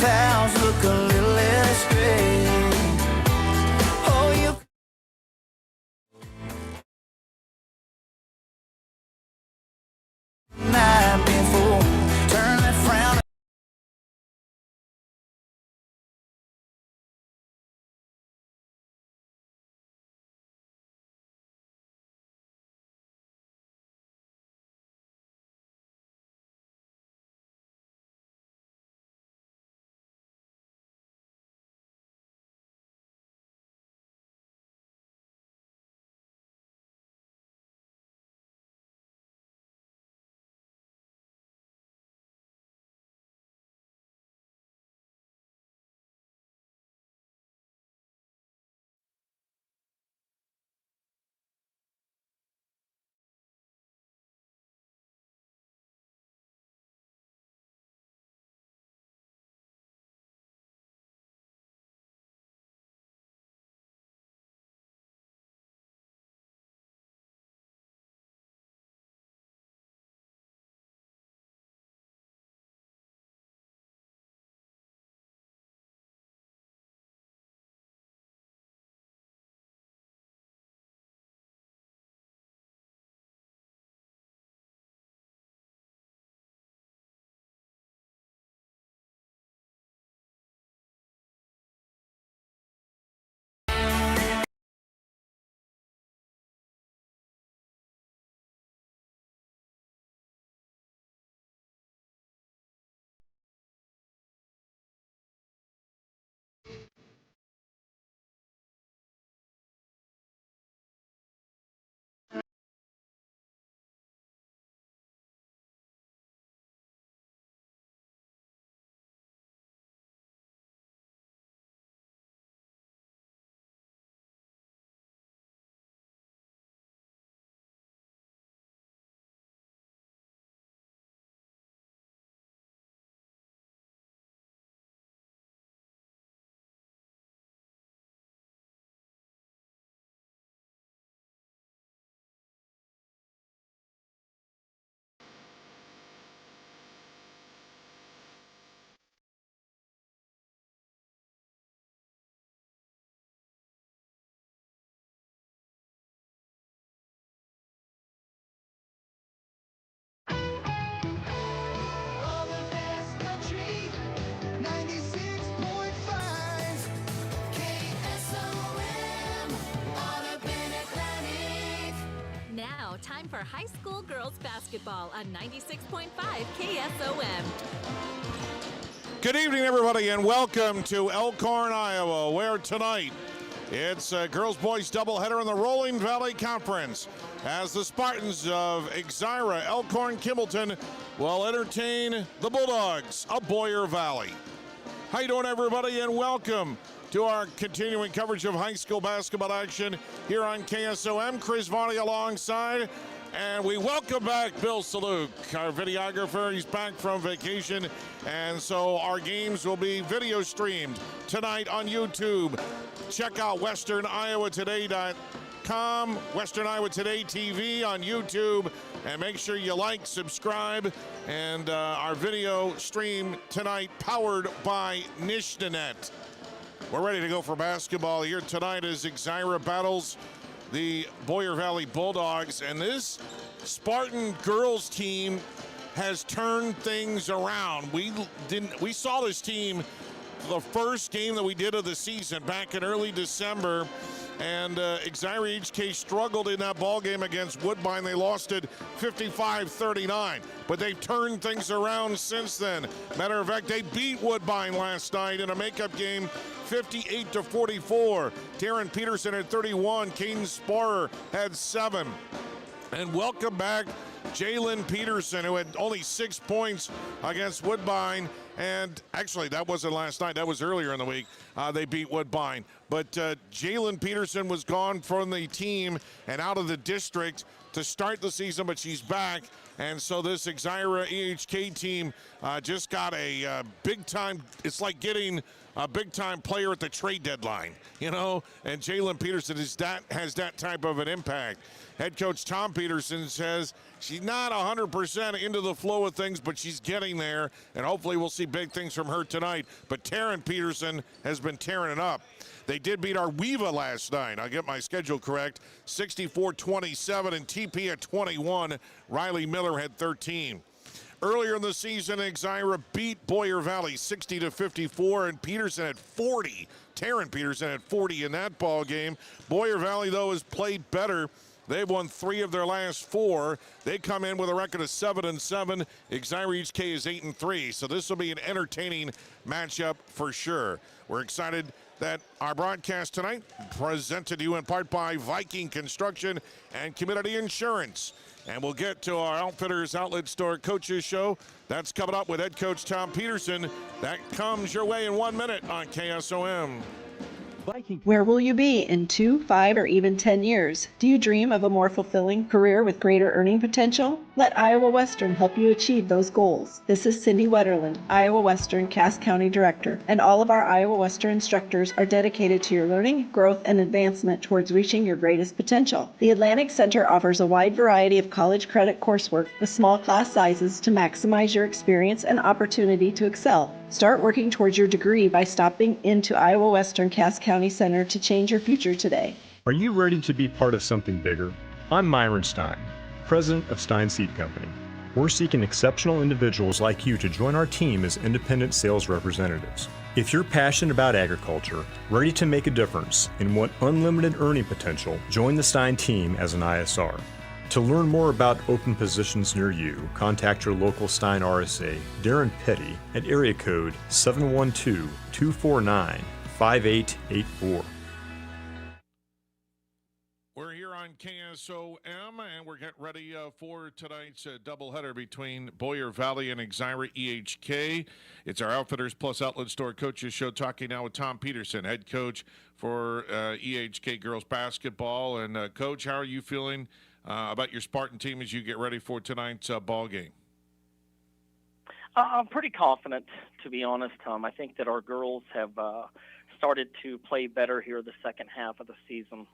clouds look a little less gray. Oh, you night before, turn that frown. Now, time for high school girls basketball on 96.5 KSOM. Good evening, everybody, and welcome to Elkhorn, Iowa, where tonight it's a girls-boys doubleheader in the Rolling Valley Conference as the Spartans of Exira, Elkhorn, Kimballton will entertain the Bulldogs of Boyer Valley. How you doing, everybody, and welcome to our continuing coverage of high school basketball action here on KSOM. Chris Varney alongside, and we welcome back Bill Saluk, our videographer. He's back from vacation, and so our games will be video streamed tonight on YouTube. Check out WesternIowaToday.com, Western Iowa Today TV on YouTube, and make sure you like, subscribe, and our video stream tonight powered by Nishnanet. We're ready to go for basketball here tonight as Exira battles the Boyer Valley Bulldogs, and this Spartan girls team has turned things around. We saw this team the first game that we did of the season back in early December, and Exira EHK struggled in that ball game against Woodbine. They lost it 55-39, but they've turned things around since then. Matter of fact, they beat Woodbine last night in a makeup game 58-44. Taryn Peterson had 31, Caden Sparer had 7. And welcome back Jalen Peterson, who had only 6 points against Woodbine. And actually, that wasn't last night. That was earlier in the week. They beat Woodbine. But Jalen Peterson was gone from the team and out of the district to start the season, but she's back. And so this Exira EHK team just got a big time, it's like getting a big-time player at the trade deadline, and Jalen Peterson has that type of an impact. Head coach Tom Peterson says she's not 100% into the flow of things, but she's getting there, and hopefully we'll see big things from her tonight. But Taryn Peterson has been tearing it up. They did beat our Weeva last night. I'll get my schedule correct. 64-27 and TP at 21. Riley Miller had 13. Earlier in the season, Exira beat Boyer Valley 60-54, and Peterson had 40. Taryn Peterson had 40 in that ball game. Boyer Valley, though, has played better. They've won 3 of their last 4. They come in with a record of 7-7. Exira EHK is 8-3. So this will be an entertaining matchup for sure. We're excited that our broadcast tonight presented to you in part by Viking Construction and Community Insurance. And we'll get to our Outfitters Outlet Store Coaches Show. That's coming up with head coach Tom Peterson. That comes your way in 1 minute on KSOM. Where will you be in 2, 5, or even 10 years? Do you dream of a more fulfilling career with greater earning potential? Let Iowa Western help you achieve those goals. This is Cindy Wetterland, Iowa Western Cass County Director, and all of our Iowa Western instructors are dedicated to your learning, growth, and advancement towards reaching your greatest potential. The Atlantic Center offers a wide variety of college credit coursework with small class sizes to maximize your experience and opportunity to excel. Start working towards your degree by stopping into Iowa Western Cass County Center to change your future today. Are you ready to be part of something bigger? I'm Myron Stein, president of Stein Seed Company. We're seeking exceptional individuals like you to join our team as independent sales representatives. If you're passionate about agriculture, ready to make a difference, and want unlimited earning potential, join the Stein team as an ISR. To learn more about open positions near you, contact your local Stein RSA, Darren Petty, at area code 712-249-5884. We're here on KSOM, and we're getting ready for tonight's doubleheader between Boyer Valley and Exira EHK. It's our Outfitters Plus Outlet Store Coaches Show, talking now with Tom Peterson, head coach for EHK girls basketball. And Coach, how are you feeling about your Spartan team as you get ready for tonight's ball game? I'm pretty confident, to be honest, Tom. I think that our girls have started to play better here the second half of the season,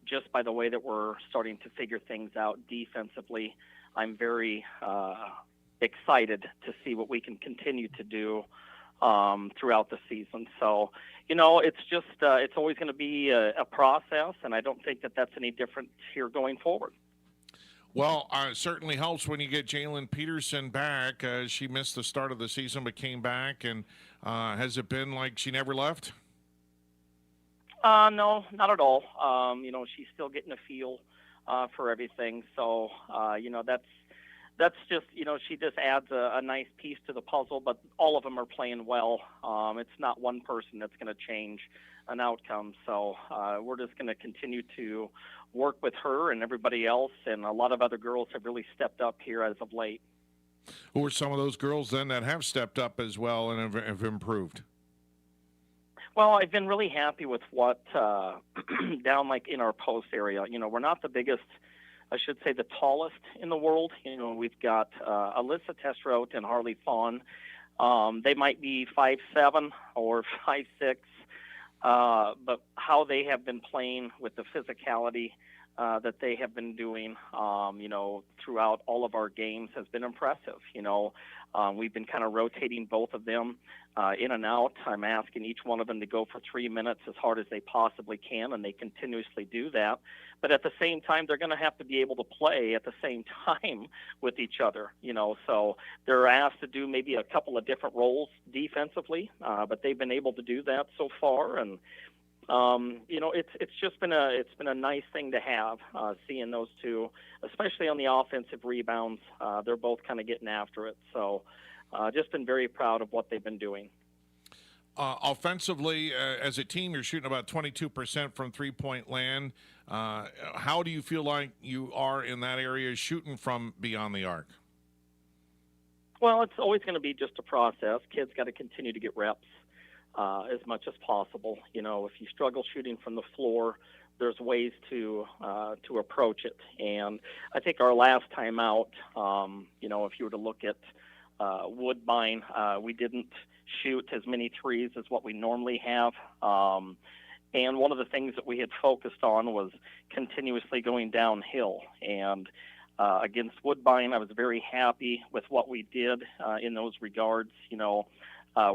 just by the way that we're starting to figure things out defensively. I'm very excited to see what we can continue to do throughout the season. So, it's just it's always going to be a process, and I don't think that that's any different here going forward. Well, it certainly helps when you get Jalen Peterson back. She missed the start of the season but came back, and has it been like she never left? No, not at all. She's still getting a feel for everything. So, that's just, she just adds a nice piece to the puzzle, but all of them are playing well. It's not one person that's going to change an outcome. So we're just going to continue to work with her and everybody else, and a lot of other girls have really stepped up here as of late. Who are some of those girls then that have stepped up as well and have improved? Well, I've been really happy with what down like in our post area. We're not the biggest, I should say the tallest in the world. We've got Alyssa Testrout and Harley Fawn. They might be 5'7" or 5'6", but how they have been playing with the physicality that they have been doing, throughout all of our games has been impressive. We've been kind of rotating both of them in and out. I'm asking each one of them to go for 3 minutes as hard as they possibly can, and they continuously do that. But at the same time, they're going to have to be able to play at the same time with each other, So they're asked to do maybe a couple of different roles defensively, but they've been able to do that so far. And it's just been a nice thing to have, seeing those two, especially on the offensive rebounds. They're both kind of getting after it. So just been very proud of what they've been doing. Offensively, as a team, you're shooting about 22% from three-point land. How do you feel like you are in that area shooting from beyond the arc? Well, it's always going to be just a process. Kids got to continue to get reps as much as possible. If you struggle shooting from the floor, there's ways to approach it. And I think our last time out, if you were to look at Woodbine, we didn't shoot as many threes as what we normally have. And one of the things that we had focused on was continuously going downhill. And against Woodbine, I was very happy with what we did in those regards.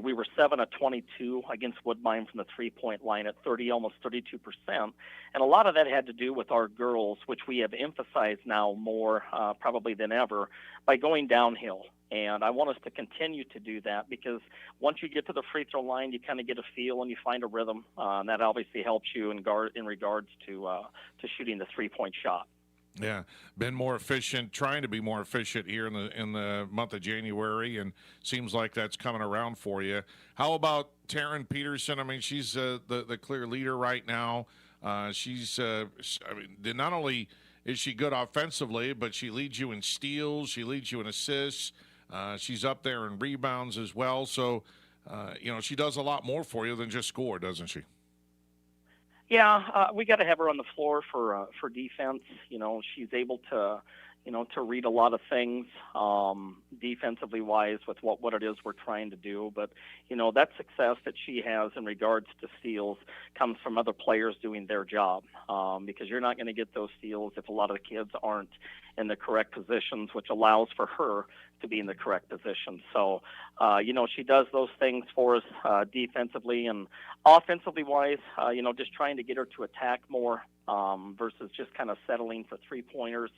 We were 7 of 22 against Woodbine from the three-point line at 30, almost 32%. And a lot of that had to do with our girls, which we have emphasized now more probably than ever, by going downhill. And I want us to continue to do that because once you get to the free throw line, you kind of get a feel and you find a rhythm. And that obviously helps you in regards to shooting the three-point shot. Yeah, been more efficient, trying to be more efficient here in the month of January, and seems like that's coming around for you. How about Taryn Peterson? I mean, she's the clear leader right now. She's not only is she good offensively, but she leads you in steals, she leads you in assists. She's up there in rebounds as well. So, she does a lot more for you than just score, doesn't she? Yeah, we got to have her on the floor for defense. She's able to, to read a lot of things defensively wise with what it is we're trying to do. But, that success that she has in regards to steals comes from other players doing their job because you're not going to get those steals if a lot of the kids aren't in the correct positions, which allows for her to be in the correct position. So, she does those things for us defensively and offensively wise, just trying to get her to attack more versus just kind of settling for three-pointers.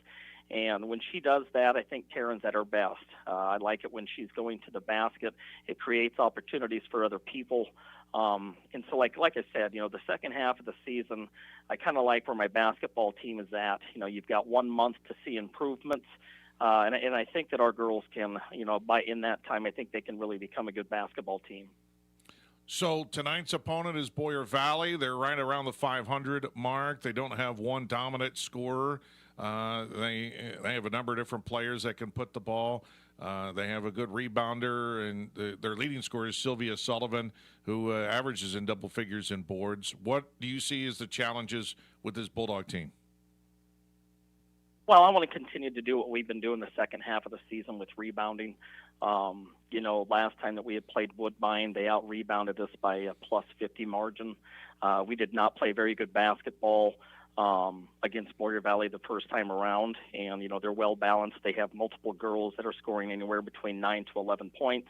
And when she does that, I think Taryn's at her best. I like it when she's going to the basket. It creates opportunities for other people. And so, like I said, the second half of the season, I kind of like where my basketball team is at. You've got 1 month to see improvements. And I think that our girls can, in that time, I think they can really become a good basketball team. So tonight's opponent is Boyer Valley. They're right around the 500 mark. They don't have one dominant scorer. They have a number of different players that can put the ball. They have a good rebounder, and their leading scorer is Sylvia Sullivan, who averages in double figures in boards. What do you see as the challenges with this Bulldog team? Well, I want to continue to do what we've been doing the second half of the season with rebounding. Last time that we had played Woodbine, they out-rebounded us by a plus 50 margin. We did not play very good basketball against Boyer Valley the first time around, and, they're well-balanced. They have multiple girls that are scoring anywhere between 9 to 11 points.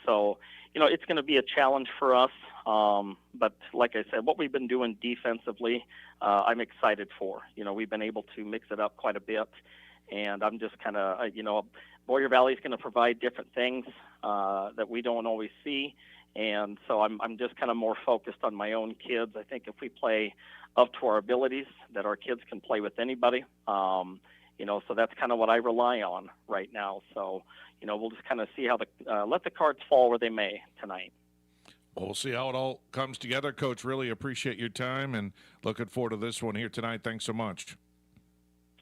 So, it's going to be a challenge for us. But like I said, what we've been doing defensively, I'm excited for. We've been able to mix it up quite a bit. And I'm just kind of, Boyer Valley is going to provide different things that we don't always see. And so I'm just kind of more focused on my own kids. I think if we play up to our abilities, that our kids can play with anybody. So that's kind of what I rely on right now. So, we'll just kind of see how let the cards fall where they may tonight. We'll see how it all comes together. Coach, really appreciate your time and looking forward to this one here tonight. Thanks so much.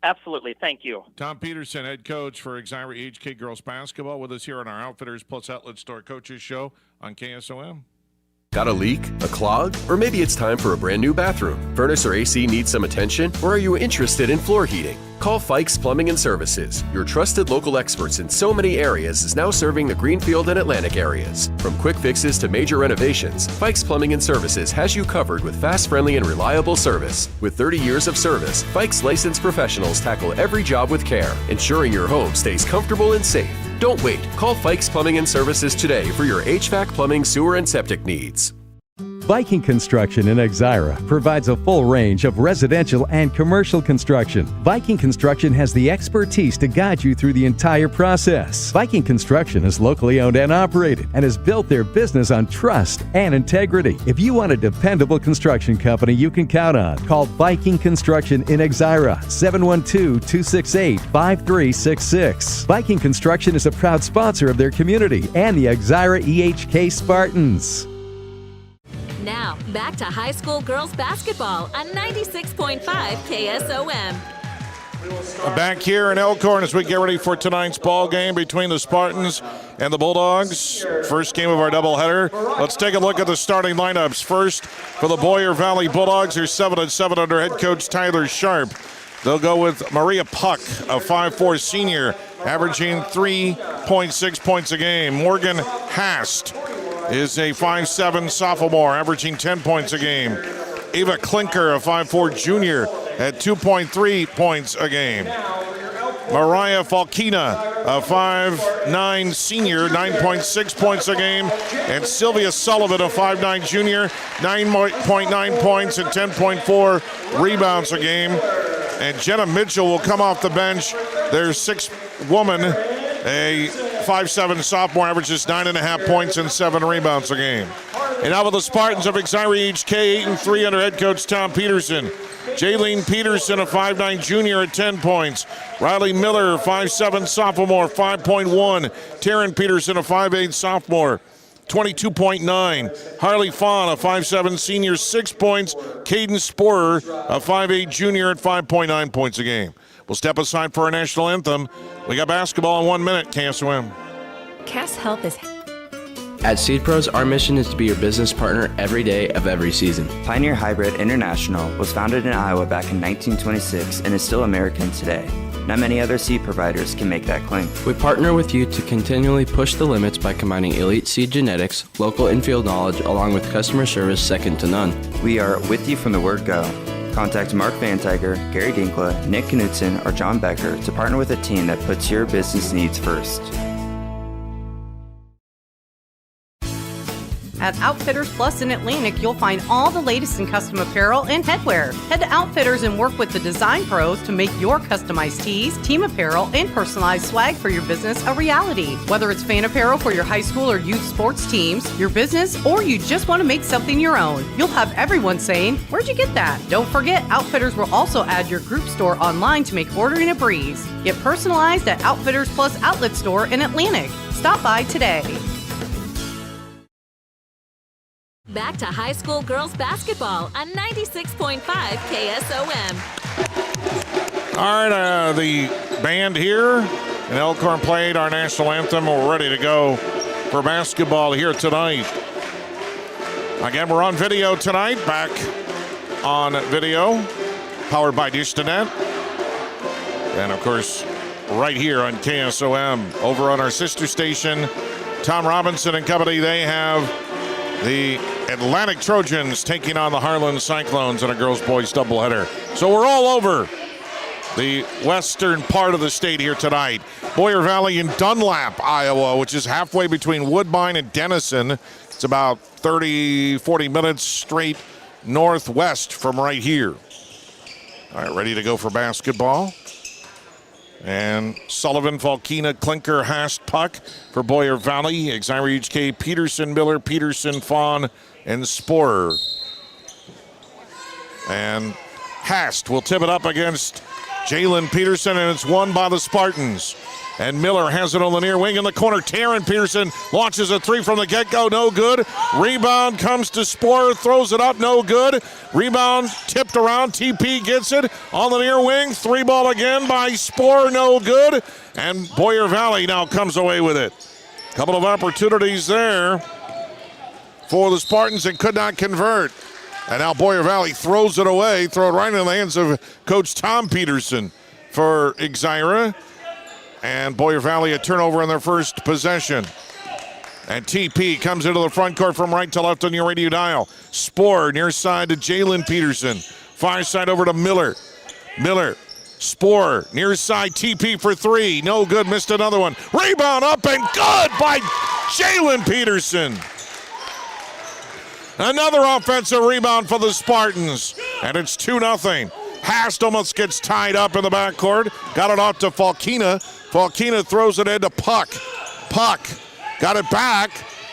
Absolutely. Thank you. Tom Peterson, head coach for Exira EHK girls basketball, with us here on our Outfitters Plus Outlet Store Coaches Show on KSOM. Got a leak? A clog? Or maybe it's time for a brand new bathroom. Furnace or AC needs some attention? Or are you interested in floor heating? Call Fikes Plumbing and Services. Your trusted local experts in so many areas is now serving the Greenfield and Atlantic areas. From quick fixes to major renovations, Fikes Plumbing and Services has you covered with fast, friendly, and reliable service. With 30 years of service, Fikes licensed professionals tackle every job with care, ensuring your home stays comfortable and safe. Don't wait. Call Fikes Plumbing and Services today for your HVAC, plumbing, sewer, and septic needs. Viking Construction in Exira provides a full range of residential and commercial construction. Viking Construction has the expertise to guide you through the entire process. Viking Construction is locally owned and operated and has built their business on trust and integrity. If you want a dependable construction company you can count on, call Viking Construction in Exira, 712-268-5366. Viking Construction is a proud sponsor of their community and the Exira EHK Spartans. Now, back to high school girls basketball on 96.5 KSOM. Back here in Elkhorn as we get ready for tonight's ball game between the Spartans and the Bulldogs. First game of our doubleheader. Let's take a look at the starting lineups. First, for the Boyer Valley Bulldogs, they're 7-7 under head coach Tyler Sharp. They'll go with Maria Puck, a 5'4" senior, averaging 3.6 points a game. Morgan Hast, is a 5'7" sophomore, averaging 10 points a game. Ava Klinker, a 5'4" junior, at 2.3 points a game. Mariah Falkina, a 5'9" senior, 9.6 points a game. And Sylvia Sullivan, a 5'9" junior, 9.9 points and 10.4 rebounds a game. And Jenna Mitchell will come off the bench. Their sixth woman, a 5'7" sophomore, averages 9.5 points and 7 rebounds a game. And now with the Spartans of Exira EHK, 8-3 under head coach Tom Peterson. Jaylene Peterson, a 5'9" junior at 10 points. Riley Miller, 5'7" sophomore, 5.1. Taryn Peterson, a 5'8" sophomore, 22.9. Harley Fawn, a 5'7" senior, 6 points. Caden Sporer, a 5'8" junior at 5.9 points a game. We'll step aside for our national anthem. We got basketball in 1 minute, KSOM. Cass Health is... At Seed Pros, our mission is to be your business partner every day of every season. Pioneer Hybrid International was founded in Iowa back in 1926 and is still American today. Not many other seed providers can make that claim. We partner with you to continually push the limits by combining elite seed genetics, local infield knowledge, along with customer service second to none. We are with you from the word go. Contact Mark Van Tiger, Gary Dinkla, Nick Knutson, or John Becker to partner with a team that puts your business needs first. At Outfitters Plus in Atlantic, you'll find all the latest in custom apparel and headwear. Head to Outfitters and work with the design pros to make your customized tees, team apparel, and personalized swag for your business a reality. Whether it's fan apparel for your high school or youth sports teams, your business, or you just want to make something your own, you'll have everyone saying, "Where'd you get that?" Don't forget, Outfitters will also add your group store online to make ordering a breeze. Get personalized at Outfitters Plus Outlet Store in Atlantic. Stop by today. Back to high school girls basketball on 96.5 KSOM. All right, the band here in Elkhorn played our national anthem. We're ready to go for basketball here tonight. Again, we're on video tonight, back on video, powered by DishNet. And, of course, right here on KSOM. Over on our sister station, Tom Robinson and company, they have the Atlantic Trojans taking on the Harlan Cyclones in a girls-boys doubleheader. So we're all over the western part of the state here tonight. Boyer Valley in Dunlap, Iowa, which is halfway between Woodbine and Denison. It's about 30, 40 minutes straight northwest from right here. All right, ready to go for basketball. And Sullivan, Falkina, Klinker, Hast, Puck for Boyer Valley. Exira EHK, Peterson, Miller, Peterson, Fawn, and Sporer. And Hast will tip it up against Jalen Peterson, and it's won by the Spartans. And Miller has it on the near wing in the corner. Taryn Peterson launches a three from the get-go, no good. Rebound comes to Sporer, throws it up, no good. Rebound tipped around, TP gets it on the near wing. Three ball again by Sporer, no good. And Boyer Valley now comes away with it. Couple of opportunities there for the Spartans and could not convert. And now Boyer Valley throws it away, throw it right in the hands of Coach Tom Peterson for Exira. And Boyer Valley a turnover in their first possession. And TP comes into the front court from right to left on your radio dial. Sporer near side to Jalen Peterson. Far side over to Miller. Miller, Sporer near side, TP for three. No good, missed another one. Rebound up and good by Jalen Peterson. Another offensive rebound for the Spartans. And it's 2-0. Hast almost gets tied up in the backcourt. Got it off to Falkina. Falkina throws it into Puck. Puck got it back.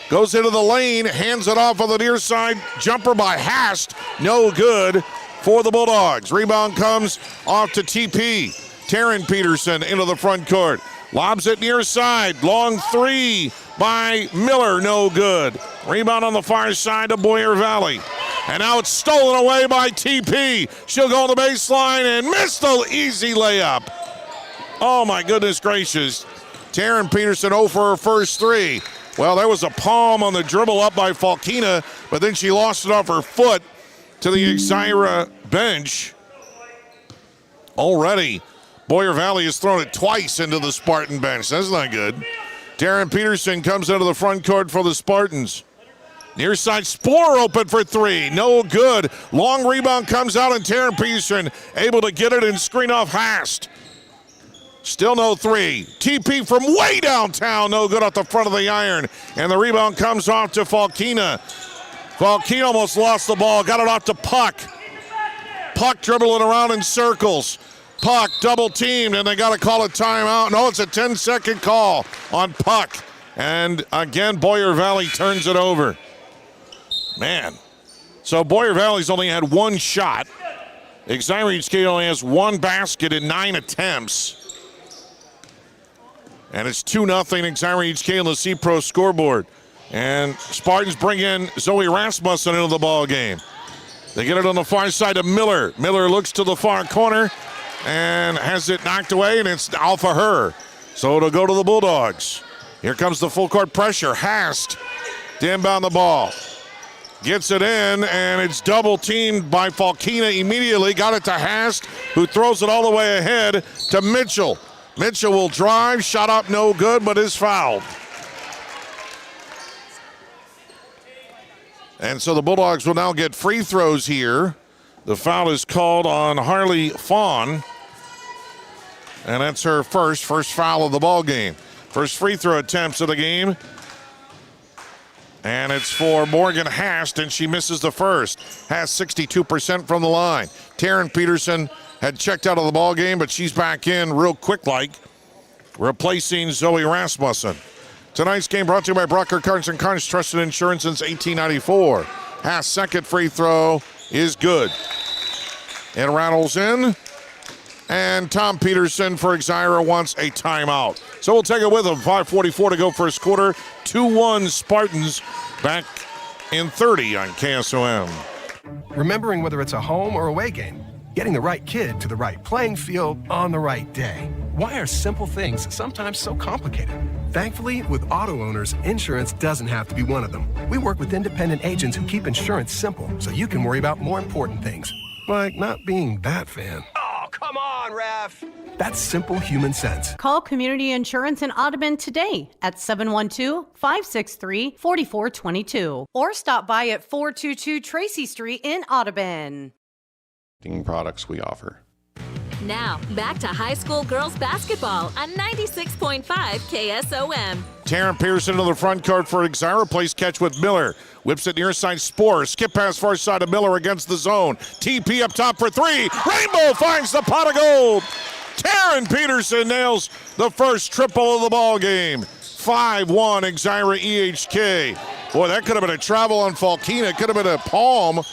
Goes into the lane. Hands it off on the near side. Jumper by Hast. No good for the Bulldogs. Rebound comes off to TP. Taryn Peterson into the front court. Lobs it near side. Long three by Miller. No good. Rebound on the far side to Boyer Valley. And now it's stolen away by TP. She'll go on the baseline and miss the easy layup. Oh, my goodness gracious. Taryn Peterson 0 for her first three. Well, there was a palm on the dribble up by Falkina, but then she lost it off her foot to the Exira bench. Already, Boyer Valley has thrown it twice into the Spartan bench. That's not good. Taryn Peterson comes into the front court for the Spartans. Near side, Sporer open for three. No good. Long rebound comes out, and Taryn Peterson able to get it and screen off Hast. Still no three. TP from way downtown. No good off the front of the iron. And the rebound comes off to Falkina. Falkina almost lost the ball. Got it off to Puck. Puck dribbling around in circles. Puck double teamed, and they got to call a timeout. No, it's a 10-second call on Puck. And again, Boyer Valley turns it over. Man. So Boyer Valley's only had one shot. Exira EHK only has one basket in 9 attempts. And it's 2-0 Exira EHK on the C-Pro scoreboard. And Spartans bring in Zoe Rasmussen into the ball game. They get it on the far side to Miller. Miller looks to the far corner and has it knocked away, and it's off of her. So it'll go to the Bulldogs. Here comes the full court pressure. Hast to inbound the ball. Gets it in, and it's double teamed by Falkina immediately. Got it to Hast, who throws it all the way ahead to Mitchell. Mitchell will drive, shot up no good, but is fouled. And so the Bulldogs will now get free throws here. The foul is called on Harley Fawn. And that's her first foul of the ball game. First free throw attempts of the game. And it's for Morgan Hast, and she misses the first. Hast 62% from the line. Taryn Peterson had checked out of the ball game, but she's back in real quick-like, replacing Zoe Rasmussen. Tonight's game brought to you by Brocker Carnes & Carnes, trusted insurance since 1894. Hast' second free throw is good. It rattles in, and Tom Peterson for Exira wants a timeout. So we'll take it with him. 5:44 to go first quarter. 2-1 Spartans back in 30 on KSOM. Remembering whether it's a home or away game, getting the right kid to the right playing field on the right day. Why are simple things sometimes so complicated? Thankfully, with auto owners, insurance doesn't have to be one of them. We work with independent agents who keep insurance simple so you can worry about more important things, like not being that fan. Oh, come on, ref! That's simple human sense. Call Community Insurance in Audubon today at 712-563-4422 or stop by at 422 Tracy Street in Audubon. Products we offer. Now, back to high school girls basketball on 96.5 KSOM. Taryn Pearson to the front court for Exira. Plays catch with Miller. Whips it near side, Sporer. Skip pass far side of Miller against the zone. TP up top for three. Rainbow finds the pot of gold. Taryn Peterson nails the first triple of the ball game. 5-1 Exira EHK. Boy, that could have been a travel on Falkina. It could have been a palm.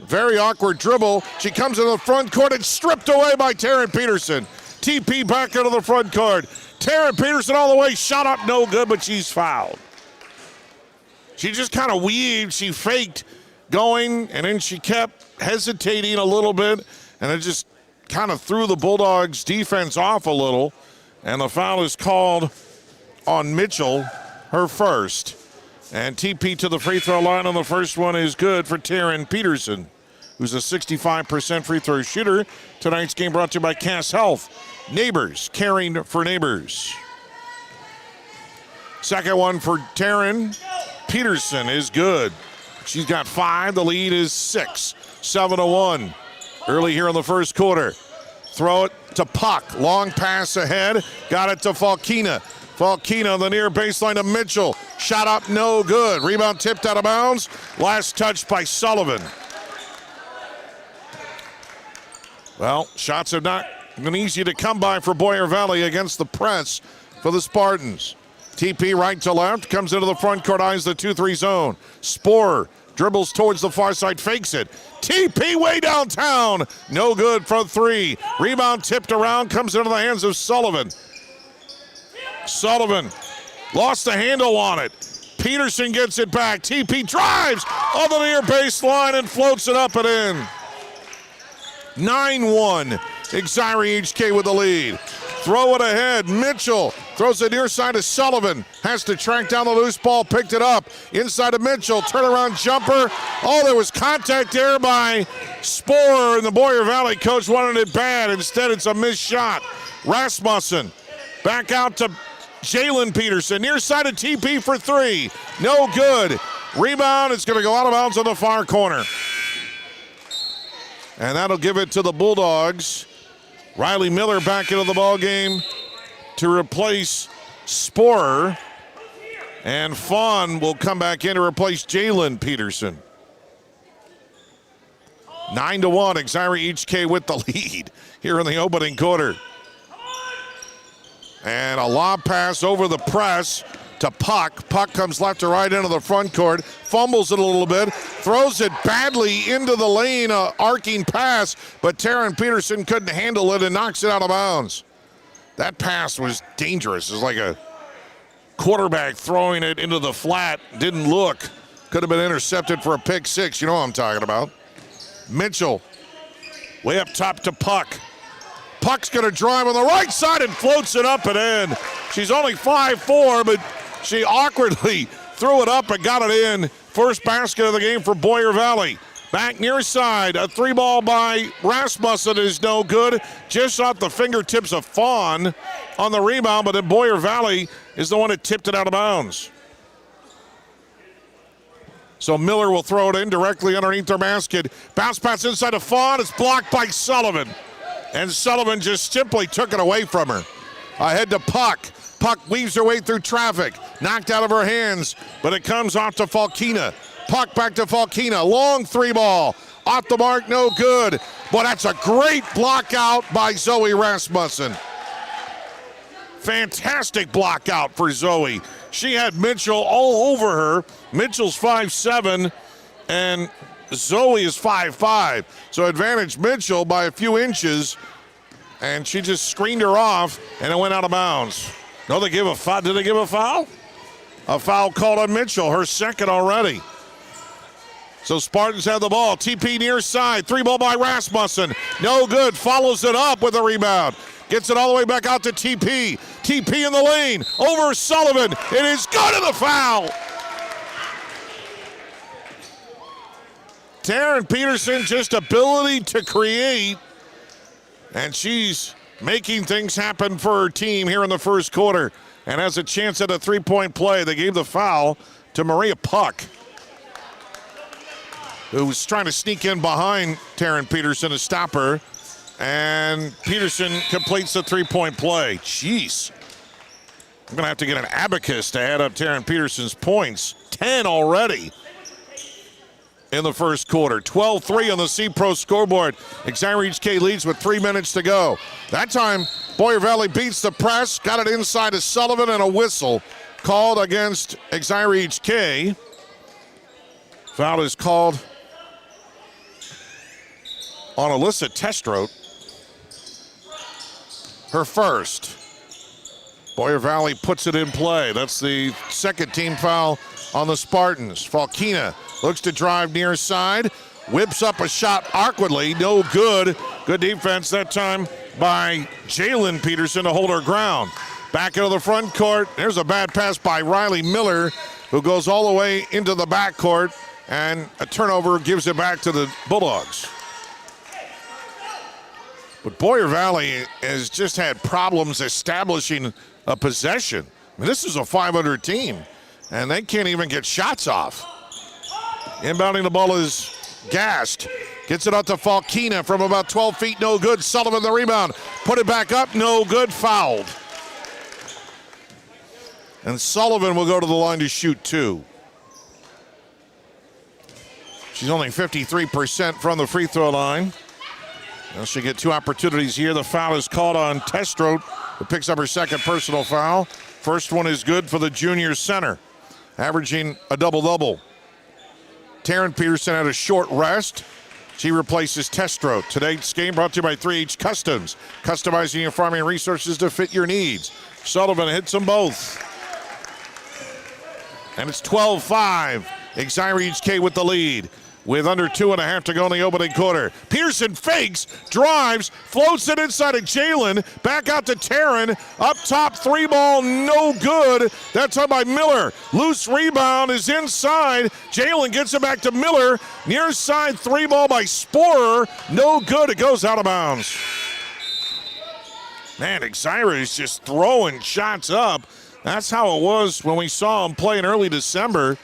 Very awkward dribble. She comes into the front court and stripped away by Taryn Peterson. TP back into the front court. Taryn Peterson all the way, shot up no good, but she's fouled. She just kind of weaved. She faked going, and then she kept hesitating a little bit, and it just kind of threw the Bulldogs' defense off a little, and the foul is called on Mitchell, her first. And TP to the free throw line on the first one is good for Taryn Peterson, who's a 65% free throw shooter. Tonight's game brought to you by Cass Health. Neighbors, caring for neighbors. Second one for Taryn Peterson is good. She's got 5. The lead is 6. 7-1 early here in the first quarter. Throw it to Puck. Long pass ahead. Got it to Falkina. Falkina on the near baseline to Mitchell. Shot up, no good. Rebound tipped out of bounds. Last touch by Sullivan. Well, shots have not been easy to come by for Boyer Valley against the press for the Spartans. TP right to left, comes into the front court, eyes the 2-3 zone. Sporer dribbles towards the far side, fakes it. TP way downtown. No good from 3. Rebound tipped around, comes into the hands of Sullivan. Sullivan lost the handle on it. Peterson gets it back. TP drives on the near baseline and floats it up and in. 9-1. Exira EHK with the lead. Throw it ahead. Mitchell throws it near side to Sullivan. Has to track down the loose ball. Picked it up. Inside of Mitchell. Turnaround jumper. Oh, there was contact there by Sporer, and the Boyer Valley coach wanted it bad. Instead, it's a missed shot. Rasmussen back out to Jalen Peterson. Near side of TP for 3. No good. Rebound, it's going to go out of bounds on the far corner. And that'll give it to the Bulldogs. Riley Miller back into the ball game to replace Sporer. And Fawn will come back in to replace Jalen Peterson. 9-1, Exira EHK with the lead here in the opening quarter. And a lob pass over the press to Puck. Puck comes left to right into the front court, fumbles it a little bit, throws it badly into the lane, arcing pass, but Taryn Peterson couldn't handle it and knocks it out of bounds. That pass was dangerous. It was like a quarterback throwing it into the flat, didn't look. Could have been intercepted for a pick six. You know what I'm talking about. Mitchell, way up top to Puck. Puck's going to drive on the right side and floats it up and in. She's only 5'4", but she awkwardly threw it up and got it in. First basket of the game for Boyer Valley. Back near side, a three ball by Rasmussen is no good. Just off the fingertips of Fawn on the rebound, but then Boyer Valley is the one that tipped it out of bounds. So Miller will throw it in directly underneath her basket. Bounce pass inside to Fawn. It's blocked by Sullivan. And Sullivan just simply took it away from her. Ahead to Puck. Puck weaves her way through traffic. Knocked out of her hands, but it comes off to Falkina. Puck back to Falkina. Long three ball. Off the mark, no good. But that's a great block out by Zoe Rasmussen. Fantastic block out for Zoe. She had Mitchell all over her. Mitchell's 5'7", and Zoe is 5'5". So advantage Mitchell by a few inches, and she just screened her off, and it went out of bounds. No, they give a foul. Did they give a foul? A foul called on Mitchell, her second already. So Spartans have the ball. TP near side. Three ball by Rasmussen. No good. Follows it up with a rebound. Gets it all the way back out to TP. TP in the lane. Over Sullivan. It is good in the foul. Taryn Peterson, just ability to create. And she's making things happen for her team here in the first quarter. And has a chance at a three-point play. They gave the foul to Maria Puck, who was trying to sneak in behind Taryn Peterson to stop her. And Peterson completes the three-point play. Jeez. I'm going to have to get an abacus to add up Taryn Peterson's points. 10 already in the first quarter. 12-3 on the C-Pro scoreboard. Exira EHK leads with 3 minutes to go. That time, Boyer Valley beats the press, got it inside to Sullivan, and a whistle called against Exira EHK. Foul is called on Alyssa Testrote. Her first. Boyer Valley puts it in play. That's the second team foul on the Spartans. Falkina looks to drive near side. Whips up a shot awkwardly. No good. Good defense that time by Jalen Peterson to hold her ground. Back into the front court. There's a bad pass by Riley Miller, who goes all the way into the backcourt, and a turnover gives it back to the Bulldogs. But Boyer Valley has just had problems establishing a possession. I mean, this is a 500 team, and they can't even get shots off. Inbounding the ball is Gast. Gets it out to Falkina from about 12 feet, no good. Sullivan the rebound. Put it back up, no good, fouled. And Sullivan will go to the line to shoot two. She's only 53% from the free throw line. Now she'll get two opportunities here. The foul is called on Testrote, who picks up her second personal foul. First one is good for the junior center, averaging a double-double. Taryn Peterson had a short rest. She replaces Testrote. Today's game brought to you by 3H Customs, customizing your farming resources to fit your needs. Sullivan hits them both. And it's 12-5. Exira EHK with the lead, with under 2.5 to go in the opening quarter. Pearson fakes, drives, floats it inside of Jalen. Back out to Taryn. Up top, three ball, no good. That's up by Miller. Loose rebound is inside. Jalen gets it back to Miller. Near side, three ball by Sporer. No good. It goes out of bounds. Man, Exira is just throwing shots up. That's how it was when we saw him play in early December.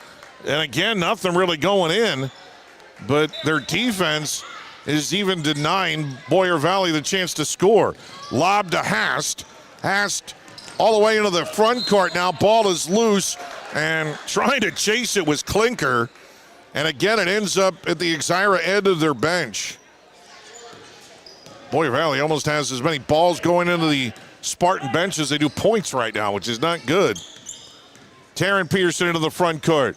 And again, nothing really going in, but their defense is even denying Boyer Valley the chance to score. Lob to Hast. Hast all the way into the front court now. Ball is loose, and trying to chase it was Klinker. And again, it ends up at the Exira end of their bench. Boyer Valley almost has as many balls going into the Spartan bench as they do points right now, which is not good. Taryn Peterson into the front court.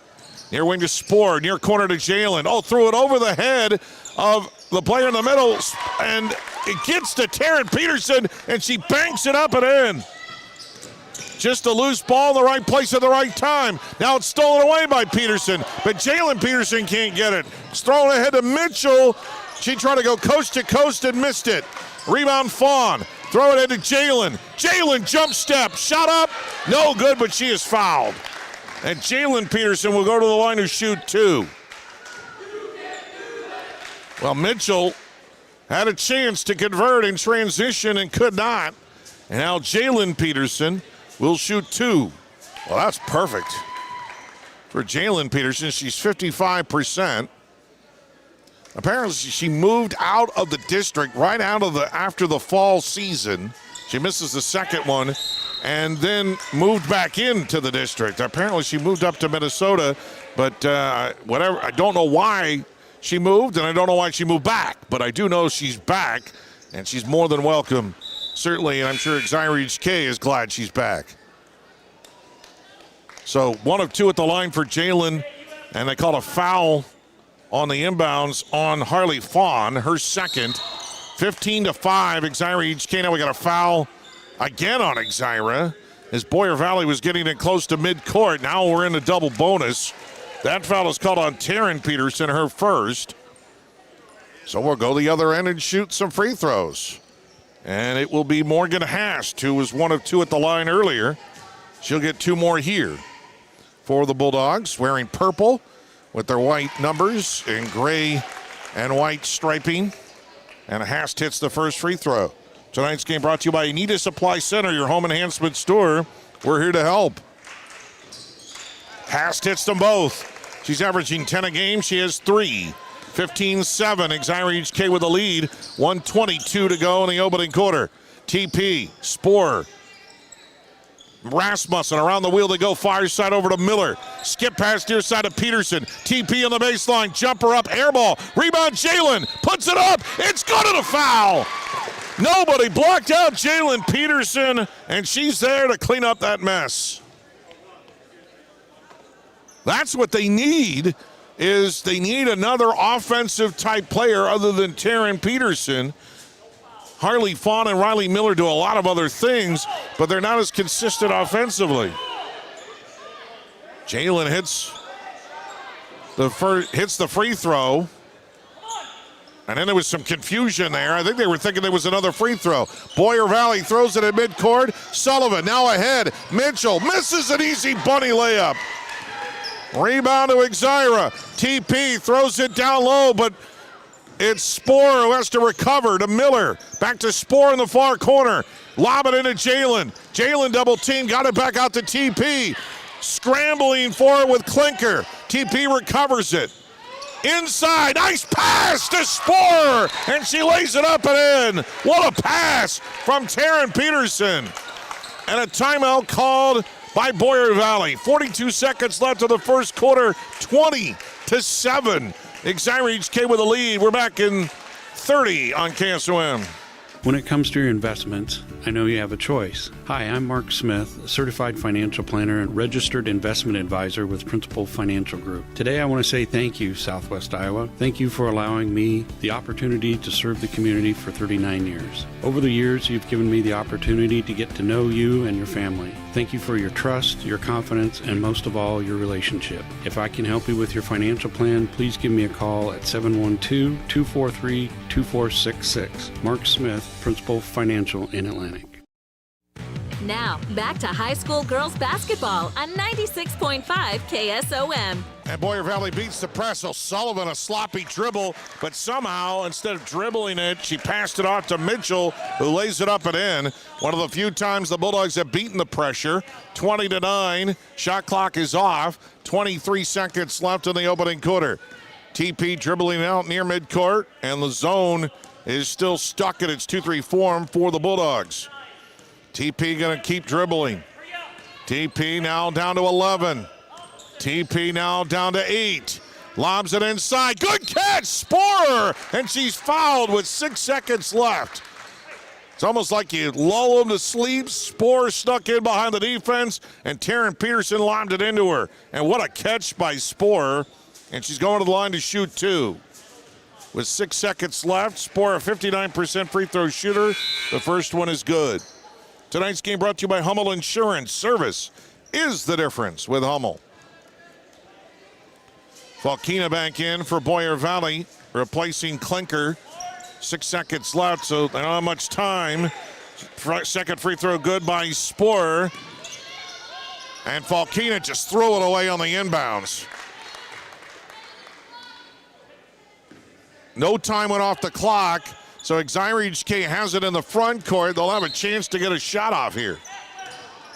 Near wing to Spohr, near corner to Jalen. Oh, threw it over the head of the player in the middle, and it gets to Taryn Peterson, and she banks it up and in. Just a loose ball in the right place at the right time. Now it's stolen away by Peterson, but Jalen Peterson can't get it. It's thrown ahead to Mitchell. She tried to go coast to coast and missed it. Rebound Fawn. Throw it into Jalen. Jalen jump step, shot up, no good, but she is fouled. And Jalen Peterson will go to the line to shoot 2. Well, Mitchell had a chance to convert in transition and could not. And now Jalen Peterson will shoot 2. Well, that's perfect for Jalen Peterson. She's 55%. Apparently, she moved out of the district right after the fall season. She misses the second one and then moved back into the district. Apparently, she moved up to Minnesota, but whatever. I don't know why she moved, and I don't know why she moved back, but I do know she's back, and she's more than welcome, certainly, and I'm sure Exira EHK is glad she's back. So 1 of 2 at the line for Jalen, and they called a foul on the inbounds on Harley Fawn, her second. 15-5, Exira EHK. Now we got a foul again on Exira as Boyer Valley was getting it close to midcourt. Now we're in a double bonus. That foul is called on Taryn Peterson, her first. So we'll go the other end and shoot some free throws. And it will be Morgan Hast, who was 1 of 2 at the line earlier. She'll get 2 more here for the Bulldogs, wearing purple with their white numbers and gray and white striping. And Hast hits the first free throw. Tonight's game brought to you by Anita Supply Center, your home enhancement store. We're here to help. Hast hits them both. She's averaging 10 a game. She has 3. 15-7. Exira EHK with a lead. 1:22 to go in the opening quarter. TP, Spohr, Rasmussen around the wheel to go. Fire side over to Miller. Skip past near side of Peterson. TP on the baseline. Jumper up. Air ball. Rebound Jalen. Puts it up. It's good to the foul. Nobody blocked out Jalen Peterson, and she's there to clean up that mess. That's what they need, is they need another offensive type player other than Taryn Peterson. Harley Fawn and Riley Miller do a lot of other things, but they're not as consistent offensively. Jalen hits the free throw. And then there was some confusion there. I think they were thinking there was another free throw. Boyer Valley throws it at midcourt. Sullivan now ahead. Mitchell misses an easy bunny layup. Rebound to Exira. TP throws it down low, but it's Spohr who has to recover to Miller. Back to Spohr in the far corner. Lob it into Jalen. Jalen double team, got it back out to TP. Scrambling for it with Klinker. TP recovers it. Inside, nice pass to Spohr, and she lays it up and in. What a pass from Taryn Peterson. And a timeout called by Boyer Valley. 42 seconds left of the first quarter, 20-7. Exira EHK with a lead. We're back in 30 on KSOM. When it comes to your investments, I know you have a choice. Hi, I'm Mark Smith, a certified financial planner and registered investment advisor with Principal Financial Group. Today I want to say thank you, Southwest Iowa. Thank you for allowing me the opportunity to serve the community for 39 years. Over the years, you've given me the opportunity to get to know you and your family. Thank you for your trust, your confidence, and most of all, your relationship. If I can help you with your financial plan, please give me a call at 712-243-2466. Mark Smith, Principal Financial in Atlantic. Now, back to high school girls basketball on 96.5 KSOM. And Boyer Valley beats the press. O'Sullivan, a sloppy dribble, but somehow, instead of dribbling it, she passed it off to Mitchell, who lays it up and in. One of the few times the Bulldogs have beaten the pressure. 20-9. Shot clock is off. 23 seconds left in the opening quarter. TP dribbling out near midcourt, and the zone is still stuck in its 2-3 form for the Bulldogs. TP going to keep dribbling. TP now down to 11. TP now down to 8. Lobs it inside. Good catch, Sporer! And she's fouled with 6 seconds left. It's almost like you lull them to sleep. Sporer snuck in behind the defense, and Taryn Peterson lobbed it into her. And what a catch by Sporer. And she's going to the line to shoot 2. With 6 seconds left, Sporer, 59% free throw shooter. The first one is good. Tonight's game brought to you by Hummel Insurance. Service is the difference with Hummel. Falkina back in for Boyer Valley, replacing Klinker. 6 seconds left, so they don't have much time. Second free throw good by Sporer. And Falkina just threw it away on the inbounds. No time went off the clock, so Exira EHK has it in the front court. They'll have a chance to get a shot off here.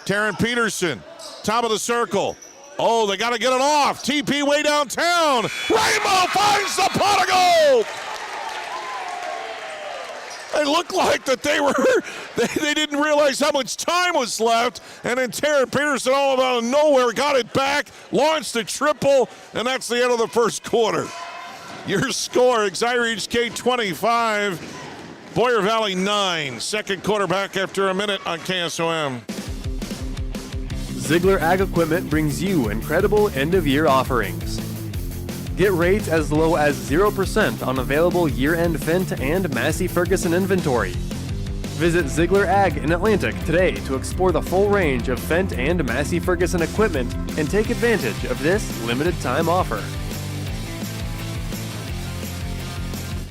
Taryn Peterson, top of the circle. Oh, they got to get it off. TP way downtown. Rainbow finds the pot of gold. It looked like that they didn't realize how much time was left, and then Taryn Peterson all out of nowhere got it back, launched a triple, and that's the end of the first quarter. Your score, Exira EHK 25, Boyer Valley 9. Second quarter back after a minute on KSOM. Ziegler Ag Equipment brings you incredible end-of-year offerings. Get rates as low as 0% on available year-end Fendt and Massey Ferguson inventory. Visit Ziegler Ag in Atlantic today to explore the full range of Fendt and Massey Ferguson equipment and take advantage of this limited-time offer.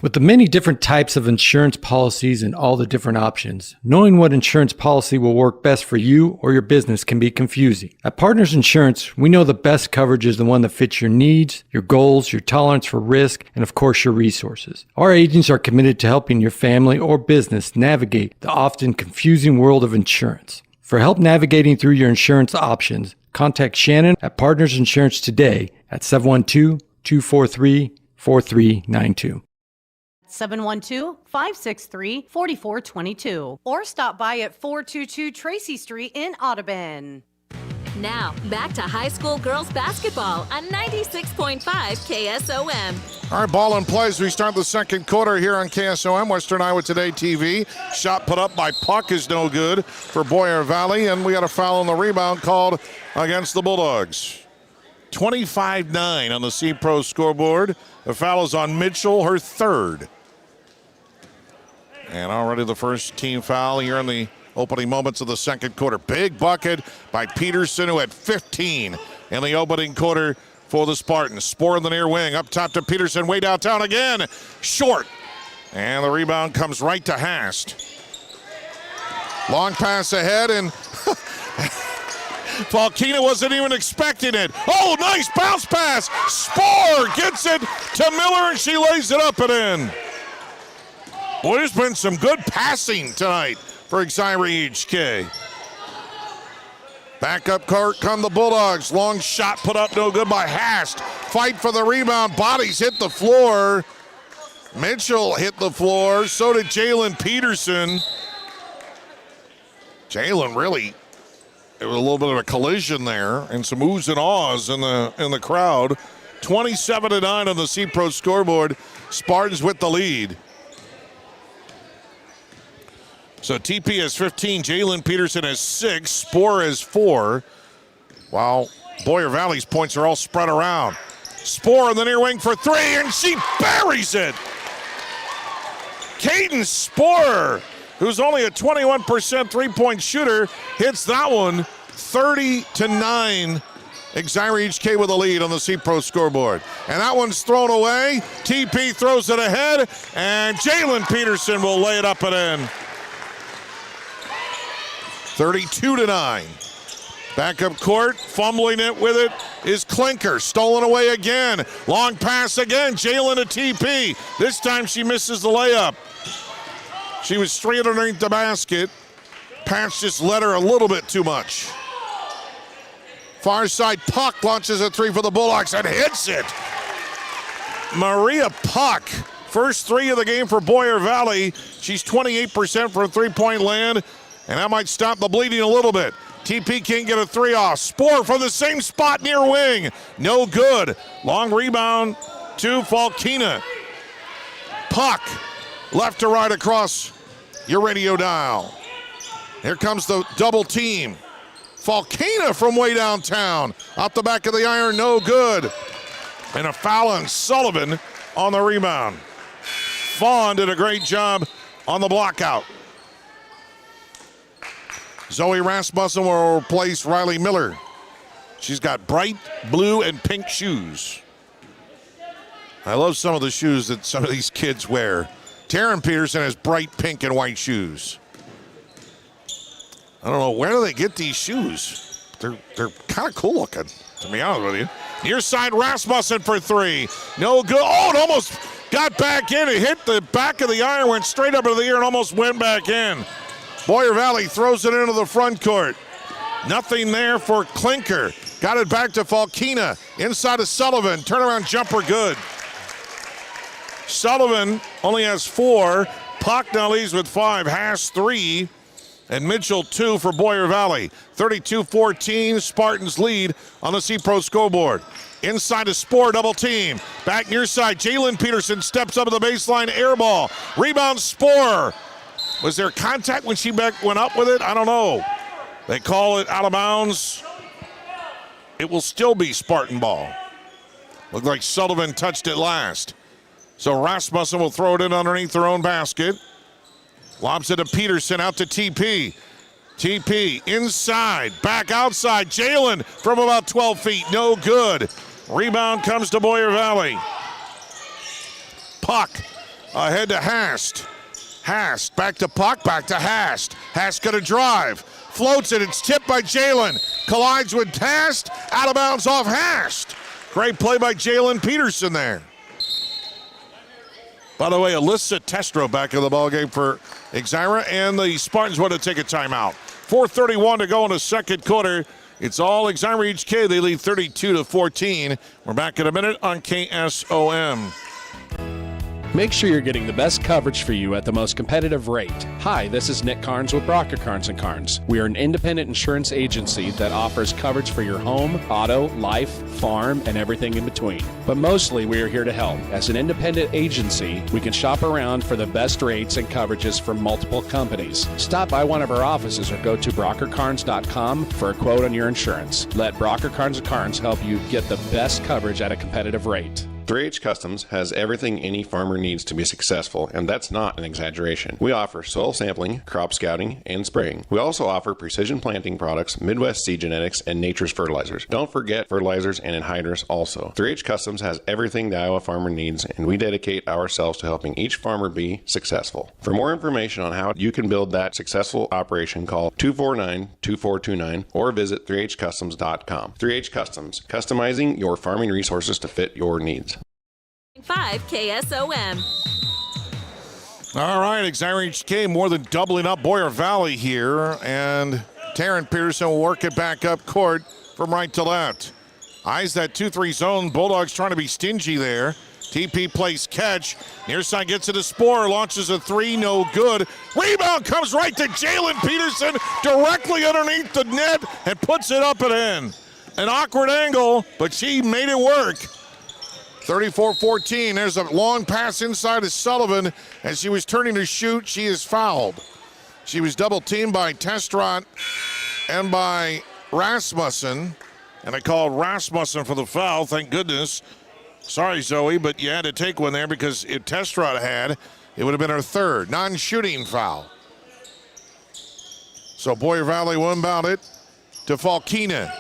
With the many different types of insurance policies and all the different options, knowing what insurance policy will work best for you or your business can be confusing. At Partners Insurance, we know the best coverage is the one that fits your needs, your goals, your tolerance for risk, and of course your resources. Our agents are committed to helping your family or business navigate the often confusing world of insurance. For help navigating through your insurance options, contact Shannon at Partners Insurance today at 712-243-4392. 712-563-4422 or stop by at 422 Tracy Street in Audubon. Now, back to high school girls basketball on 96.5 KSOM. All right, ball in play as we start the second quarter here on KSOM, Western Iowa Today TV. Shot put up by Puck is no good for Boyer Valley, and we got a foul on the rebound called against the Bulldogs. 25-9 on the C-Pro scoreboard. The foul is on Mitchell, her third. And already the first team foul here in the opening moments of the second quarter. Big bucket by Peterson, who had 15 in the opening quarter for the Spartans. Sporer in the near wing, up top to Peterson, way downtown again. Short. And the rebound comes right to Hast. Long pass ahead, and Falkina wasn't even expecting it. Oh, nice bounce pass. Sporer gets it to Miller, and she lays it up and in. Boy, there's been some good passing tonight for Exira EHK. Back up court come the Bulldogs. Long shot put up, no good by Hast. Fight for the rebound. Bodies hit the floor. Mitchell hit the floor. So did Jalen Peterson. Jalen really, it was a little bit of a collision there and some oohs and ahs in the crowd. 27-9 on the C-Pro scoreboard. Spartans with the lead. So TP has 15, Jalen Peterson has 6, Sporer has 4. While Boyer Valley's points are all spread around. Sporer in the near wing for 3, and she buries it. Caden Sporer, who's only a 21% three-point shooter, hits that one 30-9. Exira EHK with a lead on the C-Pro scoreboard. And that one's thrown away. TP throws it ahead, and Jalen Peterson will lay it up and in. 32-9. Back up court, fumbling it with it is Klinker. Stolen away again. Long pass again. Jalen to TP. This time she misses the layup. She was straight underneath the basket. Pass just led her a little bit too much. Far side puck launches a three for the Bulldogs and hits it. Maria Puck, first three of the game for Boyer Valley. She's 28% from three-point land, and that might stop the bleeding a little bit. TP can't get a three off. Spohr from the same spot near wing. No good. Long rebound to Falkina. Puck left to right across your radio dial. Here comes the double team. Falkina from way downtown. Out the back of the iron, no good. And a foul on Sullivan on the rebound. Vaughn did a great job on the blockout. Zoe Rasmussen will replace Riley Miller. She's got bright blue and pink shoes. I love some of the shoes that some of these kids wear. Taryn Peterson has bright pink and white shoes. I don't know, where do they get these shoes? They're kind of cool looking, to be honest with you. Near side Rasmussen for three. No good. Oh, it almost got back in. It hit the back of the iron, went straight up into the air and almost went back in. Boyer Valley throws it into the front court. Nothing there for Klinker. Got it back to Falkina. Inside of Sullivan. Turnaround jumper good. Sullivan only has 4. Puck now leads with 5. Haas 3. And Mitchell 2 for Boyer Valley. 32-14. Spartans lead on the C-Pro scoreboard. Inside of Spohr, double team. Back near side. Jalen Peterson steps up to the baseline. Air ball. Rebound Spohr. Was there contact when she went up with it? I don't know. They call it out of bounds. It will still be Spartan ball. Looked like Sullivan touched it last. So Rasmussen will throw it in underneath their own basket. Lobs it to Peterson, out to TP. TP inside, back outside. Jalen from about 12 feet, no good. Rebound comes to Boyer Valley. Puck ahead to Hast. Hast back to Puck, back to Hast. Hast gonna drive, floats it, it's tipped by Jalen. Collides with Hast, out of bounds off Hast. Great play by Jalen Peterson there. By the way, Alyssa Testro back in the ballgame for Exira, and the Spartans want to take a timeout. 4:31 to go in the second quarter. It's all Exira EHK. They lead 32-14. We're back in a minute on KSOM. Make sure you're getting the best coverage for you at the most competitive rate. Hi, this is Nick Carnes with Brocker Carnes & Carnes. We are an independent insurance agency that offers coverage for your home, auto, life, farm, and everything in between. But mostly we are here to help. As an independent agency, we can shop around for the best rates and coverages from multiple companies. Stop by one of our offices or go to brockercarnes.com for a quote on your insurance. Let Brocker Carnes & Carnes help you get the best coverage at a competitive rate. 3H Customs has everything any farmer needs to be successful, and that's not an exaggeration. We offer soil sampling, crop scouting, and spraying. We also offer precision planting products, Midwest seed genetics, and nature's fertilizers. Don't forget fertilizers and anhydrous also. 3H Customs has everything the Iowa farmer needs, and we dedicate ourselves to helping each farmer be successful. For more information on how you can build that successful operation, call 249-2429 or visit 3hcustoms.com. 3H Customs, customizing your farming resources to fit your needs. 5 KSOM. All right, Exira EHK more than doubling up Boyer Valley here, and Taryn Peterson will work it back up court from right to left. Eyes that 2-3 zone. Bulldogs trying to be stingy there. TP plays catch. Near side gets it to Spohr, launches a three, no good. Rebound comes right to Jalen Peterson, directly underneath the net, and puts it up and in. An awkward angle, but she made it work. 34-14, there's a long pass inside of Sullivan. As she was turning to shoot, she is fouled. She was double-teamed by Testrot and by Rasmussen, and I called Rasmussen for the foul, thank goodness. Sorry, Zoe, but you had to take one there because if Testrot had, it would have been her third non-shooting foul. So Boyer Valley will inbound it to Falkina.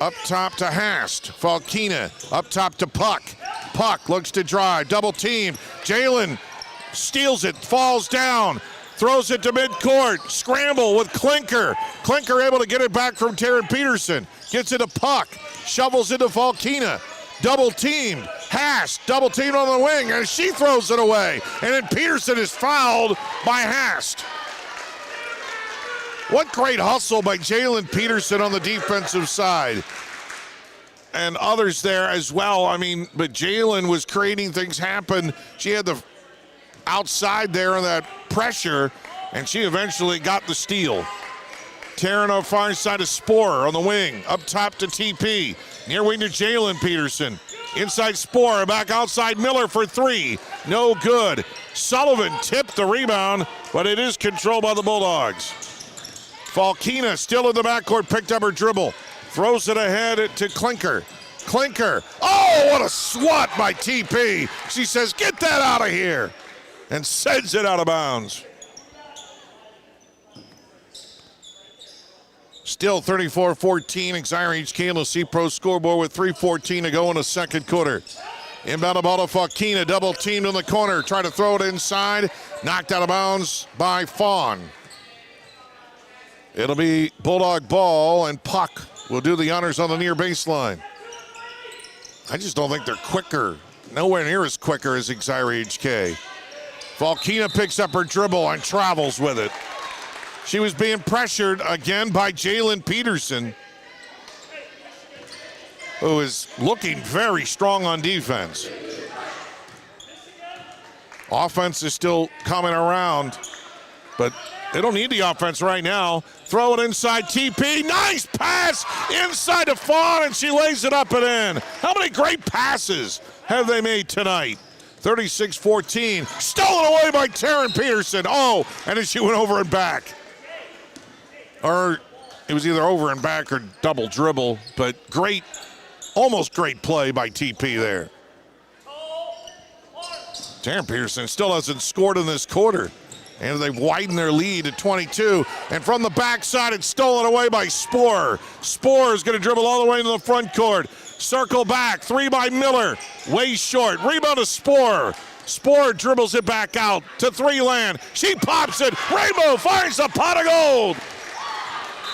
Up top to Hast. Falkina up top to Puck. Puck looks to drive. Double team. Jalen steals it. Falls down. Throws it to midcourt. Scramble with Klinker. Klinker able to get it back from Taryn Peterson. Gets it to Puck. Shovels it to Falkina. Double teamed. Hast double teamed on the wing, and she throws it away. And then Peterson is fouled by Hast. What great hustle by Jalen Peterson on the defensive side. and others there as well. I mean, but Jalen was creating things happen. She had the outside there and that pressure, and she eventually got the steal. Tearing up far side of Sporer on the wing. Up top to TP. Near wing to Jalen Peterson. Inside Sporer. Back outside Miller for three. No good. Sullivan tipped the rebound, but it is controlled by the Bulldogs. Falkina still in the backcourt. Picked up her dribble. Throws it ahead to Klinker. Klinker. Oh, what a swat by TP. She says, get that out of here. And sends it out of bounds. Still 34-14, Exira EHK on the C-Pro scoreboard with 3:14 to go in the second quarter. Inbound the ball to Falkina, double teamed in the corner. Try to throw it inside. Knocked out of bounds by Fawn. It'll be Bulldog ball, and Puck will do the honors on the near baseline. I just don't think they're quicker. Nowhere near as quicker as Exira EHK. Falkina picks up her dribble and travels with it. She was being pressured again by Jalen Peterson, who is looking very strong on defense. Offense is still coming around, but they don't need the offense right now. Throw it inside TP. Nice pass inside to Fawn, and she lays it up and in. How many great passes have they made tonight? 36-14. Stolen away by Taryn Peterson. Oh, and then she went over and back. Or it was either over and back or double dribble, but great, almost great play by TP there. Taryn Peterson still hasn't scored in this quarter, and they've widened their lead to 22. And from the backside, it's stolen away by Sporer. Sporer is going to dribble all the way into the front court. Circle back, three by Miller, way short. Rebound to Sporer. Sporer dribbles it back out to three land. She pops it. Rainbow finds the pot of gold.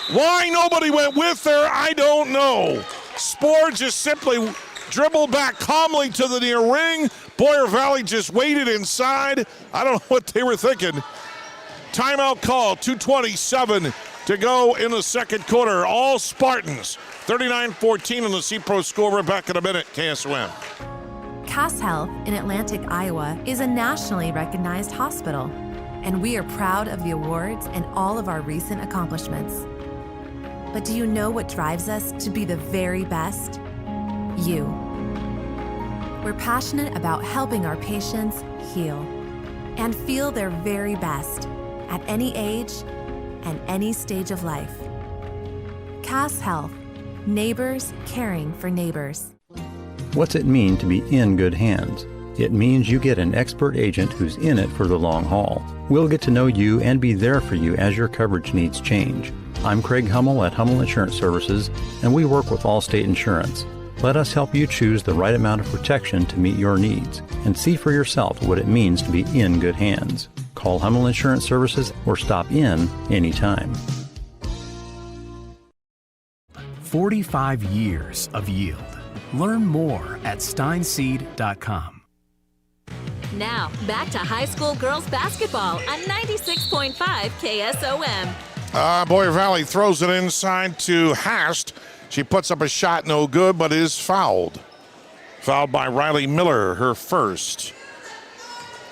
Why nobody went with her, I don't know. Sporer just simply dribbled back calmly to the near ring. Boyer Valley just waited inside. I don't know what they were thinking. Timeout call, 2:27 to go in the second quarter. All Spartans, 39-14 on the C-Pro score. We're back in a minute, KSOM. Cass Health in Atlantic, Iowa is a nationally recognized hospital, and we are proud of the awards and all of our recent accomplishments. But do you know what drives us to be the very best? You. We're passionate about helping our patients heal and feel their very best at any age and any stage of life. Cass Health, neighbors caring for neighbors. What's it mean to be in good hands? It means you get an expert agent who's in it for the long haul. We'll get to know you and be there for you as your coverage needs change. I'm Craig Hummel at Hummel Insurance Services, and we work with Allstate Insurance. Let us help you choose the right amount of protection to meet your needs and see for yourself what it means to be in good hands. Call Hummel Insurance Services or stop in anytime. 45 years of yield. Learn more at steinseed.com. Now, back to high school girls basketball on 96.5 KSOM. Boyer Valley throws it inside to Hast. She puts up a shot, no good, but is fouled. Fouled by Riley Miller, her first.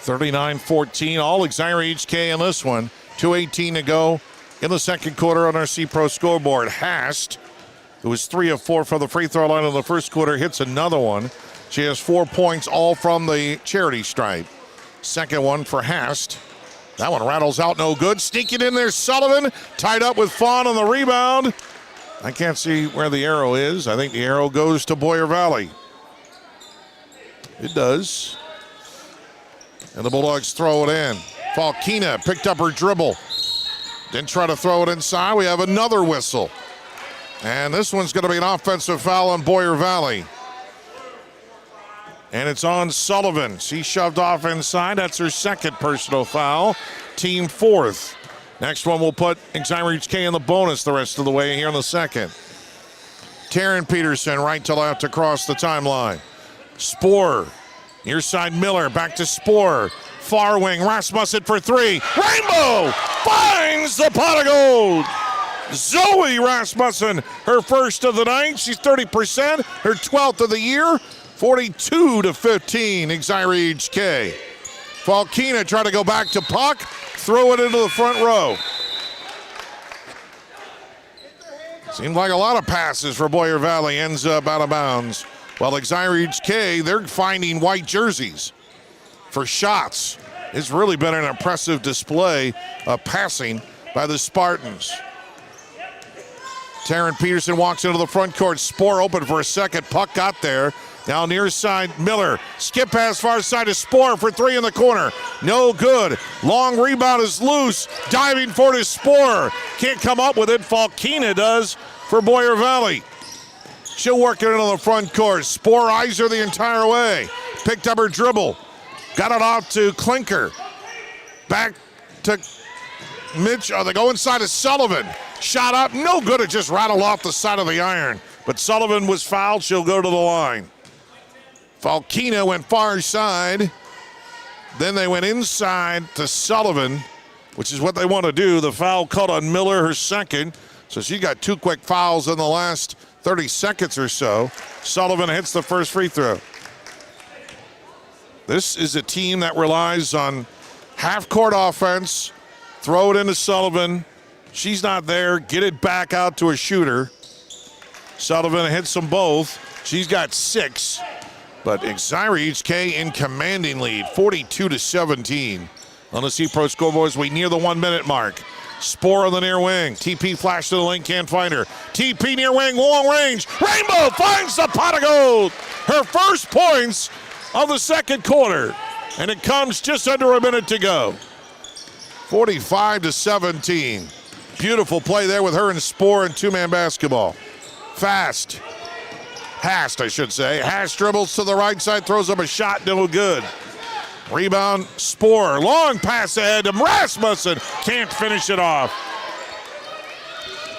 39-14, all Exira EHK in this one. 2:18 to go in the second quarter on our C-Pro scoreboard. Hast, who was 3 of 4 from the free throw line in the first quarter, hits another one. She has 4 points, all from the charity stripe. Second one for Hast. That one rattles out, no good. Sneaking in there, Sullivan, tied up with Fawn on the rebound. I can't see where the arrow is. I think the arrow goes to Boyer Valley. It does. And the Bulldogs throw it in. Falkina picked up her dribble. Didn't try to throw it inside. We have another whistle. And this one's going to be an offensive foul on Boyer Valley. And it's on Sullivan. She shoved off inside. That's her second personal foul. Team fourth. Next one will put Exira EHK in the bonus the rest of the way here in the second. Taryn Peterson right to left across the timeline. Sporer. Near side Miller. Back to Sporer. Far wing. Rasmussen for three. Rainbow finds the pot of gold. Zoe Rasmussen, her first of the night. She's 30%, her 12th of the year. 42-15, Exira EHK. Falkina tried to go back to puck, throw it into the front row. Seemed like a lot of passes for Boyer Valley, ends up out of bounds. While Exira EHK, they're finding white jerseys for shots. It's really been an impressive display of passing by the Spartans. Taryn Peterson walks into the front court. Spohr open for a second. Puck got there. Now near side, Miller. Skip pass far side to Spohr for three in the corner. No good. Long rebound is loose. Diving for it is Spohr. Can't come up with it. Falkina does for Boyer Valley. She'll work it into the front court. Spohr eyes her the entire way. Picked up her dribble. Got it off to Klinker. Back to Mitch. They go inside to Sullivan. Shot up. No good. It just rattled off the side of the iron. But Sullivan was fouled. She'll go to the line. Falkina went far side. Then they went inside to Sullivan, which is what they want to do. The foul called on Miller, her second. So she got two quick fouls in the last 30 seconds or so. Sullivan hits the first free throw. This is a team that relies on half-court offense. Throw it into Sullivan. She's not there. Get it back out to a shooter. Sullivan hits them both. She's got 6. But Exira EHK in commanding lead, 42-17. On the C-Pro scoreboard as we near the 1 minute mark. Spohr on the near wing. TP flash to the lane, can't find her. TP near wing, long range. Rainbow finds the pot of gold. Her first points of the second quarter. And it comes just under a minute to go. 45-17. Beautiful play there with her and Spohr in two-man basketball. Hast, I should say. Hast dribbles to the right side, throws up a shot, no good. Rebound, Spohr. Long pass ahead to Rasmussen. Can't finish it off.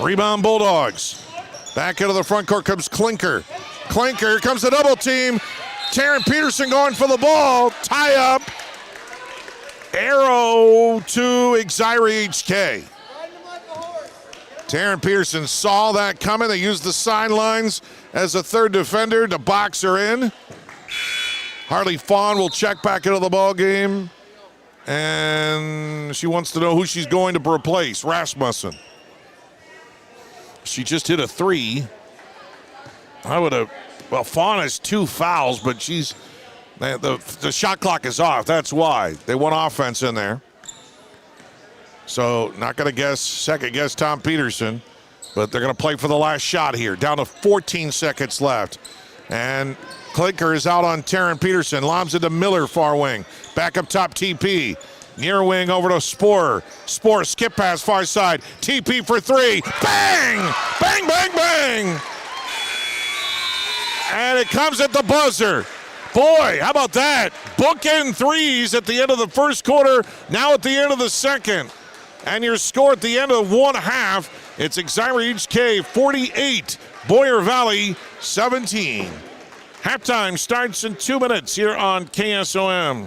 Rebound, Bulldogs. Back into the front court comes Klinker. Here comes the double team. Taryn Peterson going for the ball. Tie up. Arrow to Exira EHK. Taryn Peterson saw that coming. They used the sidelines as a third defender to box her in. Harley Fawn will check back into the ball game, and she wants to know who she's going to replace. Rasmussen. She just hit a 3. Fawn has 2 fouls, but the shot clock is off. That's why. They want offense in there. So not going to second guess Tom Peterson, but they're going to play for the last shot here. Down to 14 seconds left. And Klinker is out on Taryn Peterson. Lobs it to Miller, far wing. Back up top, TP. Near wing over to Spohr. Spohr, skip pass, far side. TP for 3. Bang! Bang, bang, bang! And it comes at the buzzer. Boy, how about that? Bookend threes at the end of the first quarter, now at the end of the second. And your score at the end of one half, it's Exira EHK 48, Boyer Valley 17. Halftime starts in 2 minutes here on KSOM.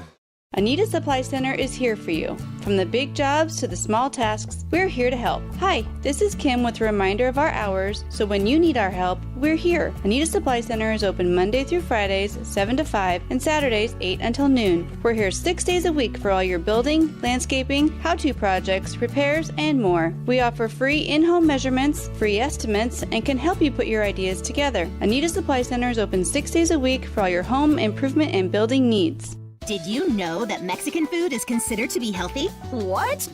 Anita Supply Center is here for you. From the big jobs to the small tasks, we're here to help. Hi, this is Kim with a reminder of our hours, so when you need our help, we're here. Anita Supply Center is open Monday through Fridays, 7 to 5, and Saturdays, 8 until noon. We're here 6 days a week for all your building, landscaping, how-to projects, repairs, and more. We offer free in-home measurements, free estimates, and can help you put your ideas together. Anita Supply Center is open 6 days a week for all your home improvement and building needs. Did you know that Mexican food is considered to be healthy? What?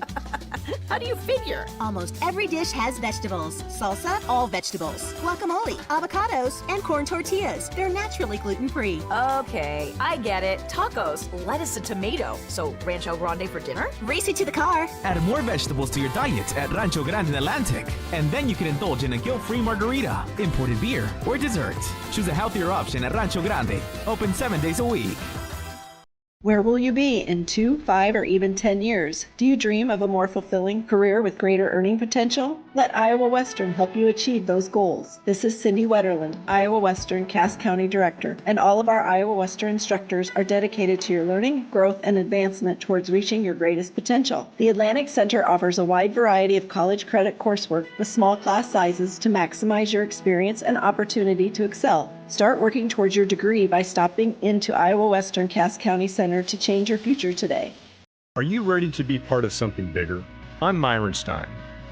How do you figure? Almost every dish has vegetables. Salsa, all vegetables. Guacamole, avocados, and corn tortillas. They're naturally gluten-free. Okay, I get it. Tacos, lettuce and tomato. So Rancho Grande for dinner? Race it to the car. Add more vegetables to your diet at Rancho Grande in Atlantic. And then you can indulge in a guilt-free margarita, imported beer, or dessert. Choose a healthier option at Rancho Grande. Open 7 days a week. Where will you be in 2, 5, or even 10 years? Do you dream of a more fulfilling career with greater earning potential? Let Iowa Western help you achieve those goals. This is Cindy Wetterland, Iowa Western Cass County Director, and all of our Iowa Western instructors are dedicated to your learning, growth, and advancement towards reaching your greatest potential. The Atlantic Center offers a wide variety of college credit coursework with small class sizes to maximize your experience and opportunity to excel. Start working towards your degree by stopping into Iowa Western Cass County Center to change your future today. Are you ready to be part of something bigger? I'm Myron Stein,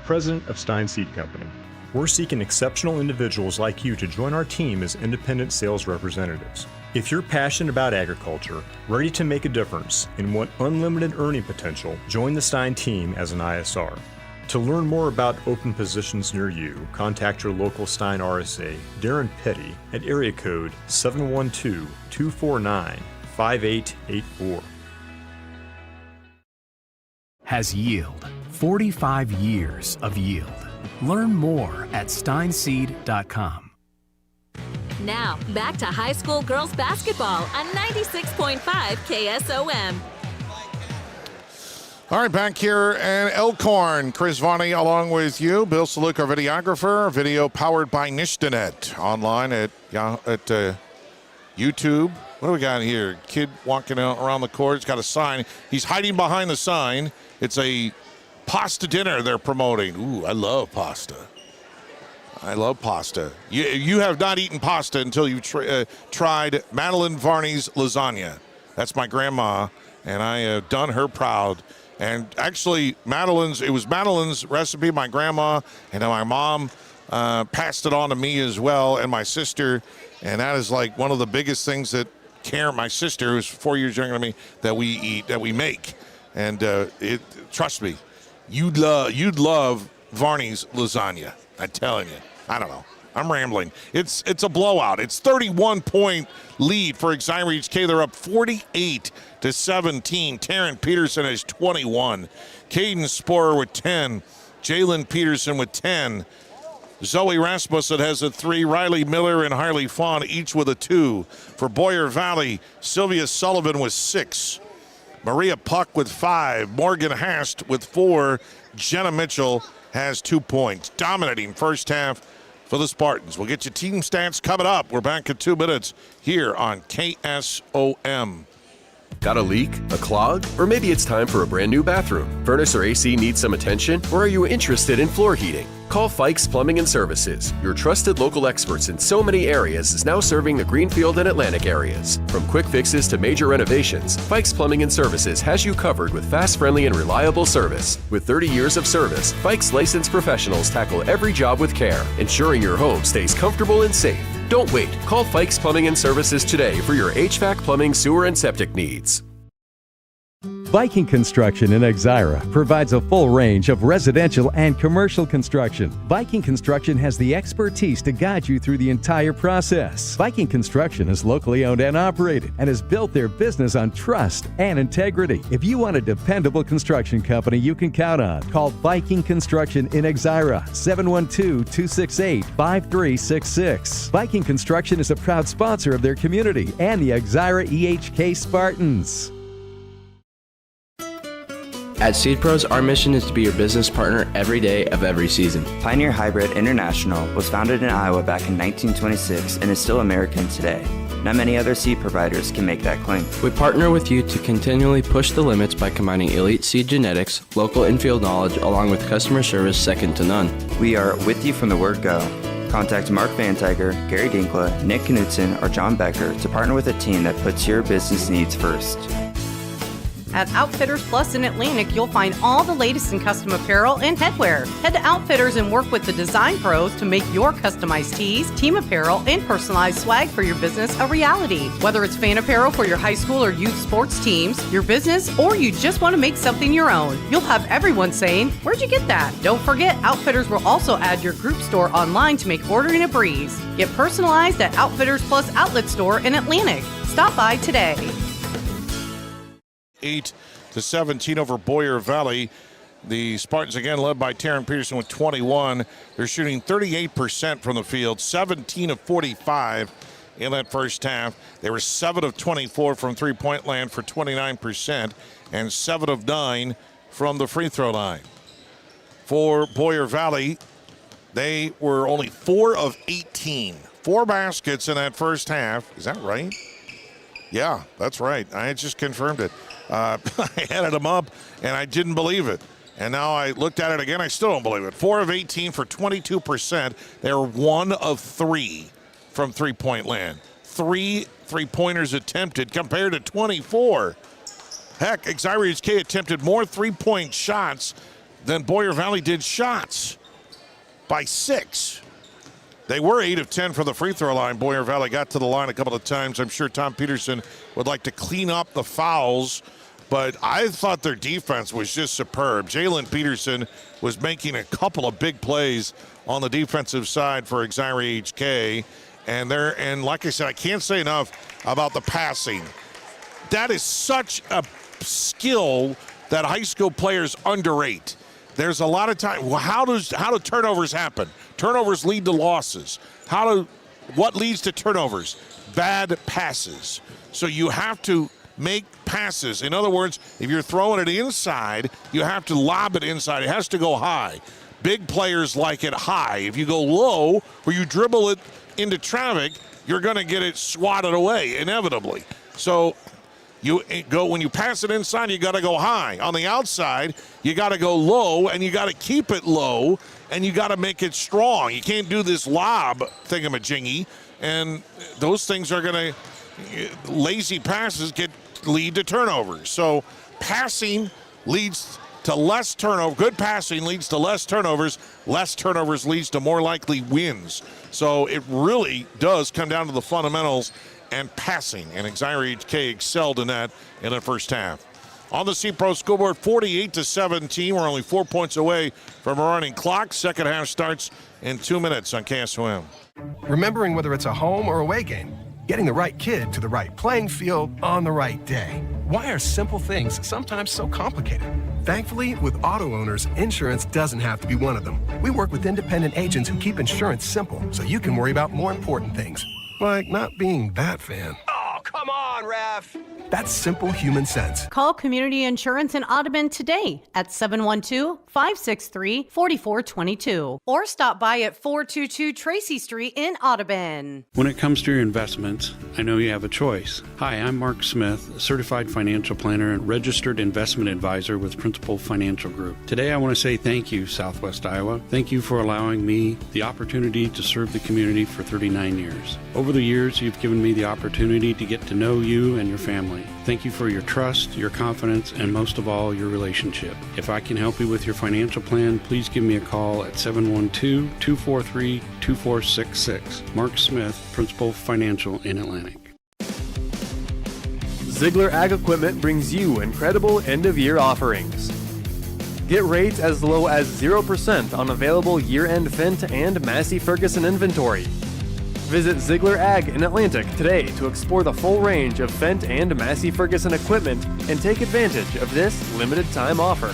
president of Stein Seed Company. We're seeking exceptional individuals like you to join our team as independent sales representatives. If you're passionate about agriculture, ready to make a difference, and want unlimited earning potential, join the Stein team as an ISR. To learn more about open positions near you, contact your local Stein RSA, Darren Petty, at area code 712-249-5884. Has yield. 45 years of yield. Learn more at steinseed.com. Now, back to high school girls basketball on 96.5 KSOM. All right, back here in Elkhorn, Chris Varney along with you. Bill Saluk, our videographer. Video powered by Nishdanet. Online at YouTube. What do we got here? Kid walking out around the court. He's got a sign. He's hiding behind the sign. It's a pasta dinner they're promoting. Ooh, I love pasta. I love pasta. You have not eaten pasta until you've tried Madeline Varney's lasagna. That's my grandma, and I have done her proud. And actually, it was Madeline's recipe, my grandma, and then my mom passed it on to me as well, and my sister. And that is like one of the biggest things that Karen, my sister, who's 4 years younger than me, that we eat, that we make. And trust me, you'd love Varney's lasagna. I'm telling you. I don't know. I'm rambling. It's a blowout. It's 31-point lead for Exira EHK. They're up 48-17. Taryn Peterson has 21. Caden Sporer with 10. Jalen Peterson with 10. Zoe Rasmussen has a 3. Riley Miller and Harley Fawn each with a 2. For Boyer Valley, Sylvia Sullivan with 6. Maria Puck with 5. Morgan Hast with 4. Jenna Mitchell has 2 points. Dominating first half for the Spartans. We'll get you team stats coming up. We're back in 2 minutes here on KSOM. Got a leak, a clog, or maybe it's time for a brand new bathroom? Furnace or AC needs some attention, or are you interested in floor heating? Call Fikes Plumbing and Services. Your trusted local experts in so many areas is now serving the Greenfield and Atlantic areas. From quick fixes to major renovations, Fikes Plumbing and Services has you covered with fast, friendly, and reliable service. With 30 years of service, Fikes licensed professionals tackle every job with care, ensuring your home stays comfortable and safe. Don't wait. Call Fikes Plumbing and Services today for your HVAC, plumbing, sewer, and septic needs. Viking Construction in Exira provides a full range of residential and commercial construction. Viking Construction has the expertise to guide you through the entire process. Viking Construction is locally owned and operated and has built their business on trust and integrity. If you want a dependable construction company you can count on, call Viking Construction in Exira, 712-268-5366. Viking Construction is a proud sponsor of their community and the Exira EHK Spartans. At Seed Pros, our mission is to be your business partner every day of every season. Pioneer Hybrid International was founded in Iowa back in 1926 and is still American today. Not many other seed providers can make that claim. We partner with you to continually push the limits by combining elite seed genetics, local infield knowledge, along with customer service second to none. We are with you from the word go. Contact Mark Van Tiger, Gary Dinkla, Nick Knutson, or John Becker to partner with a team that puts your business needs first. At Outfitters Plus in Atlantic, you'll find all the latest in custom apparel and headwear. Head to Outfitters and work with the design pros to make your customized tees, team apparel, and personalized swag for your business a reality. Whether it's fan apparel for your high school or youth sports teams, your business, or you just want to make something your own, you'll have everyone saying, "Where'd you get that?" Don't forget, Outfitters will also add your group store online to make ordering a breeze. Get personalized at Outfitters Plus Outlet Store in Atlantic. Stop by today. 8-17 over Boyer Valley. The Spartans again led by Taryn Peterson with 21. They're shooting 38% from the field, 17 of 45 in that first half. They were 7 of 24 from three-point land for 29% and 7 of 9 from the free throw line. For Boyer Valley, they were only 4 of 18. 4 baskets in that first half. Is that right? Yeah, that's right. I just confirmed it. I added them up, and I didn't believe it. And now I looked at it again. I still don't believe it. 4 of 18 for 22%. They were 1 of 3 from three-point land. 3 three-pointers attempted compared to 24. Heck, Exira EHK attempted more three-point shots than Boyer Valley did shots by 6. They were 8 of 10 for the free throw line. Boyer Valley got to the line a couple of times. I'm sure Tom Peterson would like to clean up the fouls, but I thought their defense was just superb. Jalen Peterson was making a couple of big plays on the defensive side for Exira EHK. And like I said, I can't say enough about the passing. That is such a skill that high school players underrate. There's a lot of time. Well, how do turnovers happen? Turnovers lead to losses. What leads to turnovers? Bad passes. So you have to make passes. In other words, if you're throwing it inside, you have to lob it inside. It has to go high. Big players like it high. If you go low or you dribble it into traffic, you're going to get it swatted away inevitably. So when you pass it inside, you got to go high. On the outside, you got to go low, and you got to keep it low, and you got to make it strong. You can't do this lob thingamajiggy, and those things are going to, lazy passes lead to turnovers. So passing leads to less turnover. Good passing leads to less turnovers. Less turnovers leads to more likely wins. So it really does come down to the fundamentals and passing, and Exira EHK excelled in that in the first half. On the C-Pro scoreboard, 48-17. We're only 4 points away from a running clock. Second half starts in 2 minutes on KSOM. Remembering whether it's a home or away game, getting the right kid to the right playing field on the right day. Why are simple things sometimes so complicated? Thankfully, with auto owners, insurance doesn't have to be one of them. We work with independent agents who keep insurance simple so you can worry about more important things. Like not being that fan. Oh, come on, ref. That's simple human sense. Call Community Insurance in Audubon today at 712-563-4422 or stop by at 422 Tracy Street in Audubon. When it comes to your investments, I know you have a choice. Hi, I'm Mark Smith, certified financial planner and registered investment advisor with Principal Financial Group. Today I want to say thank you, Southwest Iowa. Thank you for allowing me the opportunity to serve the community for 39 years. Over the years, you've given me the opportunity to get to know you and your family. Thank you for your trust, your confidence, and most of all, your relationship. If I can help you with your financial plan, please give me a call at 712-243-2466. Mark Smith, Principal Financial in Atlantic. Ziegler Ag Equipment brings you incredible end-of-year offerings. Get rates as low as 0% on available year-end Fendt and Massey Ferguson inventory. Visit Ziegler Ag in Atlantic today to explore the full range of Fendt and Massey Ferguson equipment and take advantage of this limited time offer.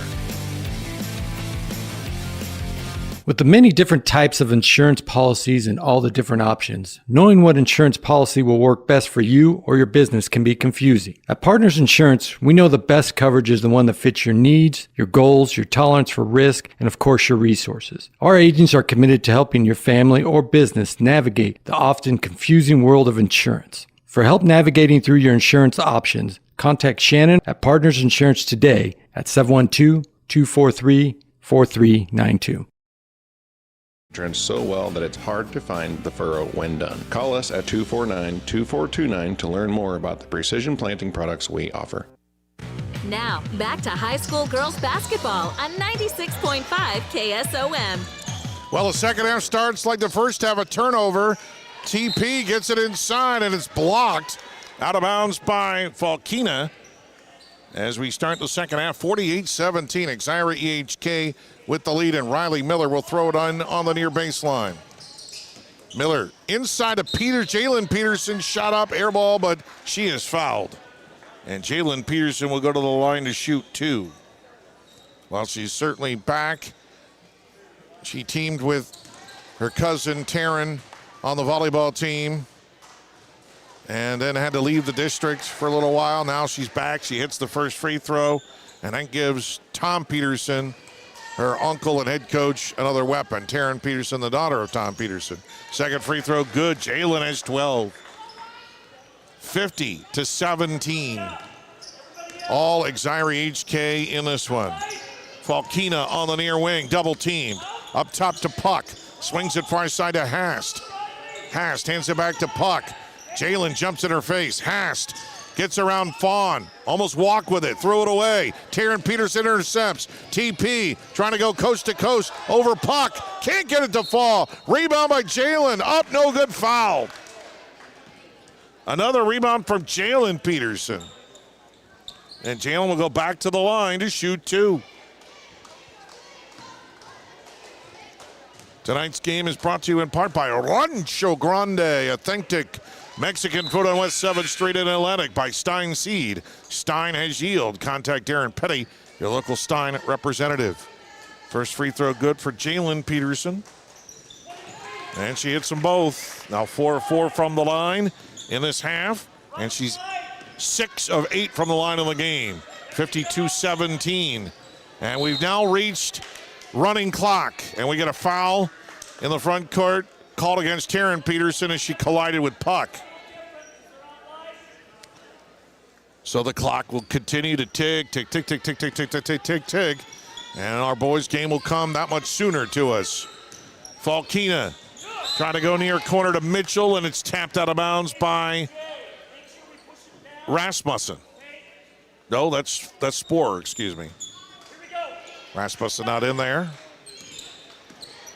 With the many different types of insurance policies and all the different options, knowing what insurance policy will work best for you or your business can be confusing. At Partners Insurance, we know the best coverage is the one that fits your needs, your goals, your tolerance for risk, and of course your resources. Our agents are committed to helping your family or business navigate the often confusing world of insurance. For help navigating through your insurance options, contact Shannon at Partners Insurance today at 712-243-4392. So well that it's hard to find the furrow when done. Call us at 249-2429 to learn more about the precision planting products we offer. Now, back to high school girls basketball on 96.5 KSOM. Well, the second half starts like the first half, a turnover. TP gets it inside, and it's blocked out of bounds by Falkina. As we start the second half, 48-17, Exira EHK with the lead, and Riley Miller will throw it on the near baseline. Miller inside of Jalen Peterson, shot up, air ball, but she is fouled. And Jalen Peterson will go to the line to shoot 2. Well, she's certainly back. She teamed with her cousin Taryn on the volleyball team. and then had to leave the district for a little while. Now she's back. She hits the first free throw, and that gives Tom Peterson, her uncle and head coach, another weapon. Taryn Peterson, the daughter of Tom Peterson. Second free throw, good. Jalen has 12. 50-17. All Exira EHK in this one. Falkina on the near wing, double teamed. Up top to Puck. Swings it far side to Hast. Hast hands it back to Puck. Jalen jumps in her face. Hast gets around Fawn. Almost walk with it. Threw it away. Taryn Peterson intercepts. TP trying to go coast to coast over Puck. Can't get it to fall. Rebound by Jalen. Up, no good, foul. Another rebound from Jalen Peterson. And Jalen will go back to the line to shoot 2. Tonight's game is brought to you in part by Rancho Grande, authentic Mexican food on West 7th Street in Atlantic, by Stein Seed. Stein has yield. Contact Darren Petty, your local Stein representative. First free throw good for Jalen Peterson. And she hits them both. Now 4 of 4 from the line in this half. And she's 6 of 8 from the line of the game. 52-17. And we've now reached running clock. And we get a foul in the front court called against Taryn Peterson as she collided with Puck. So the clock will continue to tick, tick, tick, tick, tick, tick, tick, tick, tick, tick, tick. And our boys' game will come that much sooner to us. Falkina trying to go near corner to Mitchell, and it's tapped out of bounds by Rasmussen. No, that's Sporer, excuse me. Rasmussen not in there.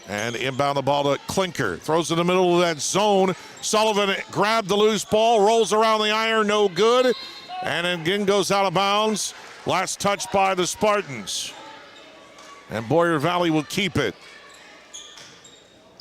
And inbound the ball to Klinker. Throws in the middle of that zone. Sullivan grabbed the loose ball, rolls around the iron, no good. And again goes out of bounds. Last touch by the Spartans. And Boyer Valley will keep it.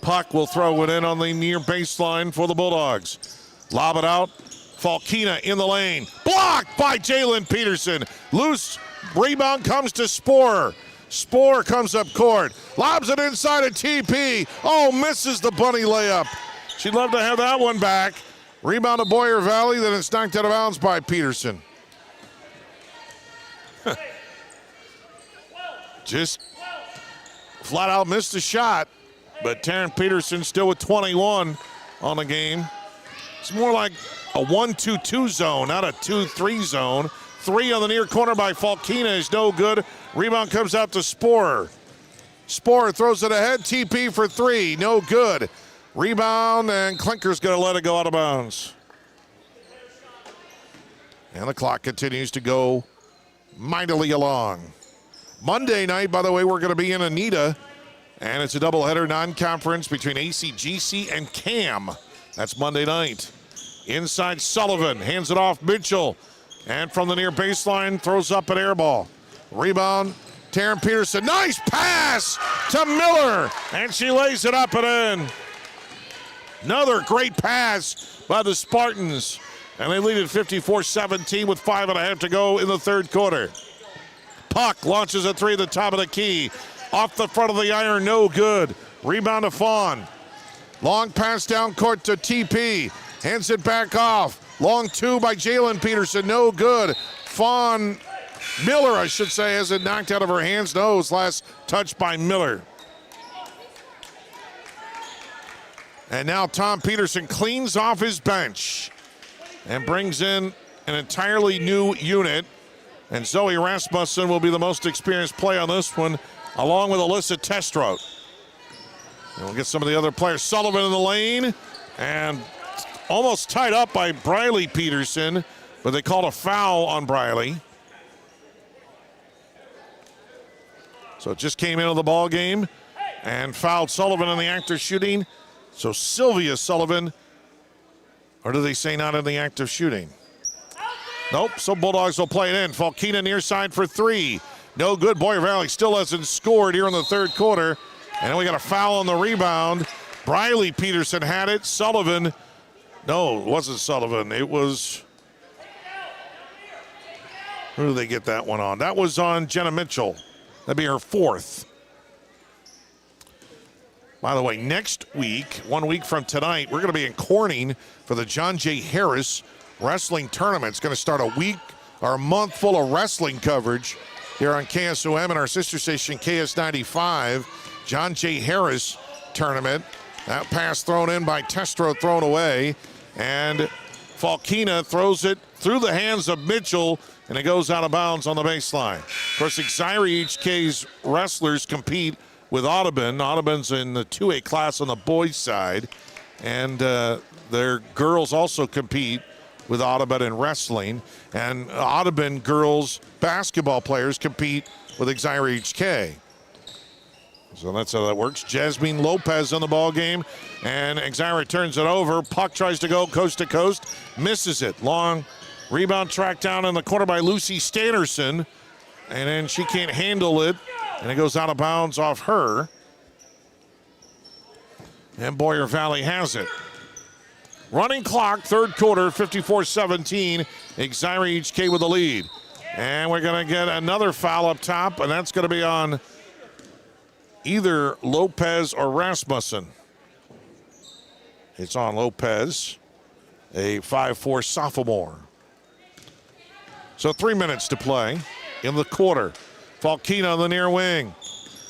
Puck will throw it in on the near baseline for the Bulldogs. Lob it out. Falkina in the lane. Blocked by Jalen Peterson. Loose rebound comes to Sporer. Sporer comes up court. Lobs it inside of TP. Oh, misses the bunny layup. She'd love to have that one back. Rebound to Boyer Valley, then it's knocked out of bounds by Peterson. Just flat out missed the shot, but Taryn Peterson still with 21 on the game. It's more like a 1-2-2 zone, not a 2-3 zone. 3 on the near corner by Falkina is no good. Rebound comes out to Sporer. Sporer throws it ahead. TP for 3, no good. Rebound, and Klinker's going to let it go out of bounds. And the clock continues to go mightily along. Monday night, by the way, we're going to be in Anita, and it's a doubleheader non-conference between ACGC and CAM. That's Monday night. Inside Sullivan, hands it off Mitchell, and from the near baseline, throws up an air ball. Rebound, Taryn Peterson, nice pass to Miller, and she lays it up and in. Another great pass by the Spartans, and they lead at 54-17 with 5.5 to go in the third quarter. Puck launches a 3 at the top of the key. Off the front of the iron, no good. Rebound to Fawn. Long pass down court to TP. Hands it back off. Long 2 by Jalen Peterson, no good. Fawn, Miller, I should say, has it knocked out of her hands. No, it was last touch by Miller. And now Tom Peterson cleans off his bench and brings in an entirely new unit. And Zoe Rasmussen will be the most experienced player on this one, along with Alyssa Testrout. And we'll get some of the other players. Sullivan in the lane, and almost tied up by Briley Peterson, but they called a foul on Briley. So it just came into the ball game and fouled Sullivan in the act of shooting. So Sylvia Sullivan, or do they say not in the act of shooting? Nope, so Bulldogs will play it in. Falkina near side for 3. No good. Boyer Valley still hasn't scored here in the third quarter. And we got a foul on the rebound. Briley Peterson had it. Sullivan, no, it wasn't Sullivan. It was, who did they get that one on? That was on Jenna Mitchell. That'd be her 4th. By the way, next week, 1 week from tonight, we're going to be in Corning for the John J. Harris Wrestling Tournament. It's going to start a week or a month full of wrestling coverage here on KSOM and our sister station KS95. John J. Harris Tournament. That pass thrown in by Testro, thrown away. And Falkina throws it through the hands of Mitchell, and it goes out of bounds on the baseline. Of course, Exira EHK's wrestlers compete with Audubon. Audubon's in the 2A class on the boys' side, and their girls also compete with Audubon in wrestling. And Audubon girls basketball players compete with Exira EHK. So that's how that works. Jasmine Lopez on the ball game, and Exira turns it over. Puck tries to go coast to coast, misses it. Long rebound tracked down in the corner by Lucy Stannerson, and then she can't handle it, and it goes out of bounds off her. And Boyer Valley has it. Running clock, third quarter, 54-17. Exira EHK with the lead. And we're going to get another foul up top, and that's going to be on either Lopez or Rasmussen. It's on Lopez, a 5'4" sophomore. So 3 minutes to play in the quarter. Falkina on the near wing.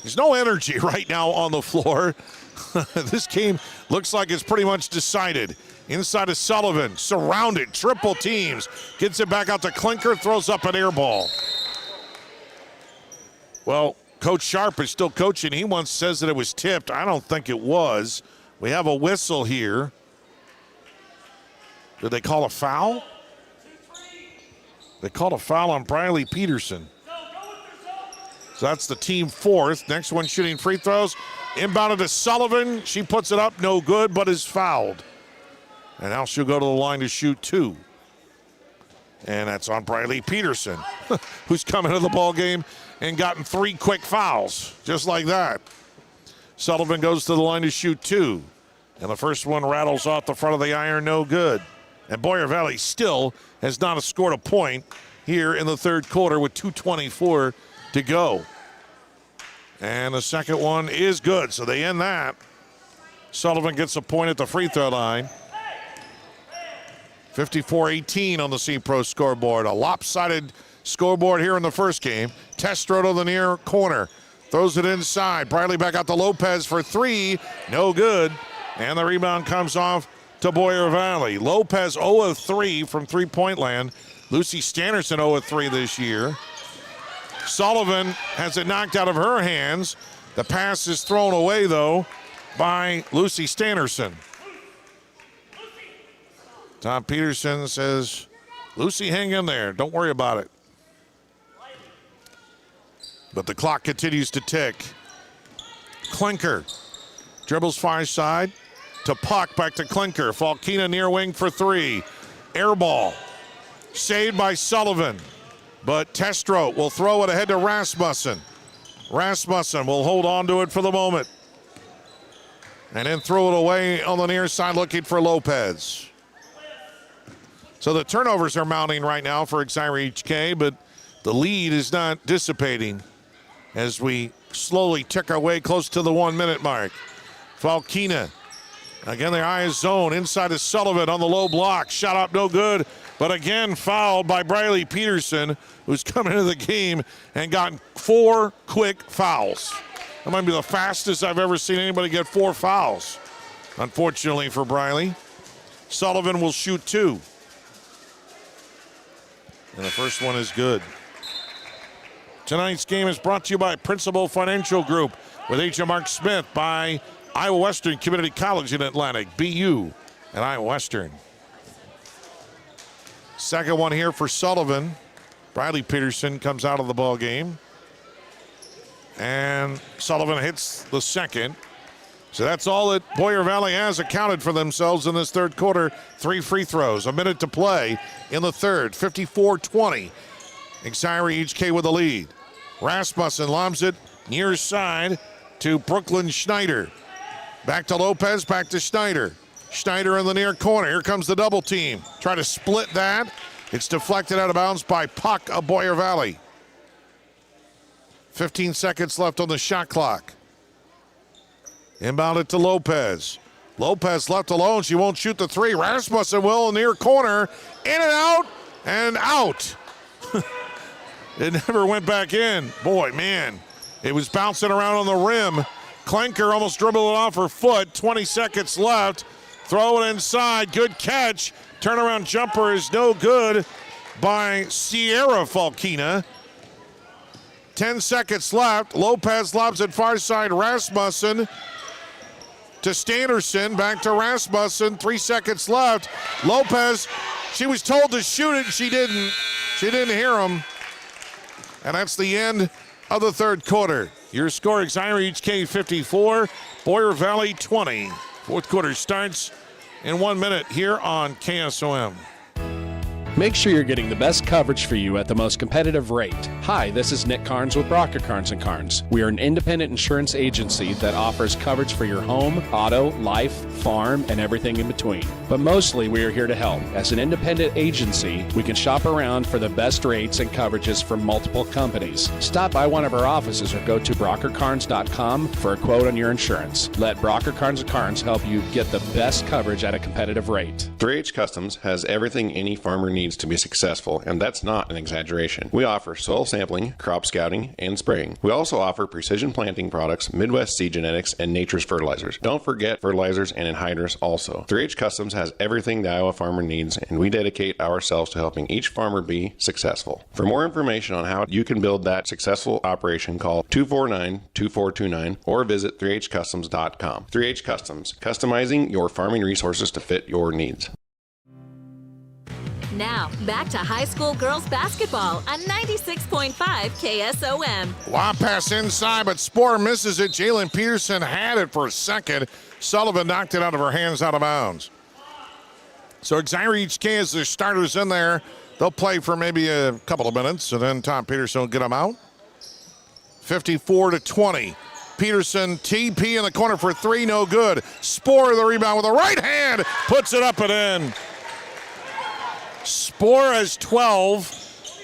There's no energy right now on the floor. This game looks like it's pretty much decided. Inside of Sullivan, surrounded, triple teams. Gets it back out to Klinker, throws up an air ball. Well, Coach Sharp is still coaching. He once says that it was tipped. I don't think it was. We have a whistle here. Did they call a foul? They called a foul on Briley Peterson. So that's the team fourth. Next one shooting free throws. Inbounded to Sullivan. She puts it up, no good, but is fouled. And now she'll go to the line to shoot two. And that's on Briley Peterson, who's come into the ball game and gotten 3 quick fouls, just like that. Sullivan goes to the line to shoot two. And the first one rattles off the front of the iron, no good. And Boyer Valley still has not scored a point here in the third quarter with 2:24 to go. And the second one is good, so they end that. Sullivan gets a point at the free throw line. 54-18 on the C-Pro scoreboard. A lopsided scoreboard here in the first game. Testro to the near corner. Throws it inside. Briley back out to Lopez for three. No good. And the rebound comes off to Boyer Valley. Lopez 0 of 3 from three-point land. Lucy Stannerson 0 of 3 this year. Sullivan has it knocked out of her hands. The pass is thrown away, though, by Lucy Stannerson. Tom Peterson says, Lucy, hang in there. Don't worry about it. But the clock continues to tick. Klinker dribbles far side to Puck, back to Klinker. Falkina near wing for three. Air ball. Saved by Sullivan. But Testro will throw it ahead to Rasmussen. Rasmussen will hold on to it for the moment. And then throw it away on the near side looking for Lopez. So the turnovers are mounting right now for Exira EHK, but the lead is not dissipating as we slowly tick our way close to the 1 minute mark. Falkina, again the eye is zone, inside of Sullivan on the low block, shot up no good, but again fouled by Briley Peterson, who's come into the game and gotten 4 quick fouls. That might be the fastest I've ever seen anybody get 4 fouls, unfortunately for Briley. Sullivan will shoot 2. And the first one is good. Tonight's game is brought to you by Principal Financial Group with Agent Mark Smith, by Iowa Western Community College in Atlantic, BU, and Iowa Western. Second one here for Sullivan. Briley Peterson comes out of the ball game. And Sullivan hits the second. So that's all that Boyer Valley has accounted for themselves in this third quarter. 3 free throws, a minute to play in the third. 54-20. Exira EHK with the lead. Rasmussen lobs it near side to Brooklyn Schneider. Back to Lopez, back to Schneider. Schneider in the near corner. Here comes the double team. Try to split that. It's deflected out of bounds by Puck of Boyer Valley. 15 seconds left on the shot clock. Inbound it to Lopez. Lopez left alone. She won't shoot the three. Rasmussen will in the near corner. In and out. It never went back in. Boy, man. It was bouncing around on the rim. Klenker almost dribbled it off her foot. 20 seconds left. Throw it inside. Good catch. Turnaround jumper is no good by Sierra Falkina. 10 seconds left. Lopez lobs it far side. Rasmussen to Standerson. Back to Rasmussen. 3 seconds left. Lopez, she was told to shoot it. She didn't. She didn't hear him. And that's the end of the third quarter. Your score, Exira EHK 54, Boyer Valley 20. Fourth quarter starts in 1 minute here on KSOM. Make sure you're getting the best coverage for you at the most competitive rate. Hi, this is Nick Carnes with Brocker Carnes & Carnes. We are an independent insurance agency that offers coverage for your home, auto, life, farm, and everything in between. But mostly we are here to help. As an independent agency, we can shop around for the best rates and coverages from multiple companies. Stop by one of our offices or go to brockercarnes.com for a quote on your insurance. Let Brocker Carnes & Carnes help you get the best coverage at a competitive rate. 3H Customs has everything any farmer needs to be successful, and that's not an exaggeration. We offer soil sampling, crop scouting, and spraying. We also offer precision planting products, Midwest seed genetics, and nature's fertilizers. Don't forget fertilizers and anhydrous also. 3H Customs has everything the Iowa farmer needs, and we dedicate ourselves to helping each farmer be successful. For more information on how you can build that successful operation, call 249-2429 or visit 3hcustoms.com. 3H Customs, customizing your farming resources to fit your needs. Now, back to high school girls basketball on 96.5 KSOM. Lob pass inside, but Spohr misses it. Jalen Peterson had it for a second. Sullivan knocked it out of her hands, out of bounds. So Exira EHK has their starters in there. They'll play for maybe a couple of minutes, and then Tom Peterson will get them out. 54-20. Peterson, TP in the corner for three, no good. Spohr the rebound with a right hand, puts it up and in. Spohr has 12.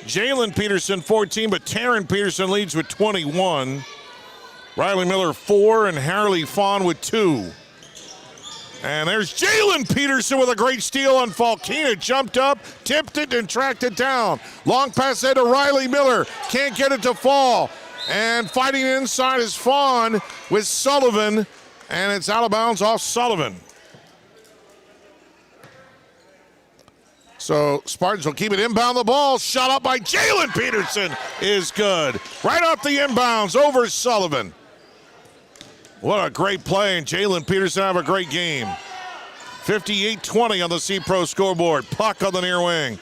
Jalen Peterson 14, but Taryn Peterson leads with 21. Riley Miller 4 and Harley Fawn with 2. And there's Jalen Peterson with a great steal on Falkina. Jumped up, tipped it, and tracked it down. Long pass ahead to Riley Miller. Can't get it to fall. And fighting inside is Fawn with Sullivan. And it's out of bounds off Sullivan. So Spartans will keep it inbound the ball. Shot up by Jalen Peterson is good. Right off the inbounds over Sullivan. What a great play, and Jalen Peterson have a great game. 58-20 on the C-Pro scoreboard. Puck on the near wing.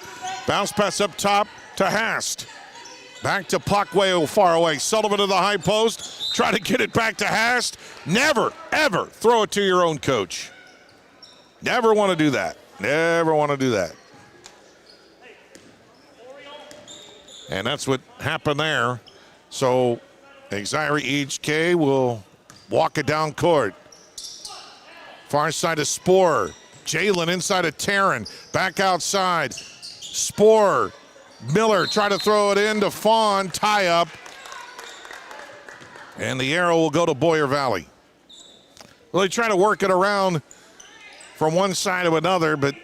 Bounce pass up top to Hast. Back to puck way far away. Sullivan to the high post. Try to get it back to Hast. Never, ever throw it to your own coach. Never want to do that. Never want to do that. And that's what happened there. So Exira EHK will walk it down court. Far side of Spohr. Jalen inside of Taryn. Back outside. Spohr. Miller try to throw it in to Fawn. Tie up. And the arrow will go to Boyer Valley. Well, they try to work it around from one side to another, but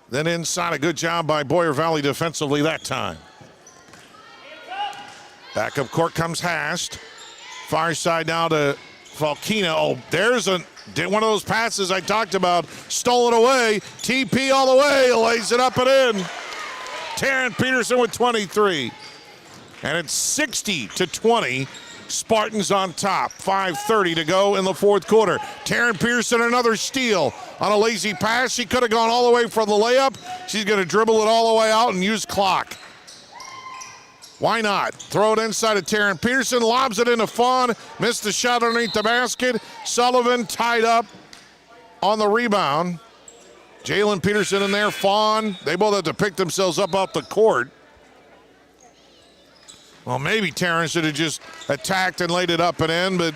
then inside, a good job by Boyer Valley defensively that time. Back up court comes Hast. Far side now to Falkina. Oh, there's one of those passes I talked about. Stolen away. TP all the way. Lays it up and in. Taryn Peterson with 23. And it's 60-20. Spartans on top. 5:30 to go in the fourth quarter. Taryn Peterson, another steal on a lazy pass. She could have gone all the way for the layup. She's going to dribble it all the way out and use clock. Why not? Throw it inside of Taryn Peterson, lobs it into Fawn, missed the shot underneath the basket. Sullivan tied up on the rebound. Jalen Peterson in there, Fawn. They both have to pick themselves up off the court. Well, maybe Taryn should have just attacked and laid it up and in, but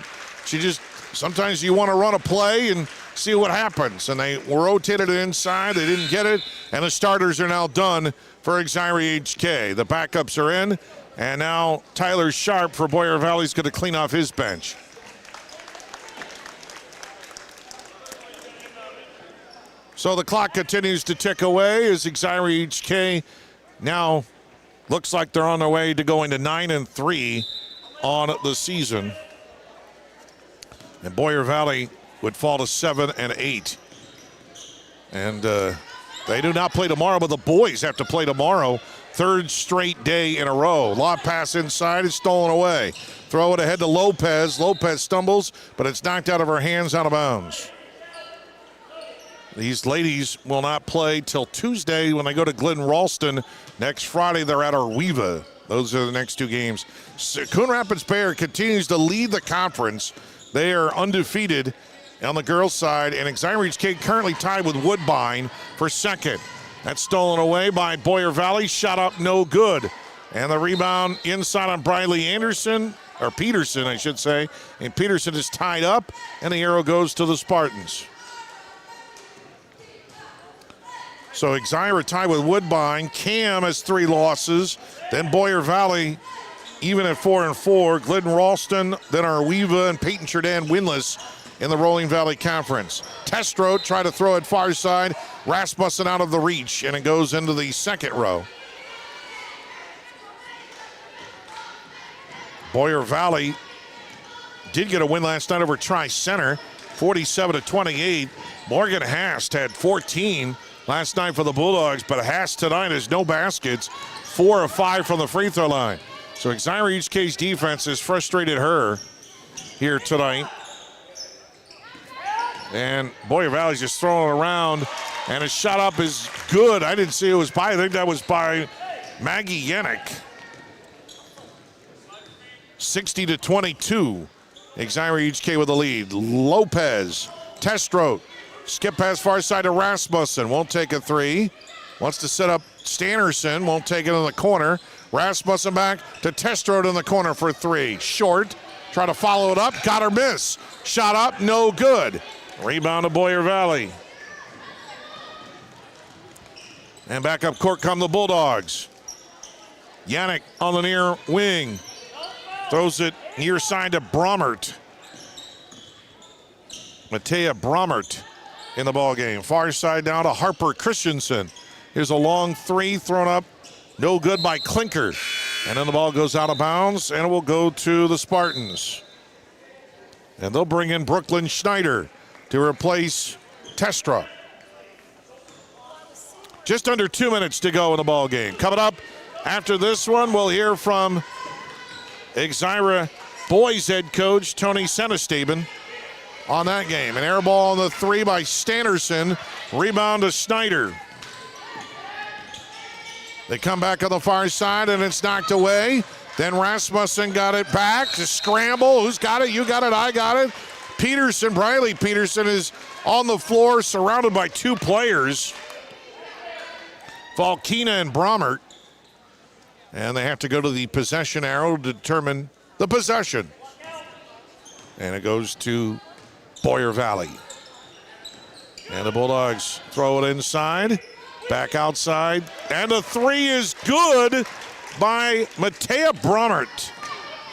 sometimes you want to run a play and see what happens. And they rotated it inside. They didn't get it, and the starters are now done for Exira EHK. The backups are in, and now Tyler Sharp for Boyer Valley is going to clean off his bench. So the clock continues to tick away as Exira EHK now looks like they're on their way to going to 9-3 on the season. And Boyer Valley would fall to 7-8. And they do not play tomorrow, but the boys have to play tomorrow. Third straight day in a row. Lob pass inside is stolen away. Throw it ahead to Lopez. Lopez stumbles, but it's knocked out of her hands, out of bounds. These ladies will not play till Tuesday when they go to Glidden Ralston. Next Friday, they're at Arweva. Those are the next two games. Coon Rapids Bayard continues to lead the conference. They are undefeated on the girls' side, and Exira EHK currently tied with Woodbine for second. That's stolen away by Boyer Valley. Shot up, no good. And the rebound inside on Briley Anderson, or Peterson, I should say. And Peterson is tied up, and the arrow goes to the Spartans. So Exira tied with Woodbine. Cam has 3 losses. Then Boyer Valley even at 4-4. Glidden Ralston, then Arweva and Peyton Churdan winless in the Rolling Valley Conference. Testro tried to throw it far side. Rasmussen out of the reach, and it goes into the second row. Boyer Valley did get a win last night over Tri-Center, 47-28. Morgan Hast had 14 last night for the Bulldogs, but Hast tonight has no baskets, 4 of 5 from the free throw line. So Exira EHK's defense has frustrated her here tonight. And Boyer Valley's just throwing it around, and his shot up is good. I didn't see it was by, I think that was by Maggie Yannick. 60-22. Exira EHK with the lead. Lopez, Testro, skip pass far side to Rasmussen. Won't take a 3. Wants to set up Stannerson. Won't take it in the corner. Rasmussen back to Testro in the corner for 3. Short. Try to follow it up. Got her miss. Shot up. No good. Rebound to Boyer Valley. And back up court come the Bulldogs. Yannick on the near wing. Throws it near side to Bromert. Matea Bromert in the ball game. Far side down to Harper Christensen. Here's a long 3 thrown up. No good by Klinker. And then the ball goes out of bounds, and it will go to the Spartans. And they'll bring in Brooklyn Schneider to replace Testra. Just under 2 minutes to go in the ball game. Coming up after this one, we'll hear from Exira boys head coach Tony Senestaben on that game. An air ball on the 3 by Stannerson. Rebound to Schneider. They come back on the far side, and it's knocked away. Then Rasmussen got it back to scramble. Who's got it? You got it. I got it. Peterson, Briley Peterson is on the floor surrounded by 2 players. Valkina and Bromert. And they have to go to the possession arrow to determine the possession. And it goes to Boyer Valley. And the Bulldogs throw it inside. Back outside. And the 3 is good by Matea Bromert.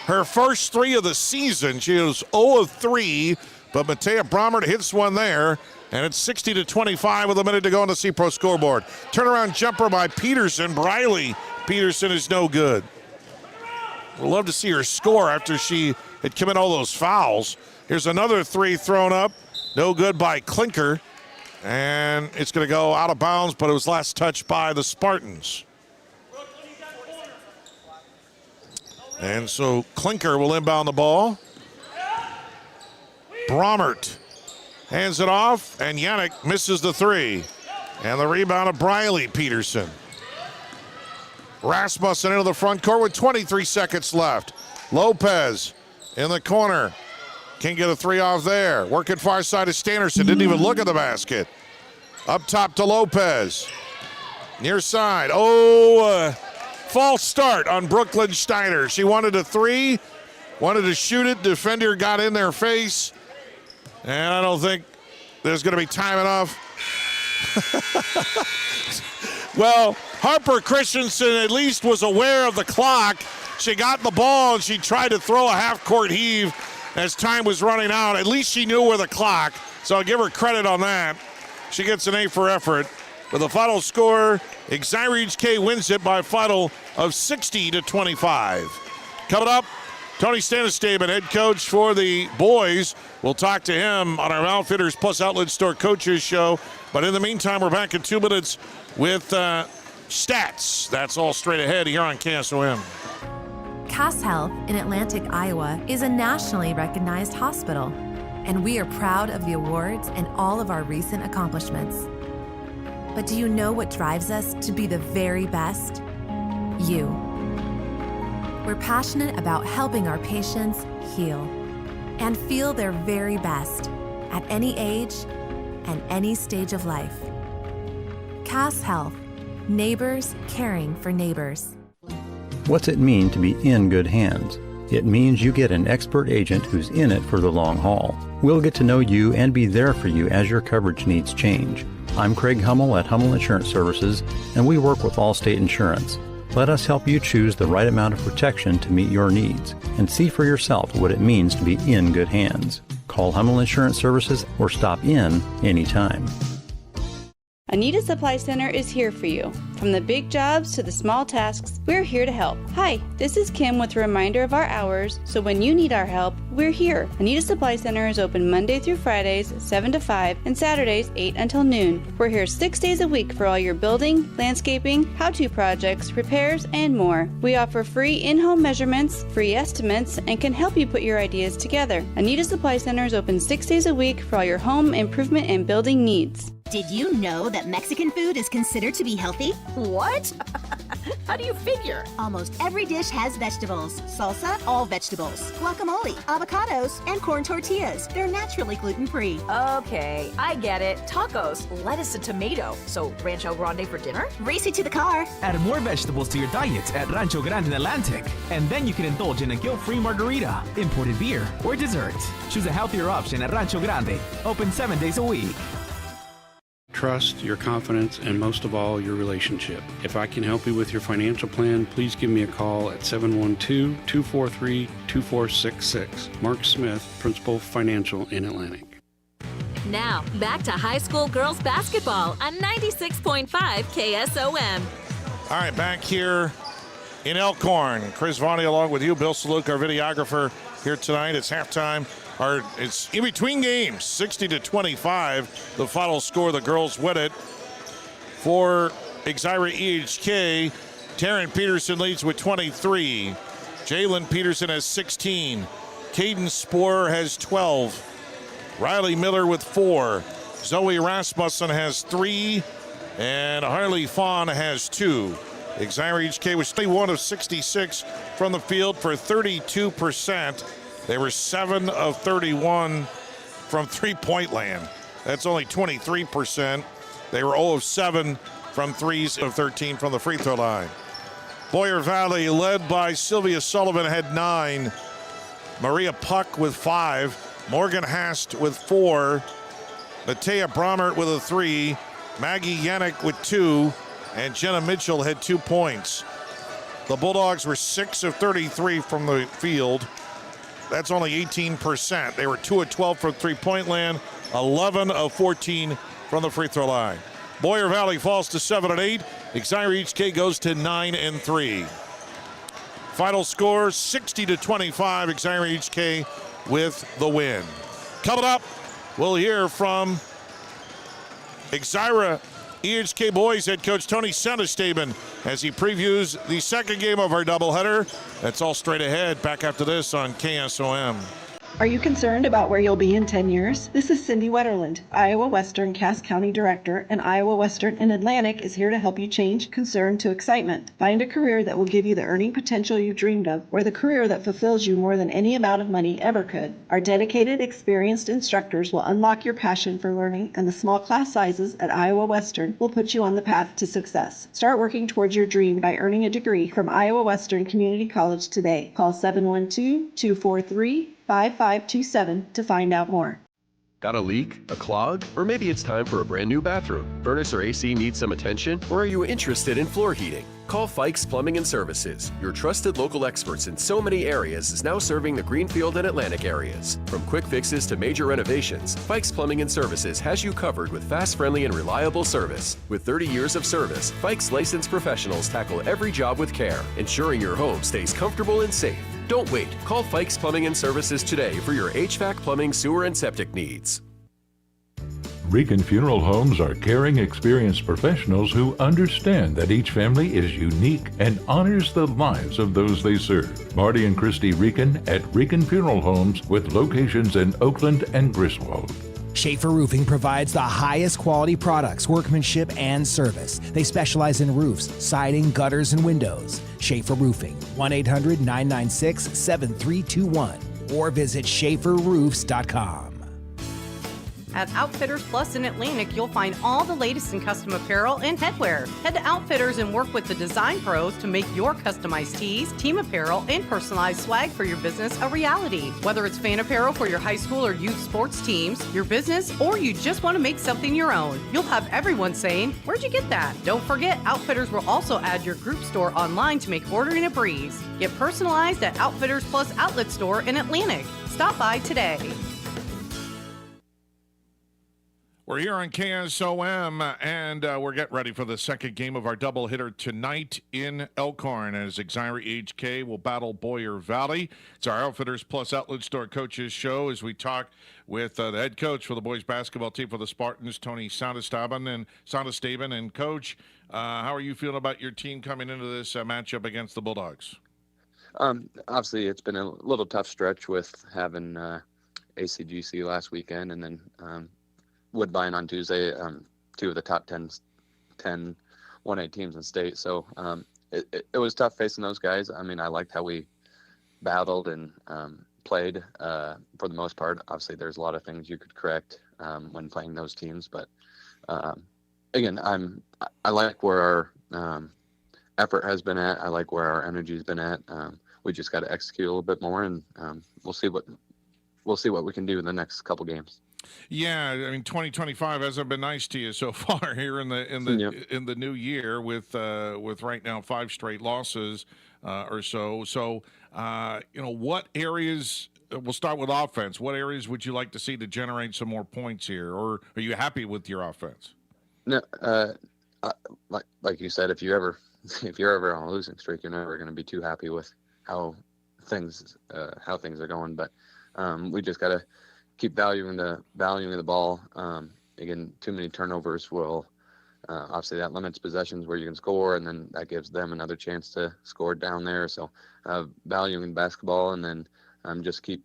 Her first 3 of the season. She was 0 of 3, but Matea Bromert hits one there. And it's 60-25 with a minute to go on the C-Pro scoreboard. Turnaround jumper by Peterson. Briley Peterson is no good. We'd love to see her score after she had committed all those fouls. Here's another 3 thrown up. No good by Klinker. And it's going to go out of bounds, but it was last touched by the Spartans. And so Klinker will inbound the ball. Bromert hands it off, and Yannick misses the 3. And the rebound of Briley Peterson. Rasmussen into the front court with 23 seconds left. Lopez in the corner. Can't get a 3 off there. Working far side of Stannerson. Didn't even look at the basket. Up top to Lopez. Near side. False start on Brooklyn Steiner. She wanted a 3. Wanted to shoot it. Defender got in their face. And I don't think there's going to be time enough. Well, Harper Christensen at least was aware of the clock. She got the ball and she tried to throw a half-court heave as time was running out. At least she knew where the clock, so I'll give her credit on that. She gets an A for effort. With the final score, Exira EHK wins it by a final of 60-25. Coming up, Tony Stanestaben, head coach for the boys. We'll talk to him on our Outfitters Plus Outlet Store Coaches Show. But in the meantime, we're back in 2 minutes with stats. That's all straight ahead here on KSOM. Cass Health in Atlantic, Iowa is a nationally recognized hospital, and we are proud of the awards and all of our recent accomplishments. But do you know what drives us to be the very best? You. We're passionate about helping our patients heal and feel their very best at any age and any stage of life. Cass Health, neighbors caring for neighbors. What's it mean to be in good hands? It means you get an expert agent who's in it for the long haul. We'll get to know you and be there for you as your coverage needs change. I'm Craig Hummel at Hummel Insurance Services, and we work with Allstate Insurance. Let us help you choose the right amount of protection to meet your needs and see for yourself what it means to be in good hands. Call Hummel Insurance Services or stop in anytime. Anita Supply Center is here for you. From the big jobs to the small tasks, we're here to help. Hi, this is Kim with a reminder of our hours, so when you need our help, we're here. Anita Supply Center is open Monday through Fridays, 7 to 5, and Saturdays, 8 until noon. We're here 6 days a week for all your building, landscaping, how-to projects, repairs, and more. We offer free in-home measurements, free estimates, and can help you put your ideas together. Anita Supply Center is open 6 days a week for all your home improvement and building needs. Did you know that Mexican food is considered to be healthy? What? How do you figure? Almost every dish has vegetables. Salsa, all vegetables. Guacamole, avocados, and corn tortillas. They're naturally gluten-free. Okay, I get it. Tacos, lettuce and tomato. So Rancho Grande for dinner? Race you to the car. Add more vegetables to your diet at Rancho Grande in Atlantic, and then you can indulge in a guilt-free margarita, imported beer, or dessert. Choose a healthier option at Rancho Grande. Open 7 days a week. Trust, your confidence, and most of all, your relationship. If I can help you with your financial plan, please give me a call at 712-243-2466. Mark Smith, Principal Financial in Atlantic. Now, back to high school girls basketball on 96.5 KSOM. All right, back here in Elkhorn. Chris Varney along with you, Bill Saluk, our videographer here tonight. It's halftime. It's in between games, 60-25. The final score, the girls win it. For Exira EHK, Taryn Peterson leads with 23. Jalen Peterson has 16. Caden Sporer has 12. Riley Miller with 4. Zoe Rasmussen has 3. And Harley Fawn has 2. Exira EHK was 21 of 66 from the field for 32%. They were 7 of 31 from three-point land. That's only 23%. They were 0 of 7 from threes of 13 from the free throw line. Boyer Valley, led by Sylvia Sullivan, had 9. Maria Puck with 5. Morgan Hast with 4. Natea Bromert with a 3. Maggie Yannick with 2. And Jenna Mitchell had 2 points. The Bulldogs were 6 of 33 from the field. That's only 18%. They were 2 of 12 from three-point land, 11 of 14 from the free throw line. Boyer Valley falls to 7 and 8. Exira EHK goes to 9 and 3. Final score 60-25. Exira EHK with the win. Coming up, we'll hear from Exira EHK boys head coach Tony Stanestaben as he previews the second game of our doubleheader. That's all straight ahead. Back after this on KSOM. Are you concerned about where you'll be in 10 years? This is Cindy Wetterland, Iowa Western Cass County Director, and Iowa Western in Atlantic is here to help you change concern to excitement. Find a career that will give you the earning potential you dreamed of, or the career that fulfills you more than any amount of money ever could. Our dedicated, experienced instructors will unlock your passion for learning, and the small class sizes at Iowa Western will put you on the path to success. Start working towards your dream by earning a degree from Iowa Western Community College today. Call 712-243-5527 to find out more. Got a leak, a clog, or maybe it's time for a brand new bathroom? Furnace or AC needs some attention, or are you interested in floor heating? Call Fikes Plumbing and Services. Your trusted local experts in so many areas is now serving the Greenfield and Atlantic areas. From quick fixes to major renovations, Fikes Plumbing and Services has you covered with fast, friendly, and reliable service. With 30 years of service, Fikes licensed professionals tackle every job with care, ensuring your home stays comfortable and safe. Don't wait. Call Fikes Plumbing and Services today for your HVAC, plumbing, sewer, and septic needs. Rican Funeral Homes are caring, experienced professionals who understand that each family is unique and honors the lives of those they serve. Marty and Christy Rican at Rican Funeral Homes with locations in Oakland and Griswold. Schaefer Roofing provides the highest quality products, workmanship, and service. They specialize in roofs, siding, gutters, and windows. Schaefer Roofing, 1-800-996-7321 or visit schaeferroofs.com. At Outfitters Plus in Atlantic, you'll find all the latest in custom apparel and headwear. Head to Outfitters and work with the design pros to make your customized tees, team apparel, and personalized swag for your business a reality. Whether it's fan apparel for your high school or youth sports teams, your business, or you just want to make something your own, you'll have everyone saying, "Where'd you get that?" Don't forget, Outfitters will also add your group store online to make ordering a breeze. Get personalized at Outfitters Plus Outlet Store in Atlantic. Stop by today. We're here on KSOM, and we're getting ready for the second game of our doubleheader tonight in Elkhorn as Exira EHK will battle Boyer Valley. It's our Outfitters Plus Outlet Store Coaches Show as we talk with the head coach for the boys basketball team for the Spartans, Tony Sandestaben. And Coach, how are you feeling about your team coming into this matchup against the Bulldogs? Obviously, it's been a little tough stretch with having ACGC last weekend and then Woodbine on Tuesday, two of the top 10 1A teams in state. So it was tough facing those guys. I mean, I liked how we battled and played for the most part. Obviously, there's a lot of things you could correct when playing those teams. But again, I like where our effort has been at. I like where our energy has been at. We just got to execute a little bit more, and we'll see what we can do in the next couple games. Yeah, I mean, 2025 hasn't been nice to you so far here in the new year with right now 5 straight losses or so. So, what areas? We'll start with offense. What areas would you like to see to generate some more points here, or are you happy with your offense? No, like you said, if you're ever on a losing streak, you're never going to be too happy with how things are going. But we just got to keep valuing the ball. Again, too many turnovers will obviously that limits possessions where you can score, and then that gives them another chance to score down there. So valuing basketball, and then just keep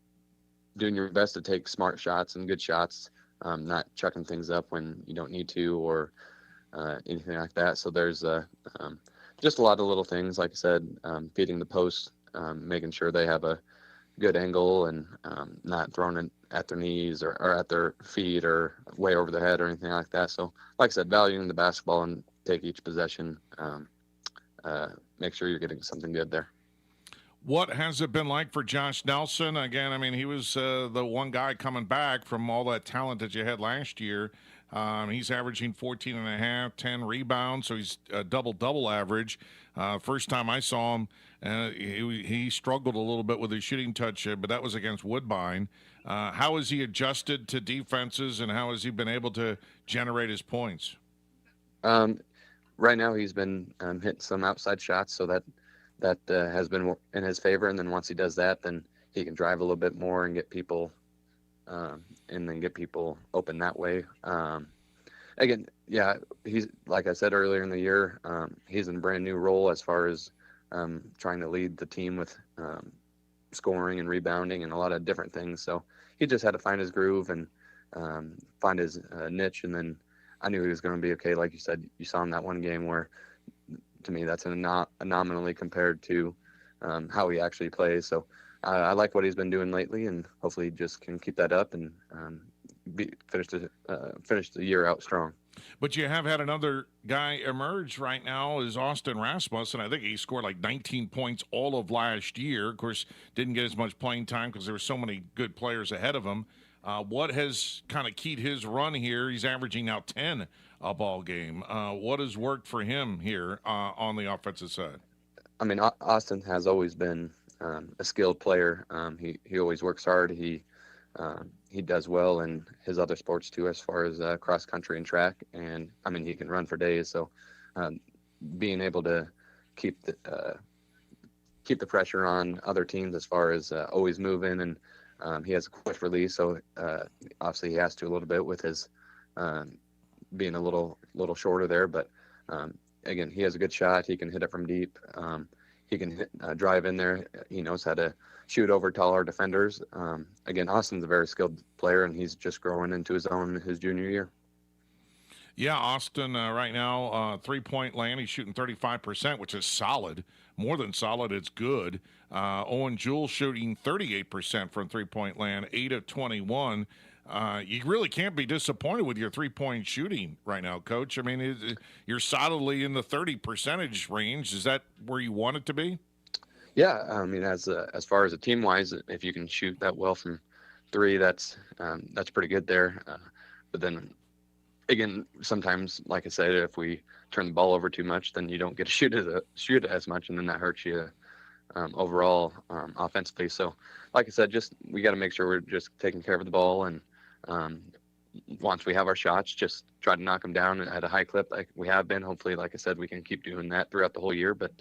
doing your best to take smart shots and good shots, not chucking things up when you don't need to or anything like that. So there's just a lot of little things, like I said, feeding the post, making sure they have a good angle and not throwing it at their knees or at their feet or way over their head or anything like that. So like I said, valuing the basketball and take each possession, make sure you're getting something good there. What has it been like for Josh Nelson? Again, I mean, he was the one guy coming back from all that talent that you had last year. He's averaging 14.5, 10 rebounds, so he's a double-double average. First time I saw him, he struggled a little bit with his shooting touch, but that was against Woodbine. How has he adjusted to defenses, and how has he been able to generate his points? Right now he's been hitting some outside shots, so that has been in his favor. And then once he does that, then he can drive a little bit more and get people open that way. Again, yeah, he's, like I said earlier in the year, he's in a brand new role as far as trying to lead the team with scoring and rebounding and a lot of different things. So he just had to find his groove and find his niche. And then I knew he was going to be okay. Like you said, you saw him that one game where, to me, that's anomaly compared to how he actually plays. So I like what he's been doing lately, and hopefully he just can keep that up and finish the year out strong. But you have had another guy emerge right now is Austin Rasmussen. I think he scored like 19 points all of last year. Of course, didn't get as much playing time because there were so many good players ahead of him. What has kind of keyed his run here? He's averaging now 10 a ball game. What has worked for him here on the offensive side? I mean, Austin has always been a skilled player. He always works hard. He does well in his other sports too, as far as cross country and track. And I mean, he can run for days. So being able to keep the pressure on other teams as far as always moving, and he has a quick release. So obviously he has to a little bit with his being a little shorter there, but again, he has a good shot. He can hit it from deep. He can drive in there. He knows how to shoot over taller defenders. Again, Austin's a very skilled player, and he's just growing into his own his junior year. Yeah, Austin right now, 3-point land, he's shooting 35%, which is solid. More than solid, it's good. Owen Jewell shooting 38% from 3-point land, 8 of 21. You really can't be disappointed with your 3-point shooting right now, Coach. I mean, you're solidly in the 30% range. Is that where you want it to be? Yeah, I mean, as far as a team wise, if you can shoot that well from three, that's pretty good there. But then again, sometimes, like I said, if we turn the ball over too much, then you don't get to shoot it as much, and then that hurts you overall offensively. So, like I said, we got to make sure we're just taking care of the ball, and once we have our shots, just try to knock them down at a high clip like we have been. Hopefully, like I said, we can keep doing that throughout the whole year. But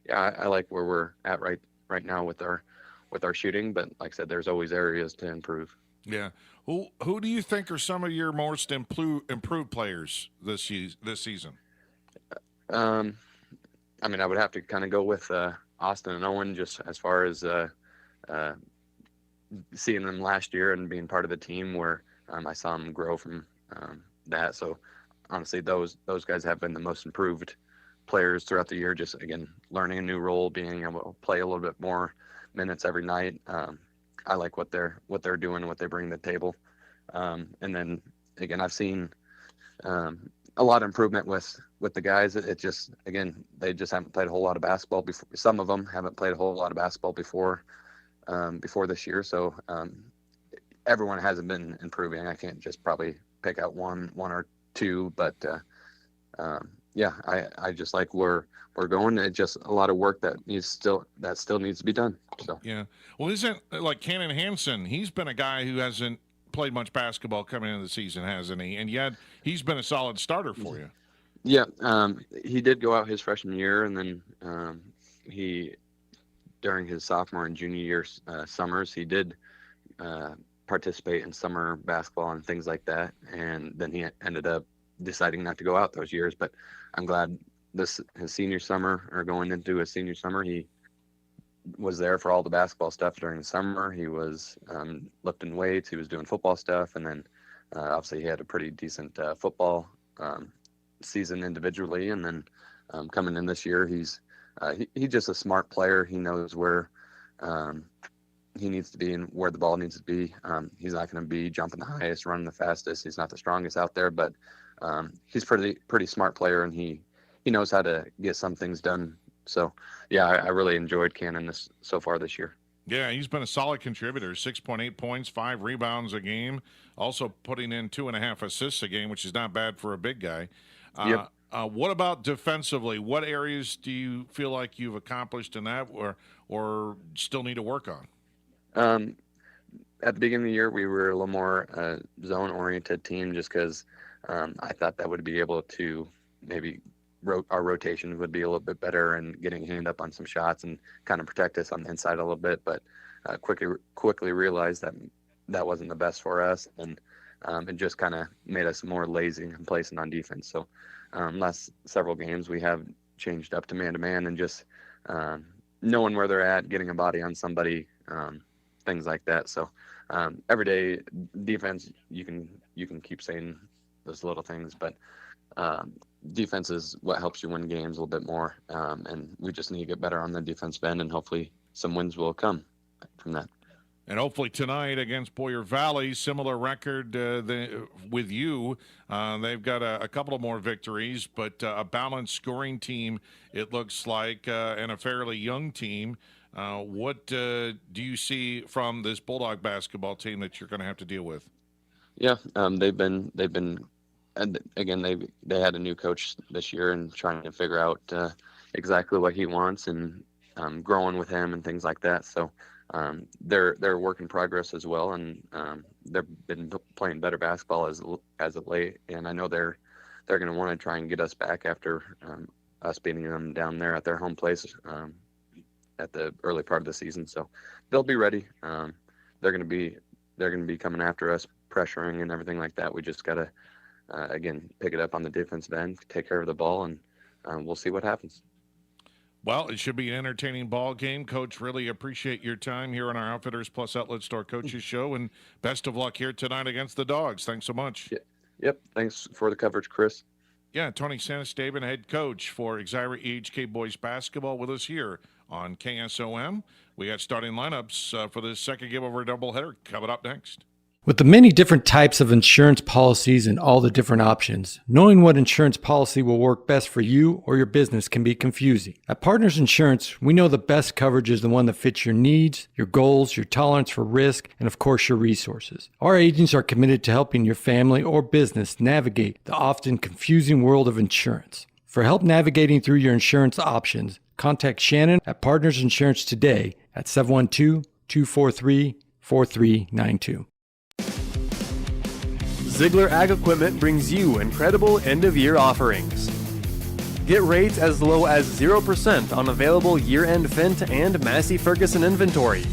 yeah, I like where we're at right now with our shooting. But like I said, there's always areas to improve. Yeah. Who do you think are some of your most improved players this season? I mean, I would have to kind of go with Austin and Owen, just as far as seeing them last year and being part of the team where I saw them grow from that. So honestly, those guys have been the most improved players throughout the year. Just again, learning a new role, being able to play a little bit more minutes every night. I like what they're doing and what they bring to the table. And then again, I've seen a lot of improvement with the guys. It just, again, they just haven't played a whole lot of basketball before. Some of them haven't played a whole lot of basketball before this year. So everyone hasn't been improving. I can't just probably pick out one or two, but yeah, I just like where we're going. It's just a lot of work that still needs to be done. So yeah, well, isn't like Cannon Hansen? He's been a guy who hasn't played much basketball coming into the season, hasn't he? And yet he's been a solid starter for you. Yeah, he did go out his freshman year, and then he during his sophomore and junior year summers, he did participate in summer basketball and things like that. And then he ended up deciding not to go out those years. But I'm glad his senior summer, or going into his senior summer, he was there for all the basketball stuff during the summer. He was lifting weights, he was doing football stuff, and then obviously he had a pretty decent football season individually. And then coming in this year, he's just a smart player. He knows where he needs to be and where the ball needs to be. He's not going to be jumping the highest, running the fastest. He's not the strongest out there, but he's pretty smart player, and he knows how to get some things done. So yeah, I really enjoyed Cannon so far this year. Yeah, he's been a solid contributor. 6.8 points, 5 rebounds a game, also putting in 2.5 assists a game, which is not bad for a big guy. Yep. What about defensively? What areas do you feel like you've accomplished in that, or still need to work on? At the beginning of the year, we were a little more zone-oriented team, just because I thought that would be able to maybe our rotation would be a little bit better and getting a hand up on some shots and kind of protect us on the inside a little bit. But quickly realized that wasn't the best for us, and it just kind of made us more lazy and complacent on defense. So last several games we have changed up to man-to-man and just knowing where they're at, getting a body on somebody, things like that. So every day defense, you can keep saying those little things, but defense is what helps you win games a little bit more. And we just need to get better on the defensive end, and hopefully some wins will come from that. And hopefully tonight against Boyer Valley, similar record with you. They've got a couple of more victories, but a balanced scoring team, it looks like, and a fairly young team. What do you see from this Bulldog basketball team that you're going to have to deal with? Yeah, they've been, and again, they had a new coach this year and trying to figure out exactly what he wants and growing with him and things like that. So they're a work in progress as well, and they've been playing better basketball as of late. And I know they're going to want to try and get us back after us beating them down there at their home place at the early part of the season. So they'll be ready. They're going to be coming after us, pressuring and everything like that. We just got to again pick it up on the defensive end, take care of the ball, and we'll see what happens. Well, it should be an entertaining ball game. Coach, really appreciate your time here on our Outfitters Plus Outlet Store Coaches Show, and best of luck here tonight against the Dogs. Thanks so much. Yep. Thanks for the coverage, Chris. Yeah, Tony Sanestaben, head coach for Exira EHK Boys Basketball, with us here on KSOM. We got starting lineups for this second game of our doubleheader coming up next. With the many different types of insurance policies and all the different options, knowing what insurance policy will work best for you or your business can be confusing. At Partners Insurance, we know the best coverage is the one that fits your needs, your goals, your tolerance for risk, and of course your resources. Our agents are committed to helping your family or business navigate the often confusing world of insurance. For help navigating through your insurance options, contact Shannon at Partners Insurance today at 712-243-4392. Ziegler Ag Equipment brings you incredible end-of-year offerings. Get rates as low as 0% on available year-end Fendt and Massey Ferguson inventory.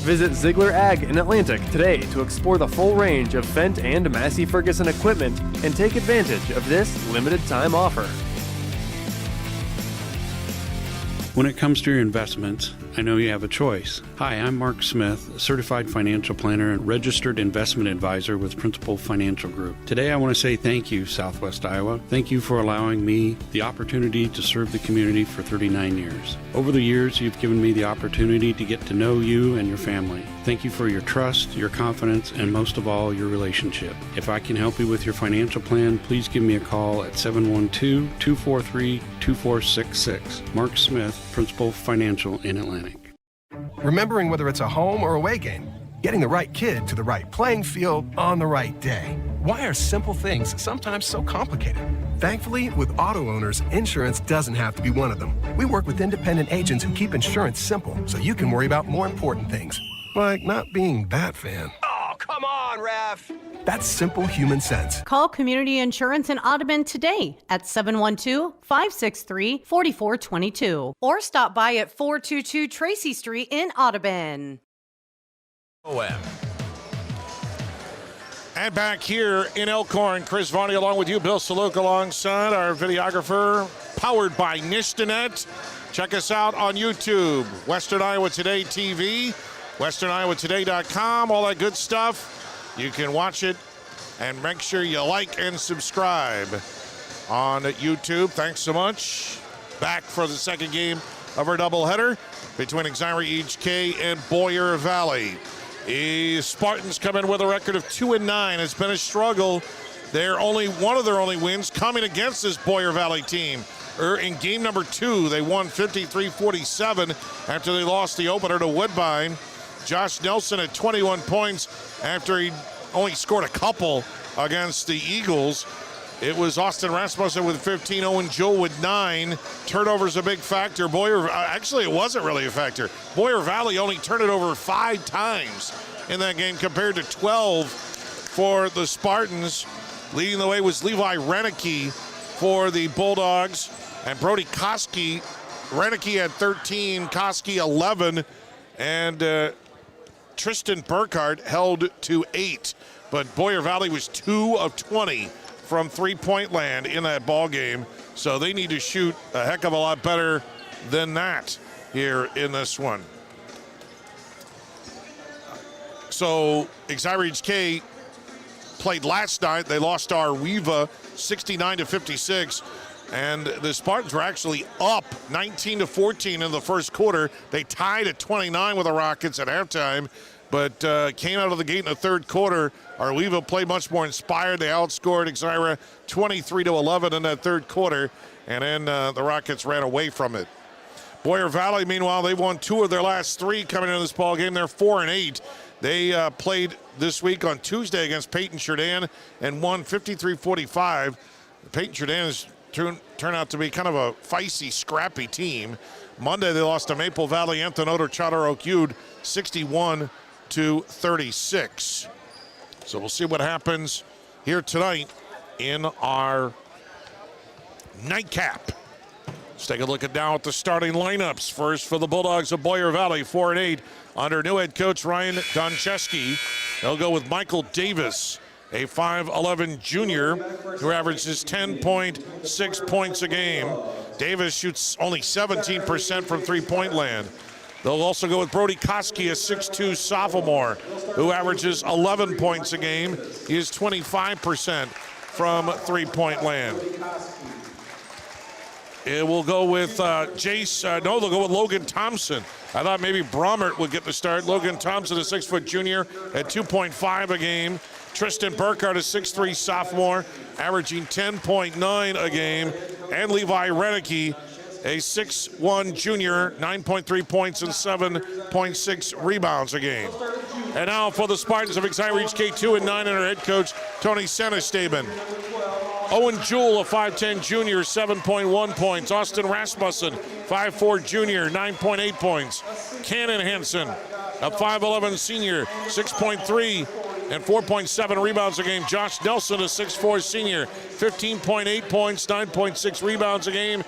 Visit Ziegler Ag in Atlantic today to explore the full range of Fendt and Massey Ferguson equipment and take advantage of this limited-time offer. When it comes to your investments, I know you have a choice. Hi, I'm Mark Smith, a certified financial planner and registered investment advisor with Principal Financial Group. Today I want to say thank you, Southwest Iowa. Thank you for allowing me the opportunity to serve the community for 39 years. Over the years, you've given me the opportunity to get to know you and your family. Thank you for your trust, your confidence, and most of all, your relationship. If I can help you with your financial plan, please give me a call at 712-243-2466. Mark Smith, Principal Financial in Atlantic. Remembering whether it's a home or away game, getting the right kid to the right playing field on the right day. Why are simple things sometimes so complicated? Thankfully, with auto owners, insurance doesn't have to be one of them. We work with independent agents who keep insurance simple so you can worry about more important things, like not being that fan. Oh, come on, ref! That's simple human sense. Call Community Insurance in Audubon today at 712-563-4422 or stop by at 422 Tracy Street in Audubon. And back here in Elkhorn, Chris Varney along with you, Bill Saluk alongside our videographer, powered by Nishtanet. Check us out on YouTube, Western Iowa Today TV, westerniowatoday.com, all that good stuff. You can watch it and make sure you like and subscribe on YouTube. Thanks so much. Back for the second game of our doubleheader between Exira EHK and Boyer Valley. The Spartans come in with a record of 2-9. It's been a struggle. They're only one of their only wins coming against this Boyer Valley team. In game number 2, they won 53-47 after they lost the opener to Woodbine. Josh Nelson at 21 points after he only scored a couple against the Eagles. It was Austin Rasmussen with 15, Owen Jewell with 9. Turnovers a big factor. Actually, it wasn't really a factor. Boyer Valley only turned it over 5 times in that game compared to 12 for the Spartans. Leading the way was Levi Renicky for the Bulldogs and Brody Koski. Renicky had 13, Koski 11, and Tristan Burkhardt held to 8. But Boyer Valley was 2 of 20 from three-point land in that ball game. So they need to shoot a heck of a lot better than that here in this one. So Exira EHK played last night. They lost to Arweva 69-56. And the Spartans were actually up 19-14 in the first quarter. They tied at 29 with the Rockets at halftime, but came out of the gate in the third quarter. Arweva played much more inspired. They outscored Exira 23-11 in that third quarter, and then the Rockets ran away from it. Boyer Valley, meanwhile, they've won 2 of their last 3 coming into this ball game. They're 4-8. They played this week on Tuesday against Peyton Jourdan and won 53-45. Peyton Jourdan has turned out to be kind of a feisty, scrappy team. Monday, they lost to Maple Valley Anthony Charter Oak Ude 61-36. So we'll see what happens here tonight in our nightcap. Let's take a look at now at the starting lineups. First for the Bulldogs of Boyer Valley, 4-8 under new head coach Ryan Doncheski. They'll go with Michael Davis, a 5'11 junior who averages 10.6 points a game. Davis shoots only 17% from three-point land. They'll also go with Brody Koski, a 6'2 sophomore who averages 11 points a game. He is 25% from three-point land. It will go with they'll go with Logan Thompson. I thought maybe Brommert would get the start. Logan Thompson, a 6-foot junior at 2.5 a game. Tristan Burkhardt, a 6'3 sophomore, averaging 10.9 a game. And Levi Renicky, a 6'1 junior, 9.3 points and 7.6 rebounds a game. And now for the Spartans of Exira EHK 2 and 9 under head coach Tony Senestaben. Owen Jewell, a 5'10 junior, 7.1 points. Austin Rasmussen, 5'4 junior, 9.8 points. Cannon Hansen, a 5'11 senior, 6.3 and 4.7 rebounds a game. Josh Nelson, a 6'4 senior, 15.8 points, 9.6 rebounds a game.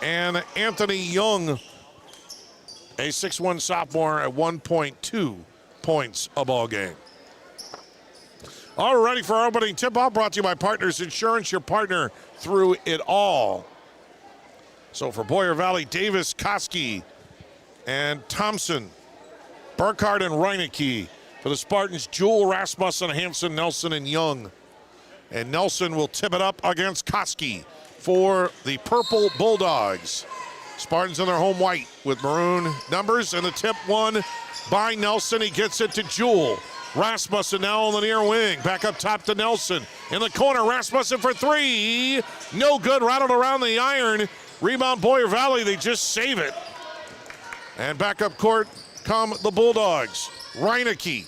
And Anthony Young, a 6'1 sophomore at 1.2 points a ball game. All right, ready for our opening tip-off, brought to you by Partners Insurance, your partner through it all. So for Boyer Valley, Davis, Koski, and Thompson, Burkhardt and Reinecke. For the Spartans, Jewell, Rasmussen, Hansen, Nelson, and Young. And Nelson will tip it up against Koski for the Purple Bulldogs. Spartans in their home white with maroon numbers, and the tip won by Nelson. He gets it to Jewell. Rasmussen now on the near wing. Back up top to Nelson. In the corner, Rasmussen for 3. No good, rattled around the iron. Rebound Boyer Valley, they just save it. And back up court come the Bulldogs. Reinecke,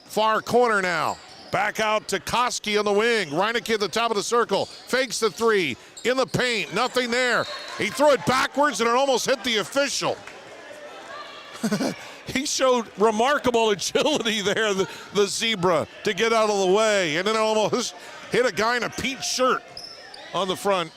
far corner now. Back out to Koski on the wing. Reinecke at the top of the circle. Fakes the 3. In the paint, nothing there. He threw it backwards and it almost hit the official. He showed remarkable agility there, the zebra, to get out of the way. And then it almost hit a guy in a peach shirt on the front.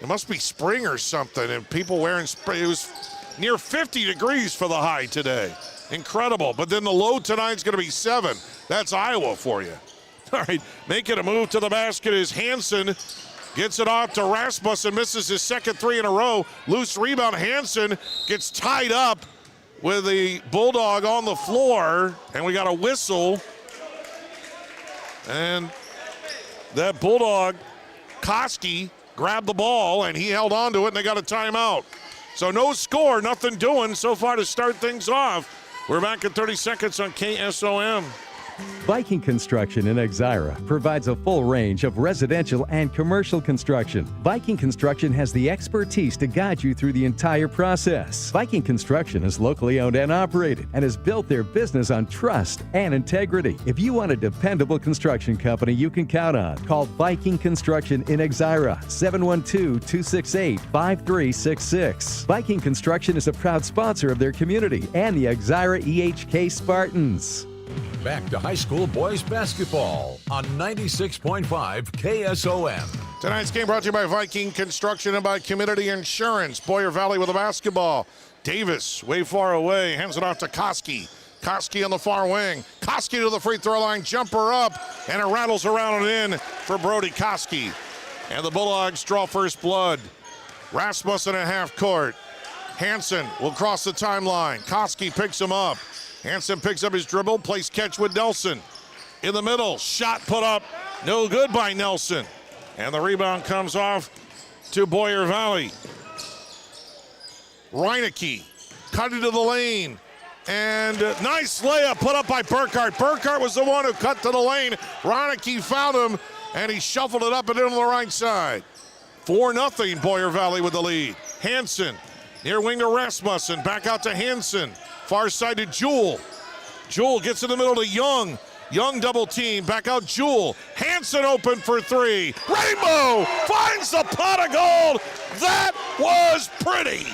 It must be spring or something, and people wearing spring. It was near 50 degrees for the high today. Incredible. But then the low tonight's going to be 7. That's Iowa for you. All right, making a move to the basket is Hansen. Gets it off to Rasmussen, misses his second 3 in a row. Loose rebound, Hansen gets tied up with the Bulldog on the floor, and we got a whistle. And that Bulldog, Koski, grabbed the ball, and he held on to it, and they got a timeout. So no score, nothing doing so far to start things off. We're back in 30 seconds on KSOM. Viking Construction in Exira provides a full range of residential and commercial construction. Viking Construction has the expertise to guide you through the entire process. Viking Construction is locally owned and operated and has built their business on trust and integrity. If you want a dependable construction company you can count on, call Viking Construction in Exira, 712-268-5366. Viking Construction is a proud sponsor of their community and the Exira EHK Spartans. Back to high school boys basketball on 96.5 KSOM. Tonight's game brought to you by Viking Construction and by Community Insurance. Boyer Valley with the basketball. Davis way far away, hands it off to Koski. Koski on the far wing. Koski to the free throw line, jumper up, and it rattles around and in for Brody Koski. And the Bulldogs draw first blood. Rasmussen at half court. Hansen will cross the timeline. Koski picks him up. Hansen picks up his dribble, plays catch with Nelson. In the middle, shot put up, no good by Nelson. And the rebound comes off to Boyer Valley. Reinecke cut into the lane. And nice layup put up by Burkhardt. Burkhardt was the one who cut to the lane. Reinecke found him, and he shuffled it up and into the right side. 4-0 Boyer Valley with the lead. Hansen Near wing to Rasmussen. Back out to Hansen. Far side to Jewell. Jewell gets in the middle to Young. Young double team. Back out Jewell. Hansen open for three. Rainbow finds the pot of gold. That was pretty.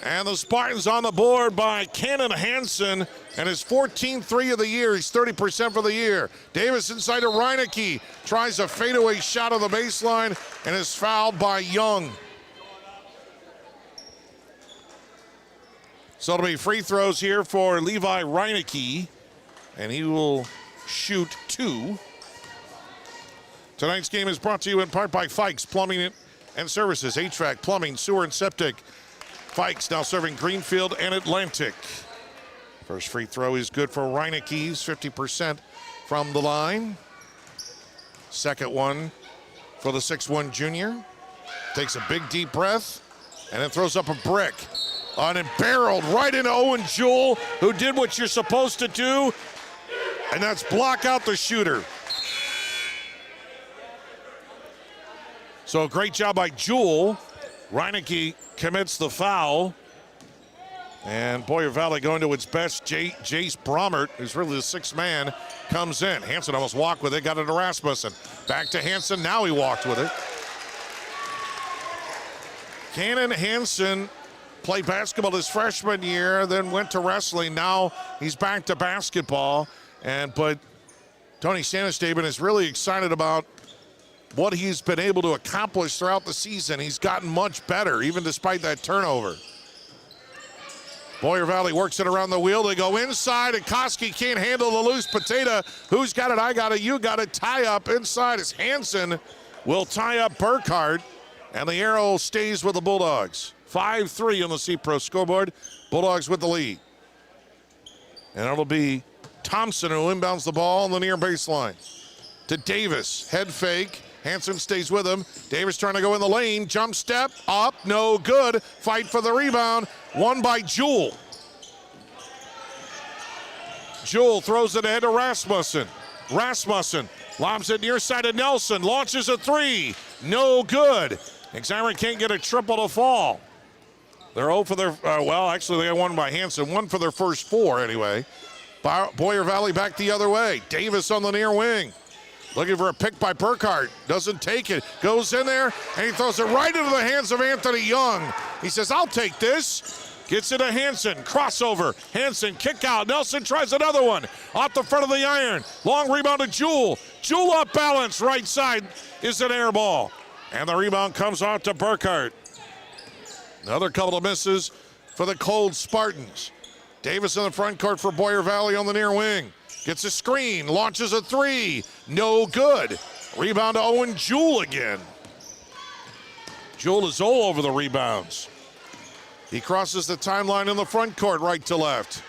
And the Spartans on the board by Cannon Hansen, and his 14th three of the year. He's 30% for the year. Davis inside to Reineke. Tries a fadeaway shot on the baseline and is fouled by Young. So it'll be free throws here for Levi Reineke, and he will shoot 2. Tonight's game is brought to you in part by Fikes Plumbing and Services, HVAC, Plumbing, Sewer, and Septic. Fikes now serving Greenfield and Atlantic. First free throw is good for Reineke, 50% from the line. Second one for the 6'1 junior. Takes a big deep breath and then throws up a brick. On and barreled right into Owen Jewell, who did what you're supposed to do, and that's block out the shooter. So a great job by Jewell. Reineke commits the foul. And Boyer Valley going to its best. Jace Bromert, who's really the sixth man, comes in. Hansen almost walked with it, got it to Rasmussen. Back to Hansen, now he walked with it. Cannon Hansen played basketball his freshman year, then went to wrestling. Now he's back to basketball. But Tony Sanestaben is really excited about what he's been able to accomplish throughout the season. He's gotten much better, even despite that turnover. Boyer Valley works it around the wheel. They go inside, and Koski can't handle the loose potato. Who's got it? I got it. You got it. Tie up inside as Hansen will tie up Burkhart, and the arrow stays with the Bulldogs. 5-3 on the C-Pro scoreboard. Bulldogs with the lead. And it'll be Thompson who inbounds the ball on the near baseline. To Davis, head fake. Hansen stays with him. Davis trying to go in the lane. Jump step, up, no good. Fight for the rebound. Won by Jewell. Jewell throws it ahead to Rasmussen. Rasmussen lobs it near side of Nelson. Launches a three. No good. Exira can't get a triple to fall. They're 0 for their, actually they got one by Hansen. 1 for their first 4 anyway. Boyer Valley back the other way. Davis on the near wing. Looking for a pick by Burkhart. Doesn't take it. Goes in there, and he throws it right into the hands of Anthony Young. He says, I'll take this. Gets it to Hansen. Crossover. Hansen, kick out. Nelson tries another one. Off the front of the iron. Long rebound to Jewell. Jewell off balance. Right side is an air ball. And the rebound comes off to Burkhart. Another couple of misses for the cold Spartans. Davis in the front court for Boyer Valley on the near wing. Gets a screen, launches a three, no good. Rebound to Owen Jewell again. Jewell is all over the rebounds. He crosses the timeline in the front court, right to left.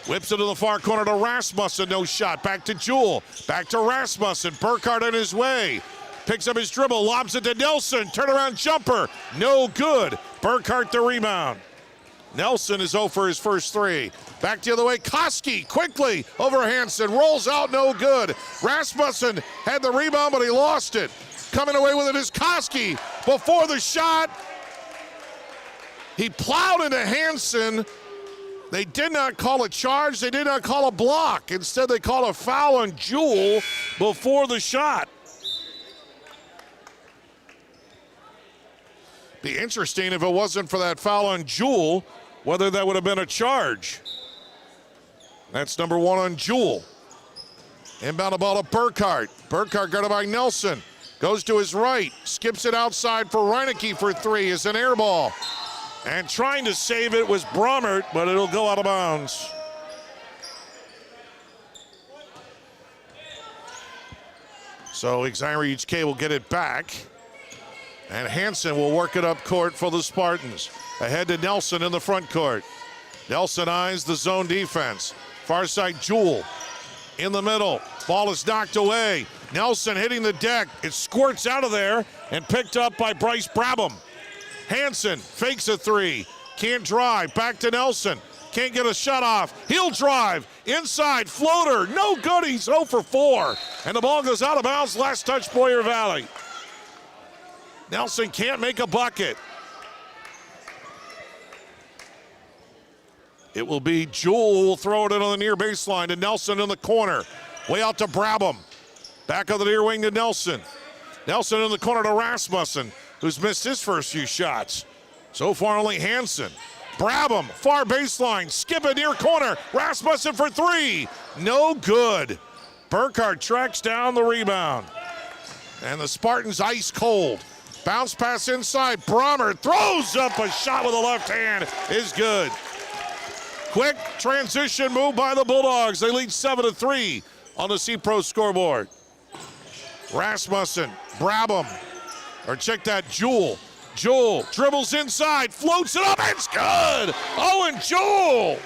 Whips it to the far corner to Rasmussen, no shot. Back to Jewell, back to Rasmussen. Burkhart on his way. Picks up his dribble, lobs it to Nelson. Turnaround jumper, no good. Burkhart the rebound. Nelson is 0 for his first 3. Back the other way, Koski quickly over Hansen, rolls out, no good. Rasmussen had the rebound, but he lost it. Coming away with it is Koski. Before the shot, he plowed into Hansen. They did not call a charge, they did not call a block. Instead, they called a foul on Jewell before the shot. Be interesting if it wasn't for that foul on Jewell, whether that would have been a charge. That's number 1 on Jewell. Inbound the ball to Burkhart. Burkhart guarded by Nelson. Goes to his right. Skips it outside for Reineke for 3. It's an air ball. And trying to save it was Bromert, but it'll go out of bounds. So Exira EHK will get it back. And Hansen will work it up court for the Spartans. Ahead to Nelson in the front court. Nelson eyes the zone defense. Far side Jewell in the middle. Ball is knocked away. Nelson hitting the deck. It squirts out of there and picked up by Bryce Brabham. Hansen fakes a 3. Can't drive. Back to Nelson. Can't get a shot off. He'll drive. Inside floater. No good. He's 0 for 4. And the ball goes out of bounds. Last touch Boyer Valley. Nelson can't make a bucket. It will be Jewell will throw it in on the near baseline to Nelson in the corner. Way out to Brabham. Back of the near wing to Nelson. Nelson in the corner to Rasmussen, who's missed his first few shots. So far only Hansen. Brabham, far baseline, skip it near corner. Rasmussen for three. No good. Burkhardt tracks down the rebound. And the Spartans ice cold. Bounce pass inside. Brommer throws up a shot with the left hand. Is good. Quick transition move by the Bulldogs. They lead 7-3 on the C-Pro scoreboard. Rasmussen, Brabham, or check that, Jewell. Jewell dribbles inside, floats it up, it's good! Owen Jewell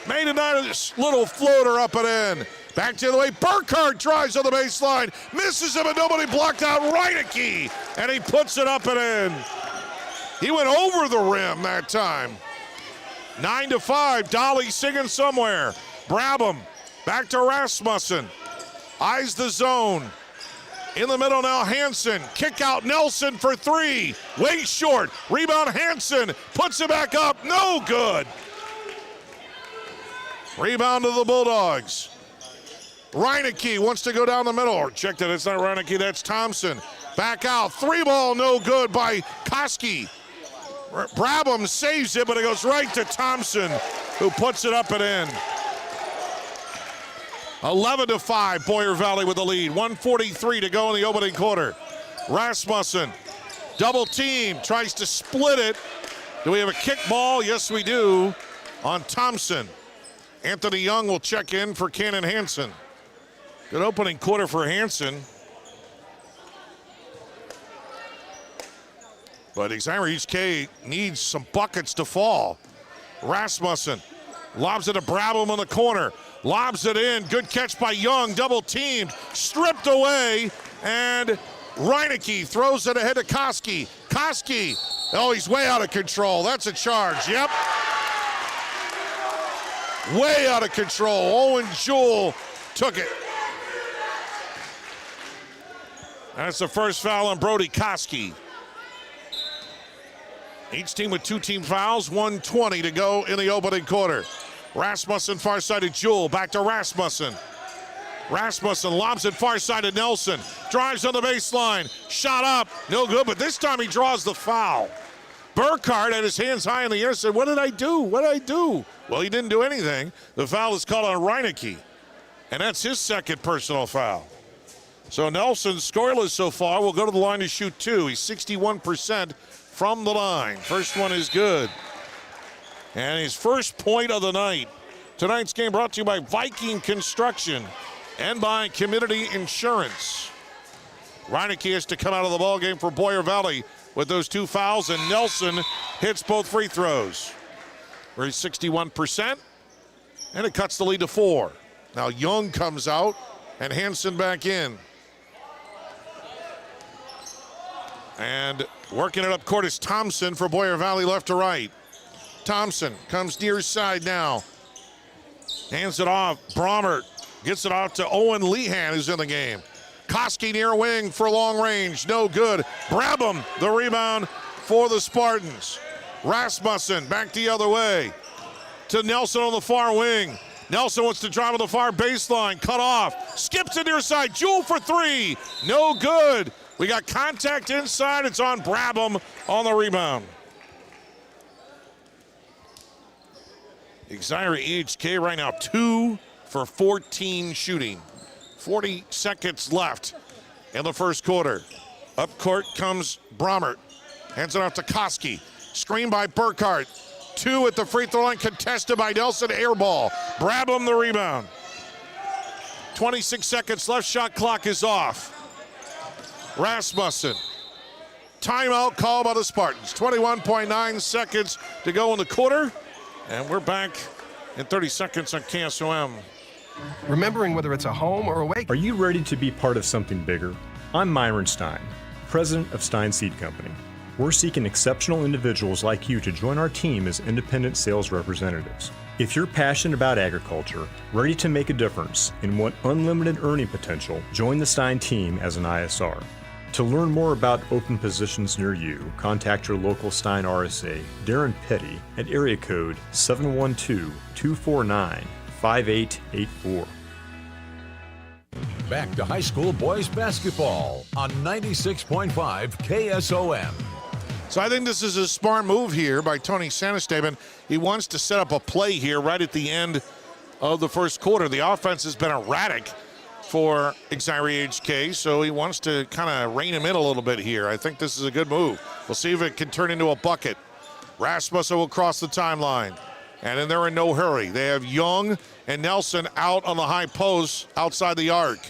made a nice little floater up and in. Back the other way, Burkhardt drives on the baseline, misses him, and nobody blocked out Reineke, and he puts it up and in. He went over the rim that time. 9-5, Dolly singing somewhere. Brabham, back to Rasmussen. Eyes the zone. In the middle now, Hansen. Kick out Nelson for three. Way short. Rebound Hansen. Puts it back up. No good. Rebound to the Bulldogs. Reineke wants to go down the middle. Or check that, it's not Reineke, that's Thompson. Back out. Three ball, no good by Koski. Brabham saves it, but it goes right to Thompson, who puts it up and in. 11-5, Boyer Valley with the lead. 1:43 to go in the opening quarter. Rasmussen, double team, tries to split it. Do we have a kick ball? Yes, we do, on Thompson. Anthony Young will check in for Cannon Hansen. Good opening quarter for Hansen. But Exira EHK needs some buckets to fall. Rasmussen lobs it to Brabham in the corner. Lobs it in. Good catch by Young. Double teamed. Stripped away. And Reineke throws it ahead to Koski. Koski. Oh, he's way out of control. That's a charge. Yep. Way out of control. Owen Jewell took it. That's the first foul on Brody Koski. Each team with two team fouls, 1:20 to go in the opening quarter. Rasmussen far side to Jewell, back to Rasmussen. Rasmussen lobs it far side to Nelson. Drives on the baseline, shot up, no good, but this time he draws the foul. Burkhardt had his hands high in the air, said, what did I do? What did I do? Well, he didn't do anything. The foul is called on Reineke, and that's his second personal foul. So Nelson, scoreless so far, will go to the line to shoot two. He's 61% from the line. First one is good. And his first point of the night. Tonight's game brought to you by Viking Construction and by Community Insurance. Reineke has to come out of the ballgame for Boyer Valley with those two fouls, and Nelson hits both free throws. We're at 61%, and it cuts the lead to 4. Now Young comes out, and Hansen back in. And working it up court is Thompson for Boyer Valley, left to right. Thompson comes near side now. Hands it off. Brommer gets it off to Owen Lehan, who's in the game. Koski near wing for long range. No good. Brabham, the rebound for the Spartans. Rasmussen back the other way to Nelson on the far wing. Nelson wants to drive on the far baseline. Cut off. Skips it near side. Jewell for three. No good. We got contact inside. It's on Brabham on the rebound. Exira EHK right now 2 for 14 shooting. 40 seconds left in the first quarter. Up court comes Brommer. Hands it off to Koski. Screen by Burkhardt. 2 at the free throw line, contested by Nelson. Air ball. Brabham the rebound. 26 seconds left. Shot clock is off. Rasmussen. Timeout call by the Spartans. 21.9 seconds to go in the quarter. And we're back in 30 seconds on KSOM. Remembering whether it's a home or away. Are you ready to be part of something bigger? I'm Myron Stein, president of Stein Seed Company. We're seeking exceptional individuals like you to join our team as independent sales representatives. If you're passionate about agriculture, ready to make a difference, and want unlimited earning potential, join the Stein team as an ISR. To learn more about open positions near you, contact your local Stein RSA, Darren Petty, at area code 712-249-5884. Back to high school boys basketball on 96.5 KSOM. So I think this is a smart move here by Tony Sanestaben. He wants to set up a play here right at the end of the first quarter. The offense has been erratic for Exira EHK, so he wants to kind of rein him in a little bit here. I think this is a good move. We'll see if it can turn into a bucket. Rasmussen will cross the timeline, and then they're in no hurry. They have Young and Nelson out on the high post outside the arc.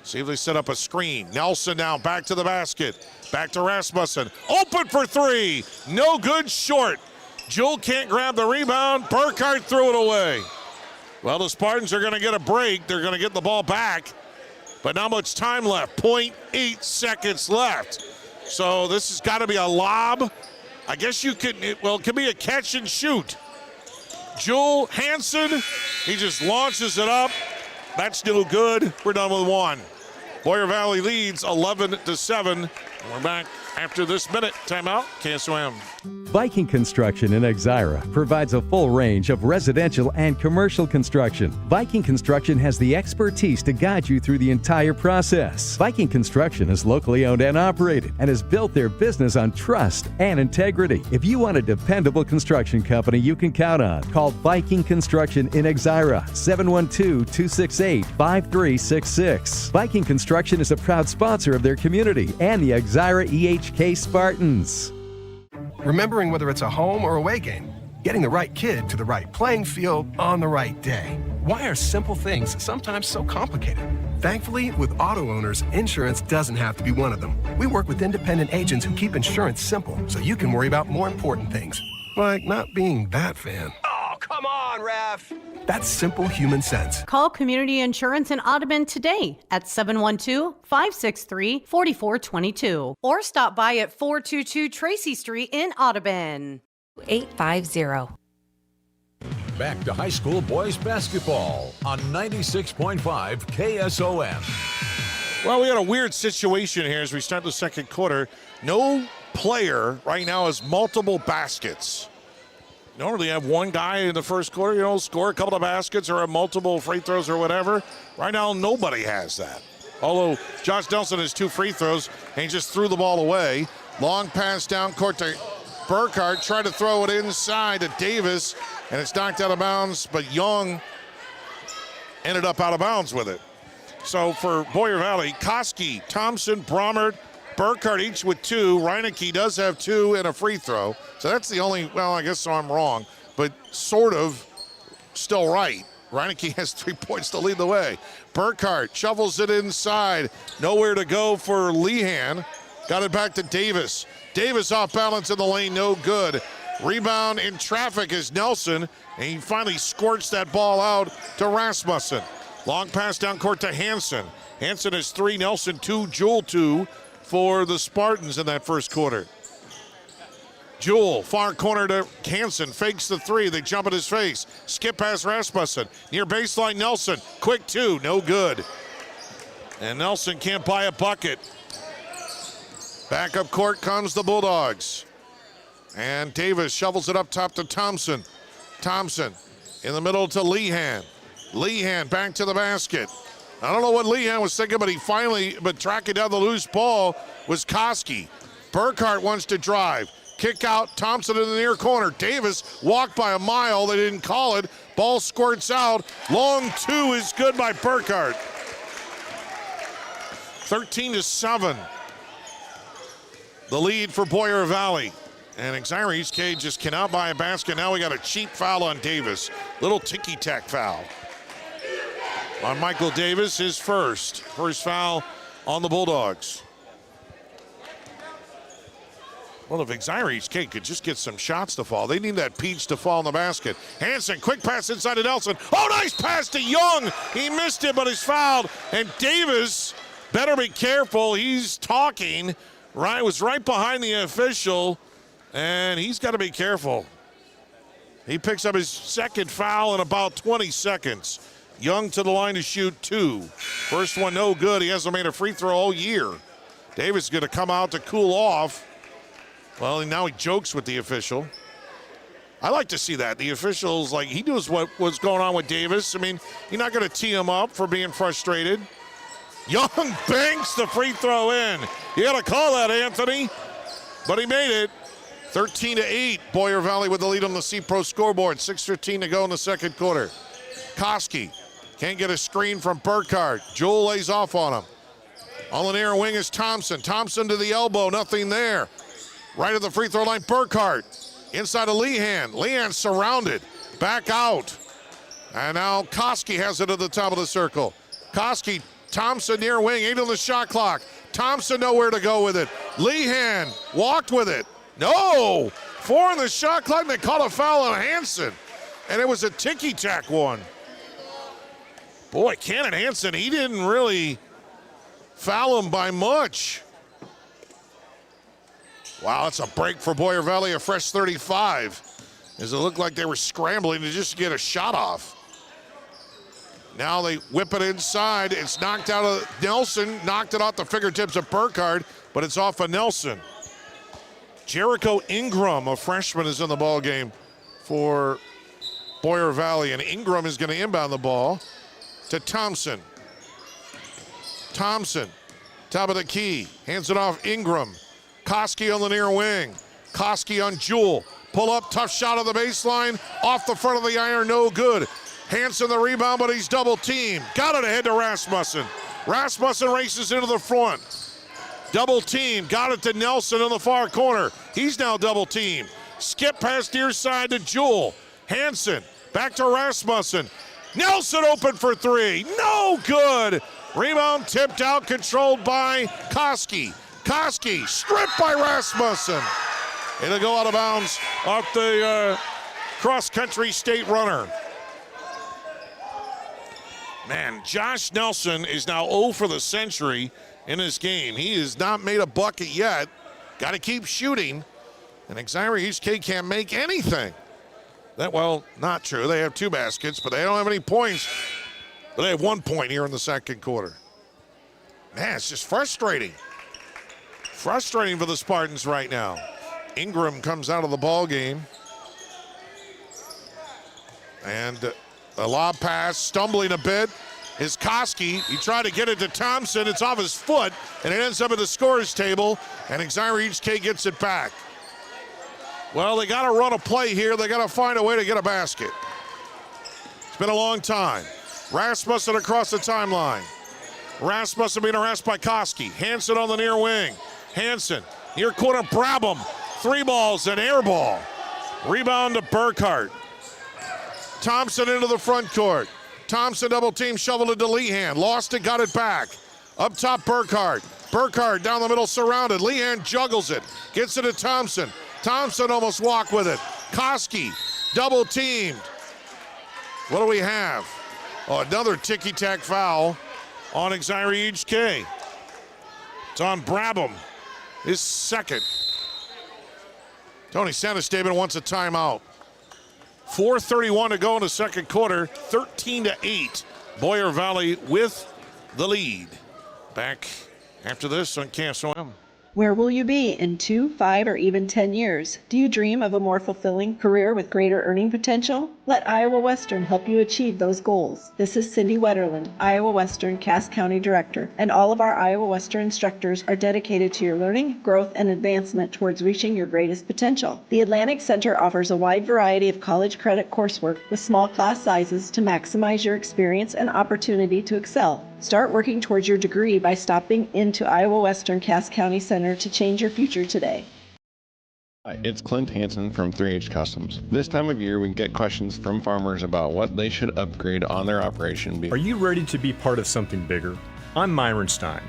See if they set up a screen. Nelson now back to the basket. Back to Rasmussen. Open for three. No good, short. Jewell can't grab the rebound. Burkhardt threw it away. Well, the Spartans are going to get a break. They're going to get the ball back. But not much time left. 0.8 seconds left. So this has got to be a lob. I guess you could, it could be a catch and shoot. Jewell Hansen, he just launches it up. That's no good. We're done with one. Boyer Valley leads 11-7. We're back after this minute. Timeout, KSOM. Viking Construction in Exira provides a full range of residential and commercial construction. Viking Construction has the expertise to guide you through the entire process. Viking Construction is locally owned and operated and has built their business on trust and integrity. If you want a dependable construction company you can count on, call Viking Construction in Exira, 712-268-5366. Viking Construction is a proud sponsor of their community and the Exira EHK Spartans. Remembering whether it's a home or away game, getting the right kid to the right playing field on the right day. Why are simple things sometimes so complicated? Thankfully, with auto owners, insurance doesn't have to be one of them. We work with independent agents who keep insurance simple so you can worry about more important things, like not being that fan. Oh, come on, ref! That's simple human sense. Call Community Insurance in Audubon today at 712-563-4422 or stop by at 422 Tracy Street in Audubon. 850. Back to high school boys basketball on 96.5 KSOM. Well, we had a weird situation here as we start the second quarter. No player right now has multiple baskets. Normally you have one guy in the first quarter, score a couple of baskets or have multiple free throws or whatever. Right now, nobody has that. Although Josh Nelson has 2 free throws, and he just threw the ball away. Long pass down court to Burkhardt, tried to throw it inside to Davis, and it's knocked out of bounds, but Young ended up out of bounds with it. So for Boyer Valley, Koski, Thompson, Bromert, Burkhardt each with 2. Reineke does have 2 and a free throw. So that's the only, I guess I'm wrong, but sort of still right. Reineke has 3 points to lead the way. Burkhardt shovels it inside. Nowhere to go for Lehan. Got it back to Davis. Davis off balance in the lane, no good. Rebound in traffic is Nelson, and he finally squirts that ball out to Rasmussen. Long pass down court to Hansen. Hansen has 3, Nelson 2, Jewell 2. For the Spartans in that first quarter. Jewell, far corner to Hansen, fakes the 3, they jump at his face. Skip past Rasmussen, near baseline Nelson, quick 2, no good. And Nelson can't buy a bucket. Back up court comes the Bulldogs. And Davis shovels it up top to Thompson. Thompson in the middle to Lehan. Lehan back to the basket. I don't know what Lehan was thinking, but tracking down the loose ball was Koski. Burkhardt wants to drive. Kick out, Thompson in the near corner. Davis walked by a mile, they didn't call it. Ball squirts out. Long 2 is good by Burkhardt. 13-7. The lead for Boyer Valley. And Exira EHK just cannot buy a basket. Now we got a cheap foul on Davis. Little ticky-tack foul on Michael Davis, his first foul on the Bulldogs. Well, if Exira EHK could just get some shots to fall, they need that peach to fall in the basket. Hansen, quick pass inside to Nelson. Oh, nice pass to Young. He missed it, but he's fouled. And Davis better be careful. He's talking. Was right behind the official, and he's got to be careful. He picks up his second foul in about 20 seconds. Young to the line to shoot 2. First one no good. He hasn't made a free throw all year. Davis is going to come out to cool off. Well, and now he jokes with the official. I like to see that. The official's like, he knows what was going on with Davis. I mean, you're not going to tee him up for being frustrated. Young banks the free throw in. You got to call that, Anthony. But he made it. 13-8. Boyer Valley with the lead on the C-Pro scoreboard. 6:15 to go in the second quarter. Koski can't get a screen from Burkhardt. Jewell lays off on him. On the near wing is Thompson. Thompson to the elbow. Nothing there. Right at the free throw line, Burkhardt. Inside of Lehan. Lehan surrounded. Back out. And now Koski has it at the top of the circle. Koski, Thompson near wing, 8 on the shot clock. Thompson nowhere to go with it. Lehan walked with it. No! 4 on the shot clock, and they called a foul on Hansen. And it was a ticky-tack one. Boy, Cannon Hansen, he didn't really foul him by much. Wow, it's a break for Boyer Valley, a fresh 35. As it looked like they were scrambling to just get a shot off. Now they whip it inside. It's knocked out of Nelson, knocked it off the fingertips of Burkhardt, but it's off of Nelson. Jericho Ingram, a freshman, is in the ball game for Boyer Valley, and Ingram is going to inbound the ball to Thompson. Thompson, top of the key, hands it off Ingram. Koski on the near wing. Koski on Jewell. Pull up, tough shot on the baseline. Off the front of the iron, no good. Hansen the rebound, but he's double teamed. Got it ahead to Rasmussen. Rasmussen races into the front. Double team, got it to Nelson in the far corner. He's now double teamed. Skip past near side to Jewell. Hansen, back to Rasmussen. Nelson open for 3, no good. Rebound tipped out, controlled by Koski. Koski, stripped by Rasmussen. It'll go out of bounds off the cross-country state runner. Man, Josh Nelson is now 0 for the century in this game. He has not made a bucket yet. Got to keep shooting. And Exira EHK can't make anything. Well, not true. They have 2 baskets, but they don't have any points. But they have 1 point here in the second quarter. Man, it's just frustrating. Frustrating for the Spartans right now. Ingram comes out of the ball game. And a lob pass, stumbling a bit, is Koski. He tried to get it to Thompson. It's off his foot, and it ends up at the scorer's table, and Exira EHK gets it back. Well, they got to run a play here. They got to find a way to get a basket. It's been a long time. Rasmussen across the timeline. Rasmussen being harassed by Koski. Hansen on the near wing. Hansen, near corner, Brabham. 3 balls, an air ball. Rebound to Burkhardt. Thompson into the front court. Thompson double team, shoveled it to Lehan. Lost it, got it back. Up top, Burkhardt. Burkhardt down the middle, surrounded. Lehan juggles it. Gets it to Thompson. Thompson almost walked with it. Koski double teamed. What do we have? Oh, another ticky-tack foul on Exira EHK. It's on Brabham, his second. Tony Santastaben wants a timeout. 4:31 to go in the second quarter, 13-8. Boyer Valley with the lead. Back after this on KSOM. Where will you be in 2, 5, or even 10 years? Do you dream of a more fulfilling career with greater earning potential? Let Iowa Western help you achieve those goals. This is Cindy Wetterland, Iowa Western Cass County Director, and all of our Iowa Western instructors are dedicated to your learning, growth, and advancement towards reaching your greatest potential. The Atlantic Center offers a wide variety of college credit coursework with small class sizes to maximize your experience and opportunity to excel. Start working towards your degree by stopping into Iowa Western Cass County Center to change your future today. Hi, it's Clint Hansen from 3H Customs. This time of year, we get questions from farmers about what they should upgrade on their operation. Are you ready to be part of something bigger? I'm Myron Stein,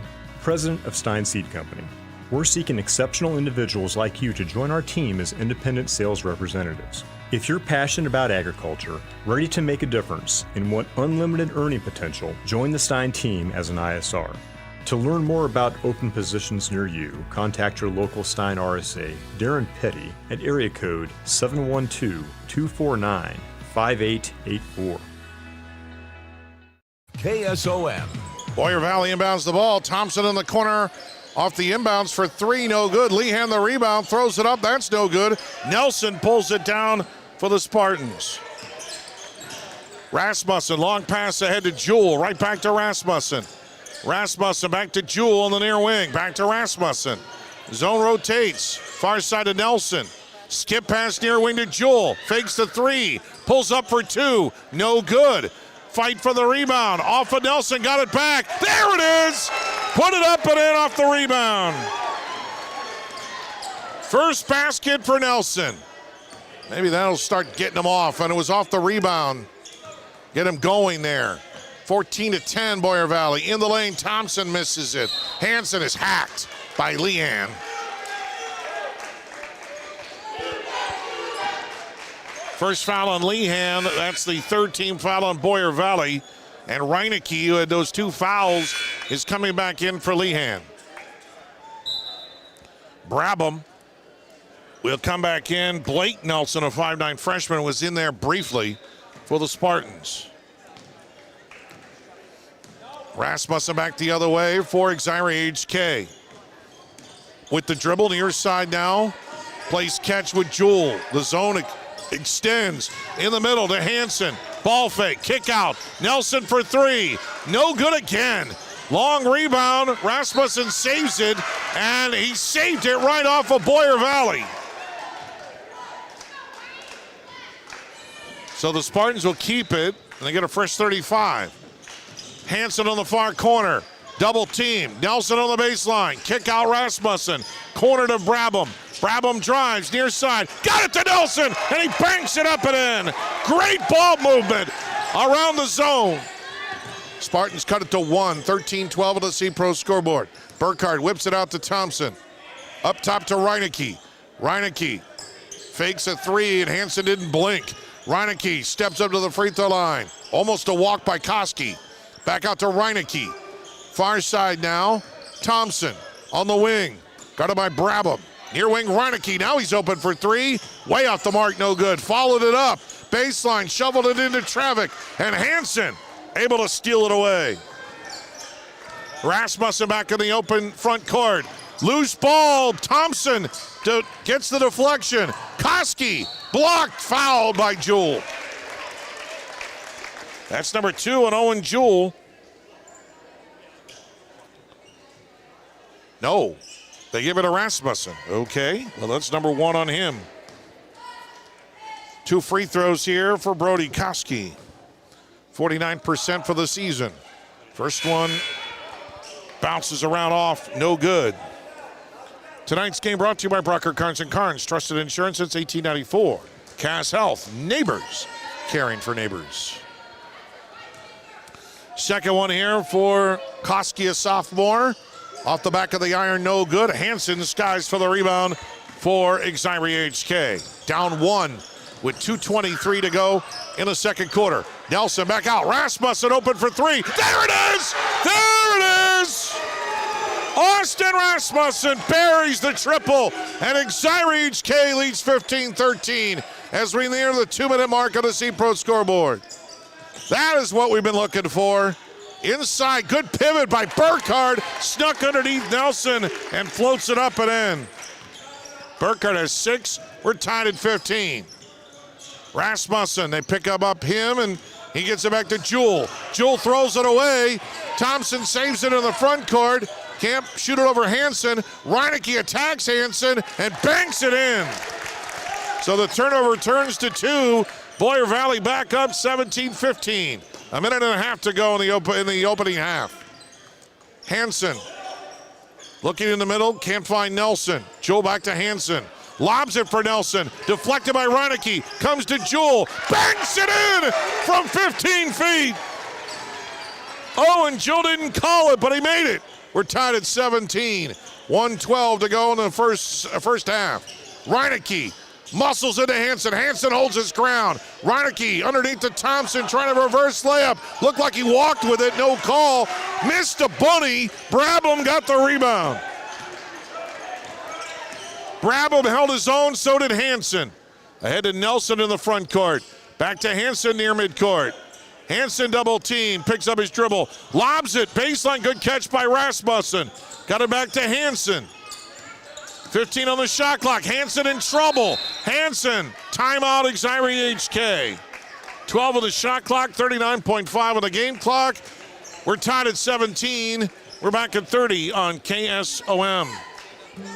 president of Stein Seed Company. We're seeking exceptional individuals like you to join our team as independent sales representatives. If you're passionate about agriculture, ready to make a difference, and want unlimited earning potential, join the Stein team as an ISR. To learn more about open positions near you, contact your local Stein RSA, Darren Petty, at area code 712-249-5884. KSOM. Boyer Valley inbounds the ball. Thompson in the corner. Off the inbounds for three, no good. Lehan the rebound, throws it up, that's no good. Nelson pulls it down for the Spartans. Rasmussen, long pass ahead to Jewell, right back to Rasmussen. Rasmussen back to Jewell on the near wing, back to Rasmussen. Zone rotates, far side to Nelson. Skip pass near wing to Jewell, fakes the three, pulls up for two, no good. Fight for the rebound, off of Nelson, got it back. There it is! Put it up and in off the rebound. First basket for Nelson. Maybe that'll start getting him off, and it was off the rebound. Get him going there. 14-10, Boyer Valley. In the lane, Thompson misses it. Hansen is hacked by Lehan. First foul on Lehan. That's the third team foul on Boyer Valley. And Reineke, who had those two fouls, is coming back in for Lehan. Brabham will come back in. Blake Nelson, a 5'9" freshman, was in there briefly for the Spartans. Rasmussen back the other way for Exira EHK. With the dribble near side now. Plays catch with Jewell. The zone extends in the middle to Hansen. Ball fake, kick out. Nelson for three. No good again. Long rebound. Rasmussen saves it, and he saved it right off of Boyer Valley. So the Spartans will keep it, and they get a fresh 35. Hansen on the far corner. Double team. Nelson on the baseline. Kick out Rasmussen. Corner to Brabham. Brabham drives near side. Got it to Nelson, and he banks it up and in. Great ball movement around the zone. Spartans cut it to 1. 13-12 on the C-Pro scoreboard. Burkhardt whips it out to Thompson. Up top to Reineke. Reineke fakes a three, and Hansen didn't blink. Reineke steps up to the free throw line. Almost a walk by Koski. Back out to Reineke. Far side now. Thompson on the wing. Got it by Brabham. Near wing Reineke. Now he's open for three. Way off the mark, no good. Followed it up. Baseline, shoveled it into traffic. And Hansen able to steal it away. Rasmussen back in the open front court. Loose ball. Thompson gets the deflection. Koski blocked, fouled by Jewell. That's number 2 on Owen Jewell. No, they give it to Rasmussen. Okay, well, that's number 1 on him. 2 free throws here for Brody Koski. 49% for the season. First one bounces around off, no good. Tonight's game brought to you by Brocker Carnes & Carnes, trusted insurance since 1894. Cass Health, neighbors, caring for neighbors. Second one here for Koski, a sophomore. Off the back of the iron, no good. Hansen skies for the rebound for Exira EHK. Down 1 with 2:23 to go in the second quarter. Nelson back out. Rasmussen open for 3. There it is! There it is! Austin Rasmussen buries the triple, and Exira EHK leads 15-13 as we near the 2-minute mark on the C-Pro scoreboard. That is what we've been looking for. Inside, good pivot by Burkhardt, snuck underneath Nelson and floats it up and in. Burkhardt has 6, we're tied at 15. Rasmussen, they pick up him, and he gets it back to Jewell. Jewell throws it away. Thompson saves it in the front court. Can't shoot it over Hansen. Reineke attacks Hansen and banks it in. So the turnover turns to 2. Boyer Valley back up 17-15. A minute and a half to go in the opening half. Hansen looking in the middle, can't find Nelson. Jewell back to Hansen. Lobs it for Nelson. Deflected by Reineke. Comes to Jewell. Banks it in from 15 feet. Oh, and Jewell didn't call it, but he made it. We're tied at 17. 1:12 to go in the first half. Reineke muscles into Hansen. Hansen holds his ground. Reineke underneath to Thompson, trying to reverse layup. Looked like he walked with it, no call. Missed a bunny. Brabham got the rebound. Brabham held his own, so did Hansen. Ahead to Nelson in the front court. Back to Hansen near midcourt. Hansen double team, picks up his dribble, lobs it, baseline, good catch by Rasmussen. Got it back to Hansen. 15 on the shot clock, Hansen in trouble. Hansen, timeout, Exira EHK. 12 on the shot clock, 39.5 on the game clock. We're tied at 17. We're back at 30 on KSOM.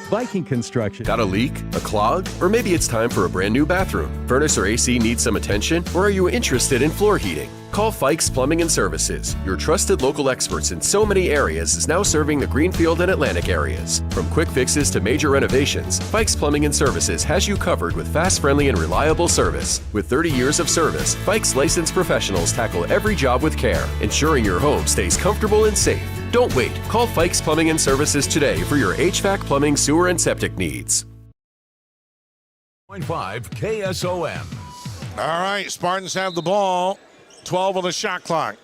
Viking Construction. Got a leak, a clog, or maybe it's time for a brand new bathroom. Furnace or AC needs some attention, or are you interested in floor heating? Call Fikes Plumbing and Services. Your trusted local experts in so many areas is now serving the Greenfield and Atlantic areas. From quick fixes to major renovations, Fikes Plumbing and Services has you covered with fast, friendly, and reliable service. With 30 years of service, Fikes licensed professionals tackle every job with care, ensuring your home stays comfortable and safe. Don't wait. Call Fikes Plumbing and Services today for your HVAC, plumbing, sewer, and septic needs. 96.5 KSOM. All right, Spartans have the ball. 12 on the shot clock.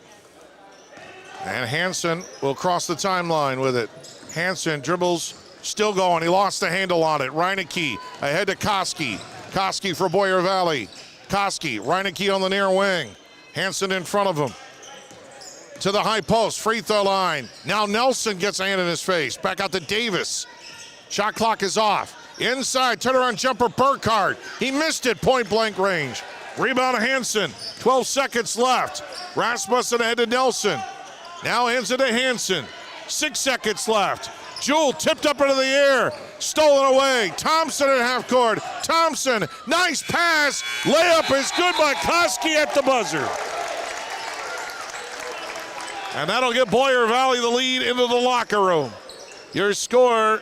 And Hansen will cross the timeline with it. Hansen dribbles, still going. He lost the handle on it. Reineke ahead to Koski. Koski for Boyer Valley. Koski, Reineke on the near wing. Hansen in front of him. To the high post, free throw line. Now Nelson gets a hand in his face. Back out to Davis. Shot clock is off. Inside, turnaround jumper, Burkhardt. He missed it, point blank range. Rebound Hansen, 12 seconds left. Rasmussen ahead to Nelson. Now hands it to Hansen. 6 seconds left. Jewell tipped up into the air. Stolen away. Thompson at half court. Thompson, nice pass. Layup is good by Koski at the buzzer. And that'll get Boyer Valley the lead into the locker room. Your score,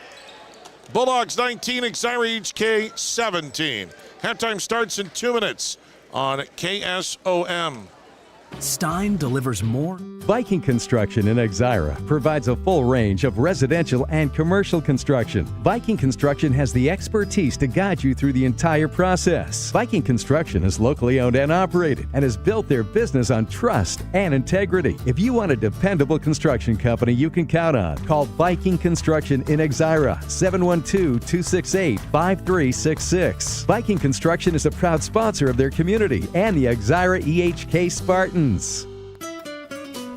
Bulldogs 19, Exira EHK 17. Halftime starts in 2 minutes on KSOM. Stein delivers more. Viking Construction in Exira provides a full range of residential and commercial construction. Viking Construction has the expertise to guide you through the entire process. Viking Construction is locally owned and operated and has built their business on trust and integrity. If you want a dependable construction company you can count on, call Viking Construction in Exira, 712-268-5366. Viking Construction is a proud sponsor of their community and the Exira EHK Spartans.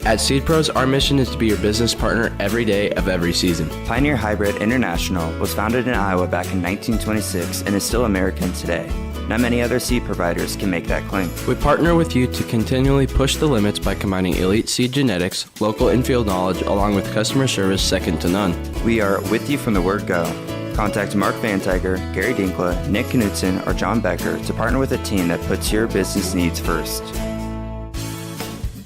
At Seed Pros, our mission is to be your business partner every day of every season. Pioneer Hybrid International was founded in Iowa back in 1926 and is still American today. Not many other seed providers can make that claim. We partner with you to continually push the limits by combining elite seed genetics, local infield knowledge, along with customer service second to none. We are with you from the word go. Contact Mark Van Tiger, Gary Dinkla, Nick Knudsen, or John Becker to partner with a team that puts your business needs first.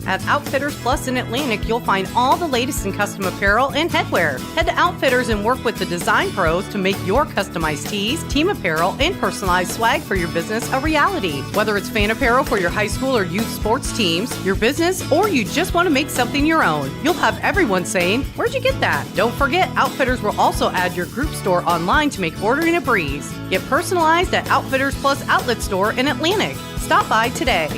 At Outfitters Plus in Atlantic, you'll find all the latest in custom apparel and headwear. Head to Outfitters and work with the design pros to make your customized tees, team apparel, and personalized swag for your business a reality. Whether it's fan apparel for your high school or youth sports teams, your business, or you just want to make something your own, you'll have everyone saying, "Where'd you get that?" Don't forget, Outfitters will also add your group store online to make ordering a breeze. Get personalized at Outfitters Plus Outlet Store in Atlantic. Stop by today.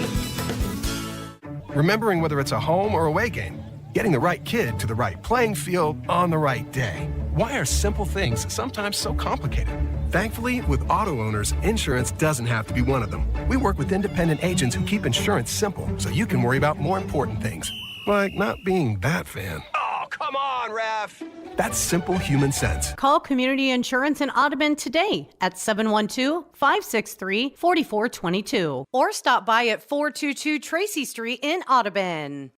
Remembering whether it's a home or away game, getting the right kid to the right playing field on the right day. Why are simple things sometimes so complicated? Thankfully, with auto owners, insurance doesn't have to be one of them. We work with independent agents who keep insurance simple so you can worry about more important things, like not being that fan. Oh, come on, ref. That's simple human sense. Call Community Insurance in Audubon today at 712-563-4422 or stop by at 422 Tracy Street in Audubon.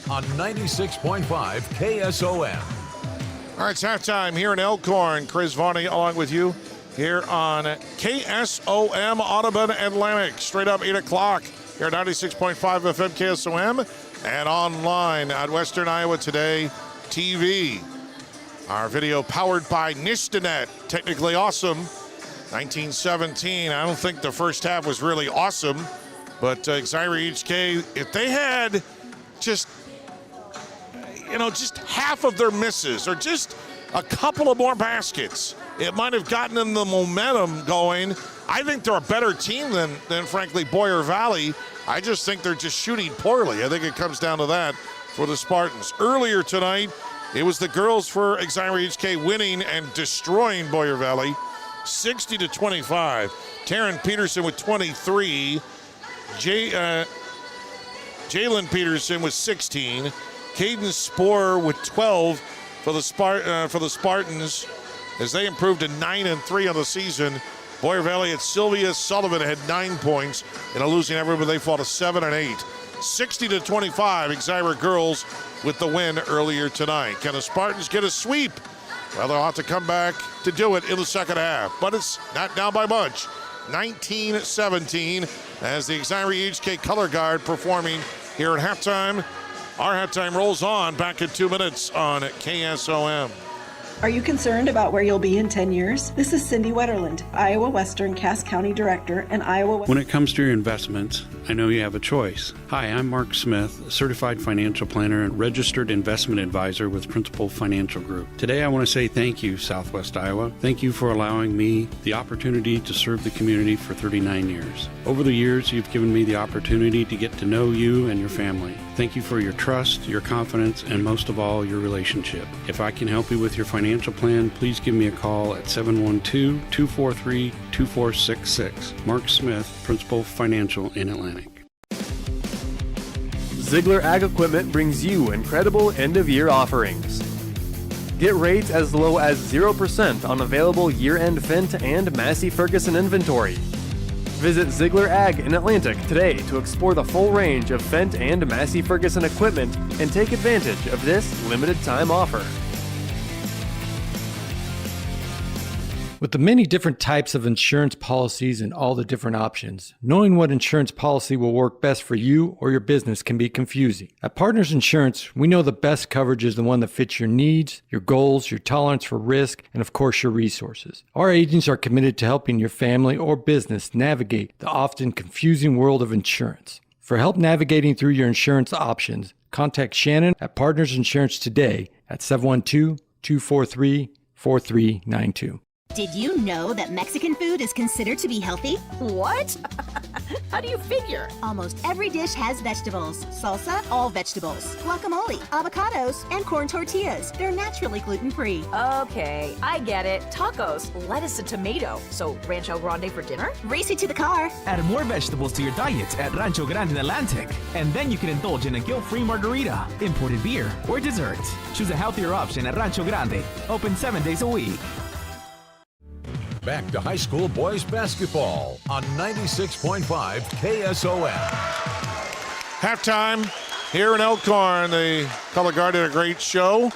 On 96.5 KSOM. All right, it's halftime here in Elkhorn. Chris Varney along with you here on KSOM Audubon Atlantic. Straight up 8 o'clock here at 96.5 FM KSOM and online at Western Iowa Today TV. Our video powered by Nishdanet. Technically awesome. 1917. I don't think the first half was really awesome, but Exira EHK, if they had just half of their misses or just a couple of more baskets, it might have gotten them the momentum going. I think they're a better team than frankly, Boyer Valley. I just think they're just shooting poorly. I think it comes down to that for the Spartans. Earlier tonight, it was the girls for Exira EHK winning and destroying Boyer Valley, 60-25. Taryn Peterson with 23. Jalen Peterson with 16. Caden Sporer with 12 for the Spartans as they improved to 9-3 on the season. Boyer Valley at Sylvia Sullivan had 9 points in a losing effort, but they fall to 7-8. 60-25, Exira girls with the win earlier tonight. Can the Spartans get a sweep? Well, they'll have to come back to do it in the second half, but it's not down by much. 19-17 as the Exira EHK color guard performing here at halftime. Our halftime rolls on back in 2 minutes on KSOM. Are you concerned about where you'll be in 10 years? This is Cindy Wetterland, Iowa Western Cass County Director and Iowa. When it comes to your investments, I know you have a choice. Hi, I'm Mark Smith, certified financial planner and registered investment advisor with Principal Financial Group. Today I want to say thank you, Southwest Iowa. Thank you for allowing me the opportunity to serve the community for 39 years. Over the years, you've given me the opportunity to get to know you and your family. Thank you for your trust, your confidence, and most of all, your relationship. If I can help you with your financial plan, please give me a call at 712-243-2466. Mark Smith, Principal Financial in Atlantic. Ziegler Ag Equipment brings you incredible end-of-year offerings. Get rates as low as 0% on available year-end Fendt and Massey Ferguson inventory. Visit Ziegler Ag in Atlantic today to explore the full range of Fendt and Massey Ferguson equipment and take advantage of this limited-time offer. With the many different types of insurance policies and all the different options, knowing what insurance policy will work best for you or your business can be confusing. At Partners Insurance, we know the best coverage is the one that fits your needs, your goals, your tolerance for risk, and of course your resources. Our agents are committed to helping your family or business navigate the often confusing world of insurance. For help navigating through your insurance options, contact Shannon at Partners Insurance today at 712-243-4392. Did you know that Mexican food is considered to be healthy? What? How do you figure? Almost every dish has vegetables. Salsa, all vegetables. Guacamole, avocados, and corn tortillas. They're naturally gluten-free. Okay, I get it. Tacos, lettuce and tomato. So Rancho Grande for dinner? Race you to the car. Add more vegetables to your diet at Rancho Grande in Atlantic. And then you can indulge in a guilt-free margarita, imported beer, or dessert. Choose a healthier option at Rancho Grande. Open 7 days a week. Back to high school boys basketball on 96.5 KSOM. Halftime here in Elkhorn. The color guard did a great show.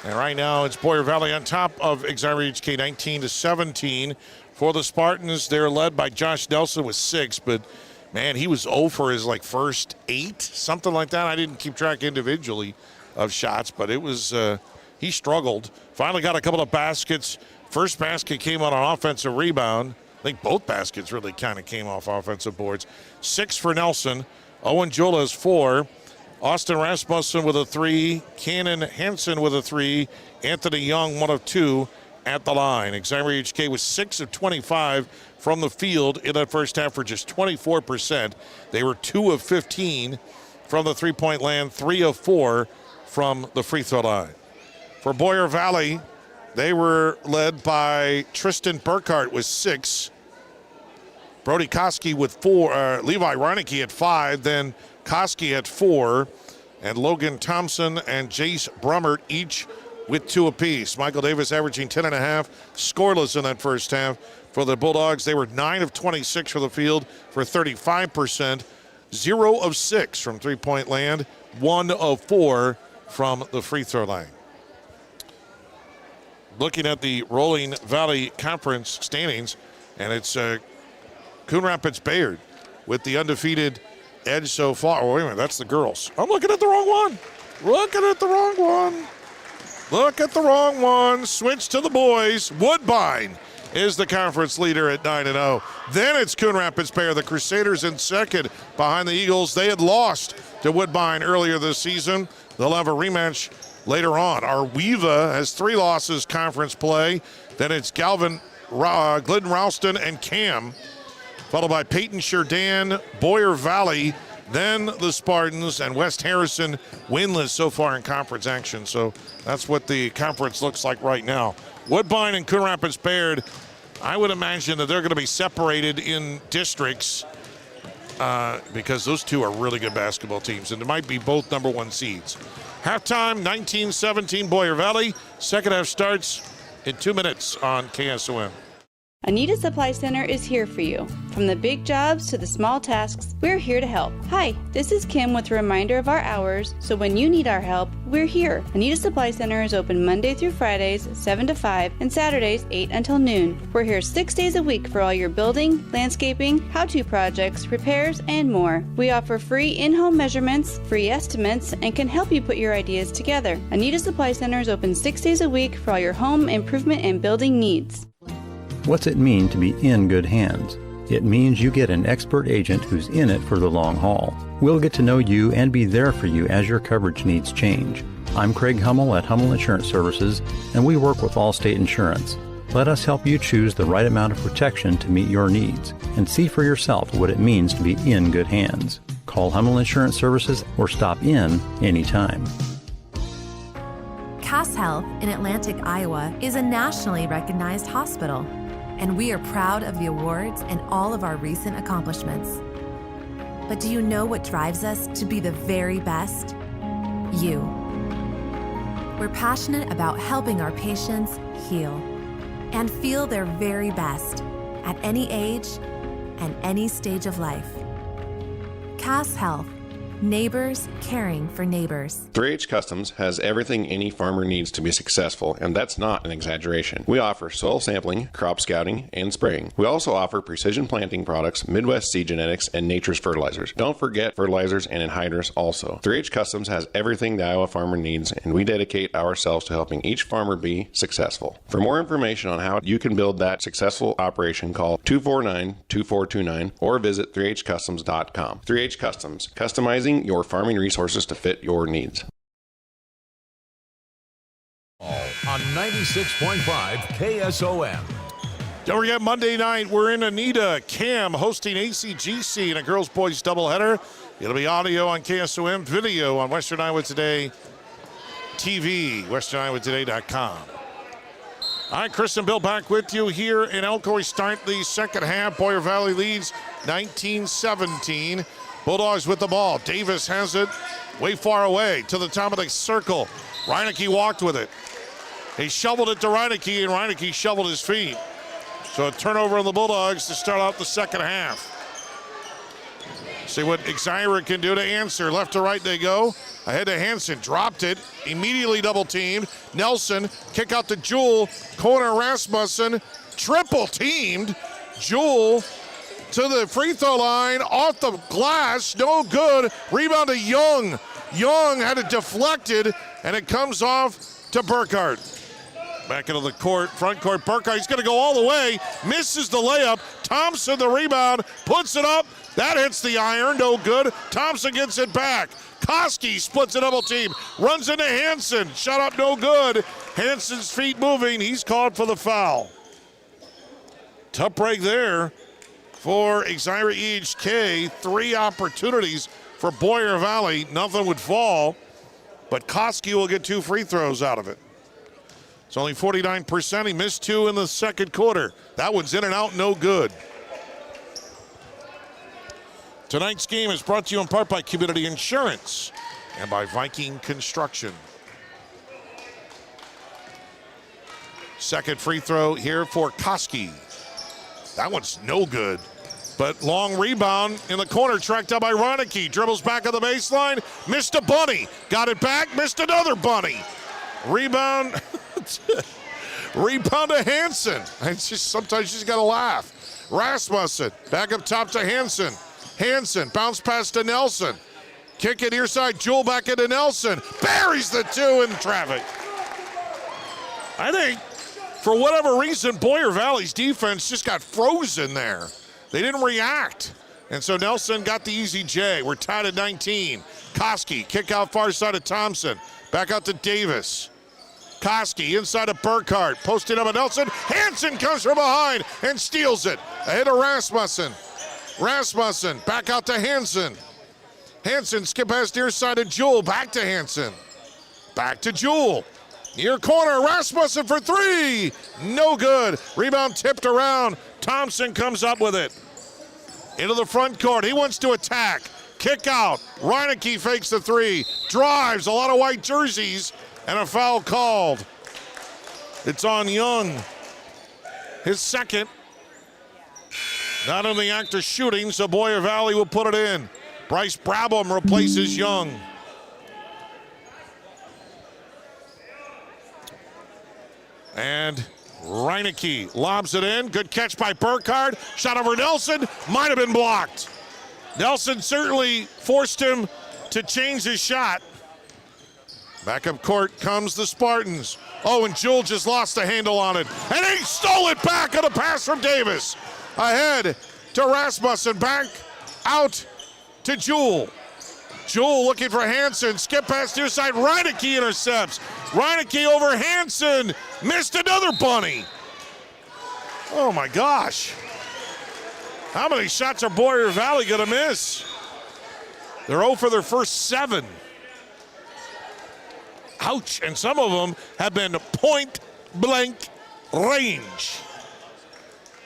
And right now it's Boyer Valley on top of Exira EHK 19-17. For the Spartans, they're led by Josh Nelson with 6, but man, he was 0 for his first 8, something like that. I didn't keep track individually of shots, but it was he struggled. Finally got a couple of baskets. First basket came on an offensive rebound. I think both baskets really kind of came off offensive boards. 6 for Nelson. Owen Jula is 4. Austin Rasmussen with a 3. Cannon Hansen with a 3. Anthony Young, 1 of 2 at the line. Exira EHK was 6 of 25 from the field in that first half for just 24%. They were 2 of 15 from the three-point land, 3 of 4 from the free throw line. For Boyer Valley, they were led by Tristan Burkhart with 6. Brody Koski with 4. Levi Reineke at 5. Then Koski at 4. And Logan Thompson and Jace Brummert each with 2 apiece. Michael Davis averaging 10.5. Scoreless in that first half. For the Bulldogs, they were 9 of 26 from the field for 35%. 0 of 6 from three-point land. 1 of 4 from the free throw line. Looking at the Rolling Valley Conference standings, and it's Coon Rapids Bayard with the undefeated edge so far. Oh, wait a minute, that's the girls. I'm looking at the wrong one. Look at the wrong one. Switch to the boys. Woodbine is the conference leader at 9-0. Then it's Coon Rapids Bayard, the Crusaders in second behind the Eagles. They had lost to Woodbine earlier this season. They'll have a rematch later on. Arweva has 3 losses conference play. Then it's Glidden Ralston and Cam, followed by Peyton Sherdan, Boyer Valley, then the Spartans, and West Harrison winless so far in conference action. So that's what the conference looks like right now. Woodbine and Coon Rapids Bayard, I would imagine that they're going to be separated in districts because those two are really good basketball teams, and they might be both number one seeds. Halftime, 19-17 Boyer Valley. Second half starts in 2 minutes on KSOM. Anita Supply Center is here for you. From the big jobs to the small tasks, we're here to help. Hi, this is Kim with a reminder of our hours, so when you need our help, we're here. Anita Supply Center is open Monday through Fridays, 7 to 5, and Saturdays, 8 until noon. We're here 6 days a week for all your building, landscaping, how-to projects, repairs, and more. We offer free in-home measurements, free estimates, and can help you put your ideas together. Anita Supply Center is open 6 days a week for all your home improvement and building needs. What's it mean to be in good hands? It means you get an expert agent who's in it for the long haul. We'll get to know you and be there for you as your coverage needs change. I'm Craig Hummel at Hummel Insurance Services, and we work with Allstate Insurance. Let us help you choose the right amount of protection to meet your needs and see for yourself what it means to be in good hands. Call Hummel Insurance Services or stop in anytime. Cass Health in Atlantic, Iowa is a nationally recognized hospital, and we are proud of the awards and all of our recent accomplishments. But do you know what drives us to be the very best? You. We're passionate about helping our patients heal and feel their very best at any age and any stage of life. Cass Health. Neighbors caring for neighbors. 3H Customs has everything any farmer needs to be successful, and that's not an exaggeration. We offer soil sampling, crop scouting, and spraying. We also offer precision planting products, Midwest seed genetics, and nature's fertilizers. Don't forget fertilizers and anhydrous also. 3H Customs has everything the Iowa farmer needs, and we dedicate ourselves to helping each farmer be successful. For more information on how you can build that successful operation, call 249-2429 or visit 3hcustoms.com. 3H Customs, customizing your farming resources to fit your needs. On 96.5 KSOM. Don't forget, Monday night, we're in Anita. Cam hosting ACGC in a girls-boys doubleheader. It'll be audio on KSOM, video on Western Iowa Today TV, westerniowatoday.com. All right, Chris and Bill back with you here in Elko. We start the second half. Boyer Valley leads 19-17. Bulldogs with the ball. Davis has it way far away to the top of the circle. Reineke walked with it. He shoveled it to Reineke, and Reineke shoveled his feet. So a turnover on the Bulldogs to start off the second half. See what Exira can do to answer. Left to right they go. Ahead to Hansen. Dropped it. Immediately double teamed. Nelson. Kick out to Jewel. Corner Rasmussen. Triple teamed. Jewel to the free throw line, off the glass, no good. Rebound to Young. Young had it deflected, and it comes off to Burkhardt. Back into the court, front court, Burkhardt, he's gonna go all the way, misses the layup. Thompson the rebound, puts it up, that hits the iron, no good. Thompson gets it back. Koski splits a double team, runs into Hansen, shot up, no good. Hansen's feet moving, he's called for the foul. Tough break there for Exira EHK. 3 opportunities for Boyer Valley. Nothing would fall, but Koski will get 2 free throws out of it. It's only 49%. He missed 2 in the second quarter. That one's in and out, no good. Tonight's game is brought to you in part by Community Insurance and by Viking Construction. Second free throw here for Koski. That one's no good. But long rebound in the corner, tracked down by Reineke. Dribbles back on the baseline, missed a bunny. Got it back, missed another bunny. Rebound, rebound to Hansen. It's just, sometimes you just gotta laugh. Rasmussen, back up top to Hansen. Hansen, bounce pass to Nelson. Kick it near side, Jewel back into Nelson. Buries the 2 in traffic. I think, for whatever reason, Boyer Valley's defense just got frozen there. They didn't react. And so Nelson got the easy J. We're tied at 19. Koski, kick out far side of Thompson. Back out to Davis. Koski inside of Burkhardt. Posted up at Nelson. Hansen comes from behind and steals it. Ahead of Rasmussen. Rasmussen back out to Hansen. Hansen skip past near side of Jewel. Back to Hansen. Back to Jewel. Near corner, Rasmussen for 3. No good. Rebound tipped around. Thompson comes up with it. into the front court. He wants to attack. Kick out. Reineke fakes the three. Drives. A lot of white jerseys. And a foul called. It's on Young. His second. Not in the act of shooting, so Boyer Valley will put it in. Bryce Brabham replaces Young. And Reineke lobs it in. Good catch by Burkhardt. Shot over Nelson. Might have been blocked. Nelson certainly forced him to change his shot. Back up court comes the Spartans. Oh, and Jewell just lost the handle on it. And he stole it back on a pass from Davis. Ahead to Rasmussen. Back out to Jewell. Jewell looking for Hansen. Skip past near side. Reineke intercepts. Reineke over Hansen. Missed another bunny. Oh my gosh. How many shots are Boyer Valley going to miss? They're 0 for their first 7. Ouch. And some of them have been point blank range.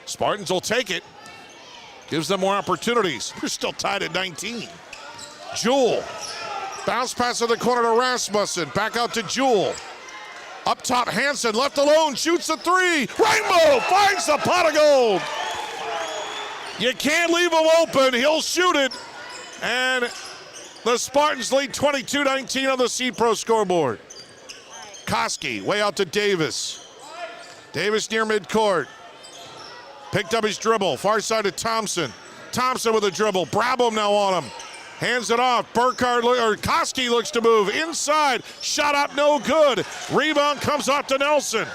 Spartans will take it. Gives them more opportunities. They're still tied at 19. Jewell. Bounce pass in the corner to Rasmussen. Back out to Jewell. Up top, Hansen left alone. Shoots a three. Rainbow finds the pot of gold. You can't leave him open. He'll shoot it. And the Spartans lead 22-19 on the C-Pro scoreboard. Koski way out to Davis. Davis near midcourt. Picked up his dribble. Far side to Thompson. Thompson with a dribble. Brabham now on him. Hands it off. Koski looks to move. Inside. Shot up, no good. Rebound comes off to Nelson.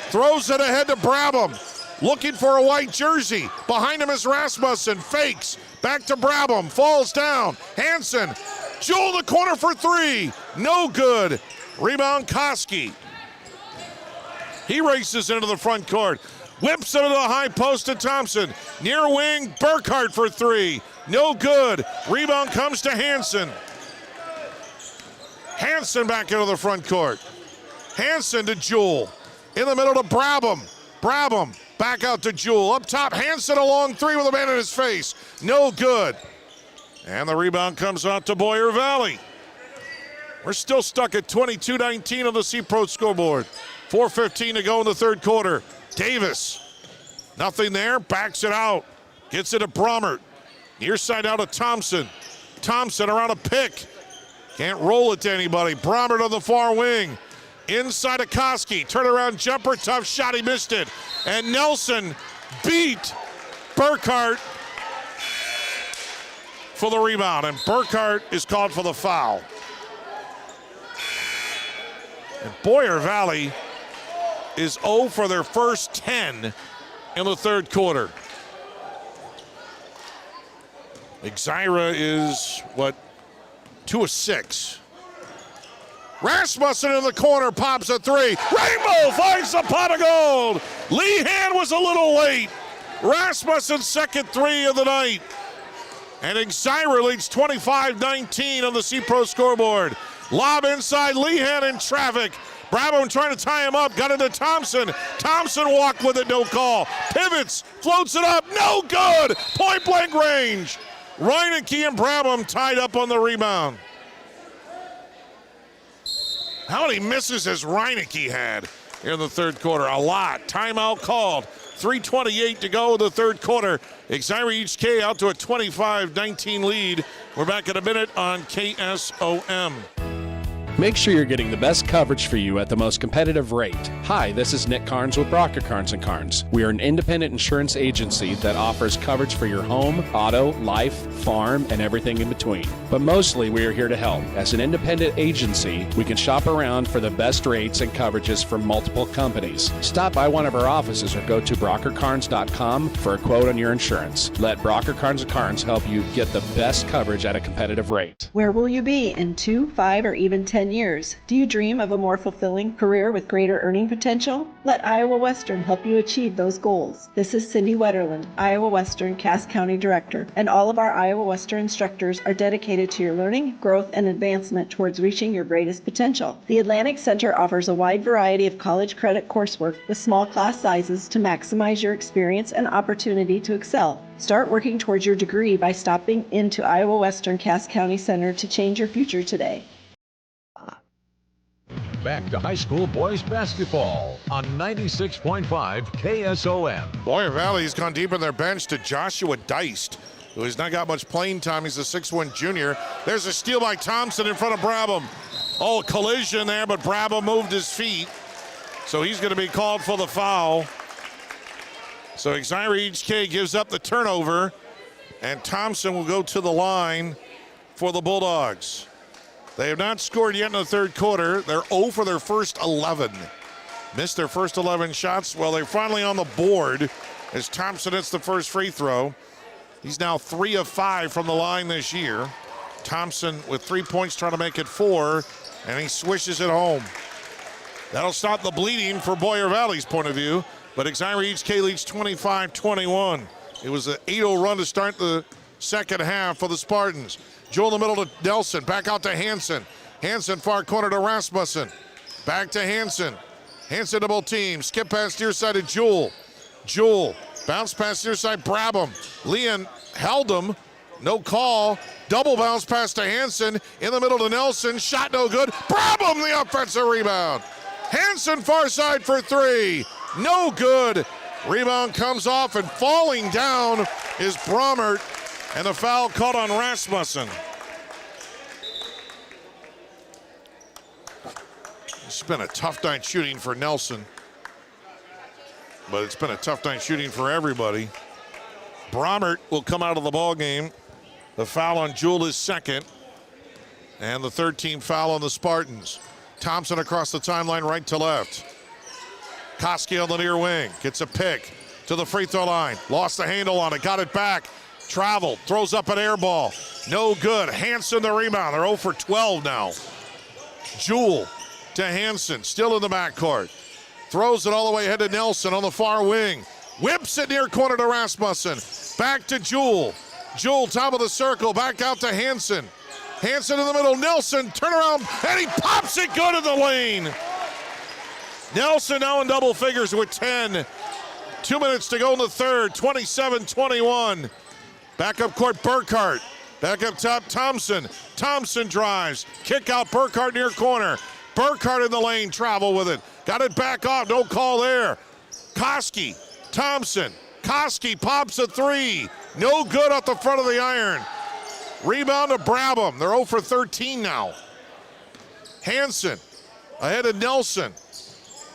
Throws it ahead to Brabham. Looking for a white jersey. Behind him is Rasmussen. Fakes. Back to Brabham. Falls down. Hansen. Jewell in the corner for three. No good. Rebound Koski. He races into the front court. Whips it to the high post to Thompson. Near wing, Burkhardt for three. No good. Rebound comes to Hansen. Hansen back into the front court. Hansen to Jewell. In the middle to Brabham. Brabham back out to Jewell. Up top, Hansen a long three with a man in his face. No good. And the rebound comes out to Boyer Valley. We're still stuck at 22-19 on the C-Pro scoreboard. 4:15 to go in the third quarter. Davis, nothing there, backs it out. Gets it to Brommert. Near side out to Thompson. Thompson around a pick. Can't roll it to anybody. Brommert on the far wing. Inside to Koski. Turnaround jumper, tough shot, he missed it. And Nelson beat Burkhardt for the rebound. And Burkhardt is called for the foul. And Boyer Valley is 0 for their first 10 in the third quarter. Exira is, 2 of 6. Rasmussen in the corner pops a three. Rainbow finds the pot of gold. Lehan was a little late. Rasmussen's second three of the night. And Exira leads 25-19 on the C-Pro scoreboard. Lob inside, Lehan in traffic. Brabham trying to tie him up, got into Thompson. Thompson walked with it, no call. Pivots, floats it up, no good. Point blank range. Reineke and Brabham tied up on the rebound. How many misses has Reineke had in the third quarter? A lot. Timeout called. 3:28 to go in the third quarter. Exira EHK out to a 25-19 lead. We're back in a minute on KSOM. Make sure you're getting the best coverage for you at the most competitive rate. Hi, this is Nick Carnes with Brocker Carnes & Carnes. We are an independent insurance agency that offers coverage for your home, auto, life, farm, and everything in between. But mostly we are here to help. As an independent agency, we can shop around for the best rates and coverages from multiple companies. Stop by one of our offices or go to brockercarnes.com for a quote on your insurance. Let Brocker Carnes & Carnes help you get the best coverage at a competitive rate. Where will you be in 2, 5, or even 10 10 years. Do you dream of a more fulfilling career with greater earning potential? Let Iowa Western help you achieve those goals. This is Cindy Wetterland, Iowa Western Cass County Director, and all of our Iowa Western instructors are dedicated to your learning, growth, and advancement towards reaching your greatest potential. The Atlantic Center offers a wide variety of college credit coursework with small class sizes to maximize your experience and opportunity to excel. Start working towards your degree by stopping into Iowa Western Cass County Center to change your future today. Back to high school boys basketball on 96.5 KSOM. Boyer Valley's gone deep in their bench to Joshua Deist, who has not got much playing time. He's a 6'1 junior. There's a steal by Thompson in front of Brabham. Oh, collision there, but Brabham moved his feet. So he's going to be called for the foul. So Exira EHK gives up the turnover, and Thompson will go to the line for the Bulldogs. They have not scored yet in the third quarter. They're 0 for their first 11. Missed their first 11 shots. Well, they're finally on the board as Thompson hits the first free throw. He's now 3 of 5 from the line this year. Thompson with 3 points trying to make it 4, and he swishes it home. That'll stop the bleeding for Boyer Valley's point of view, but Exira EHK leads 25-21. It was an 8-0 run to start the second half for the Spartans. Jewell in the middle to Nelson, back out to Hansen. Hansen far corner to Rasmussen. Back to Hansen. Hansen double team, skip past near side to Jewell. Jewell, bounce pass near side, Brabham. Leon held him, no call. Double bounce pass to Hansen, in the middle to Nelson, shot no good. Brabham the offensive rebound. Hansen far side for 3, no good. Rebound comes off, and falling down is Bromert, and the foul caught on Rasmussen. It's been a tough night shooting for Nelson, but it's been a tough night shooting for everybody. Bromert will come out of the ball game. The foul on Jewell is second, and the third team foul on the Spartans. Thompson across the timeline, right to left. Koski on the near wing, gets a pick to the free throw line. Lost the handle on it, got it back. Traveled, throws up an air ball. No good. Hansen the rebound. They're 0 for 12 now. Jewell to Hansen, still in the backcourt. Throws it all the way ahead to Nelson on the far wing. Whips it near corner to Rasmussen. Back to Jewell. Jewell top of the circle, back out to Hansen. Hansen in the middle, Nelson, turn around, and he pops it good in the lane. Nelson now in double figures with 10. 2 minutes to go in the third, 27-21. Back up court, Burkhart. Back up top, Thompson. Thompson drives. Kick out, Burkhart near corner. Burkhart in the lane, travel with it. Got it back off, no call there. Koski, Thompson. Koski pops a 3. No good off the front of the iron. Rebound to Brabham. They're 0 for 13 now. Hansen ahead of Nelson.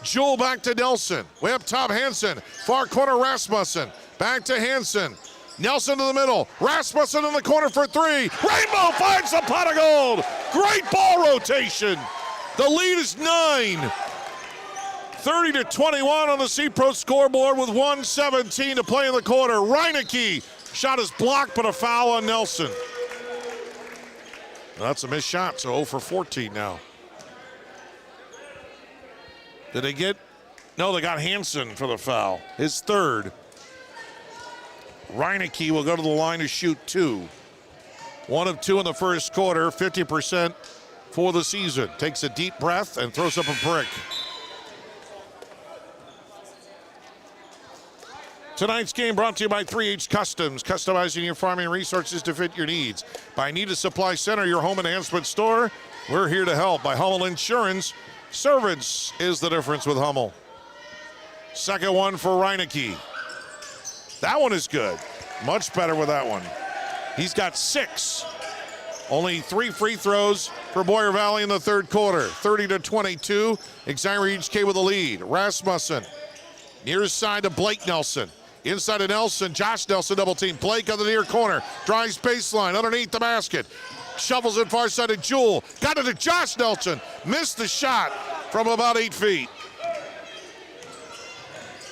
Jewell back to Nelson. Way up top, Hansen. Far corner, Rasmussen. Back to Hansen. Nelson to the middle. Rasmussen in the corner for 3. Rainbow finds the pot of gold. Great ball rotation. The lead is 9. 30-21 on the C-Pro scoreboard with 1:17 to play in the quarter. Reineke shot is blocked, but a foul on Nelson. That's a missed shot, so 0 for 14 now. Did they get? No, they got Hansen for the foul. His third. Reineke will go to the line to shoot 2. 1 of 2 in the first quarter, 50% for the season. Takes a deep breath and throws up a brick. Tonight's game brought to you by 3H Customs, customizing your farming resources to fit your needs. By Nita Supply Center, your home enhancement store, we're here to help. By Hummel Insurance, service is the difference with Hummel. Second one for Reineke. That one is good. Much better with that one. He's got 6. Only 3 free throws for Boyer Valley in the third quarter. 30-22. Exira EHK with the lead. Rasmussen near side to Blake Nelson. Inside to Nelson, Josh Nelson double team. Blake on the near corner, drives baseline underneath the basket. Shovels it far side to Jewell. Got it to Josh Nelson. Missed the shot from about 8 feet.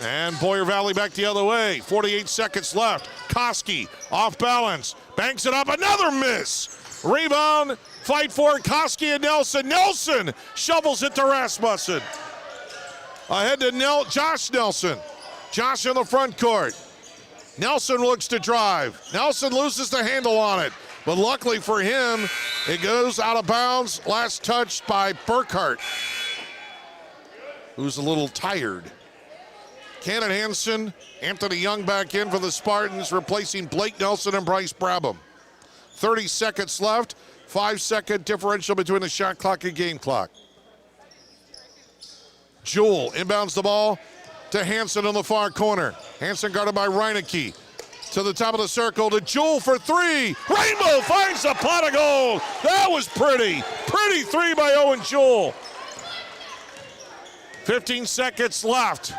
And Boyer Valley back the other way. 48 seconds left. Koski off balance. Banks it up. Another miss. Rebound, fight for it, Koski and Nelson. Nelson shovels it to Rasmussen. Ahead to Josh Nelson. Josh in the front court. Nelson looks to drive. Nelson loses the handle on it. But luckily for him, it goes out of bounds. Last touched by Burkhart, who's a little tired. Cannon Hansen, Anthony Young back in for the Spartans, replacing Blake Nelson and Bryce Brabham. 30 seconds left, 5-second differential between the shot clock and game clock. Jewell inbounds the ball to Hansen on the far corner. Hansen guarded by Reineke. To the top of the circle to Jewell for three. Rainbow finds the pot of gold. That was pretty. Pretty three by Owen Jewell. 15 seconds left.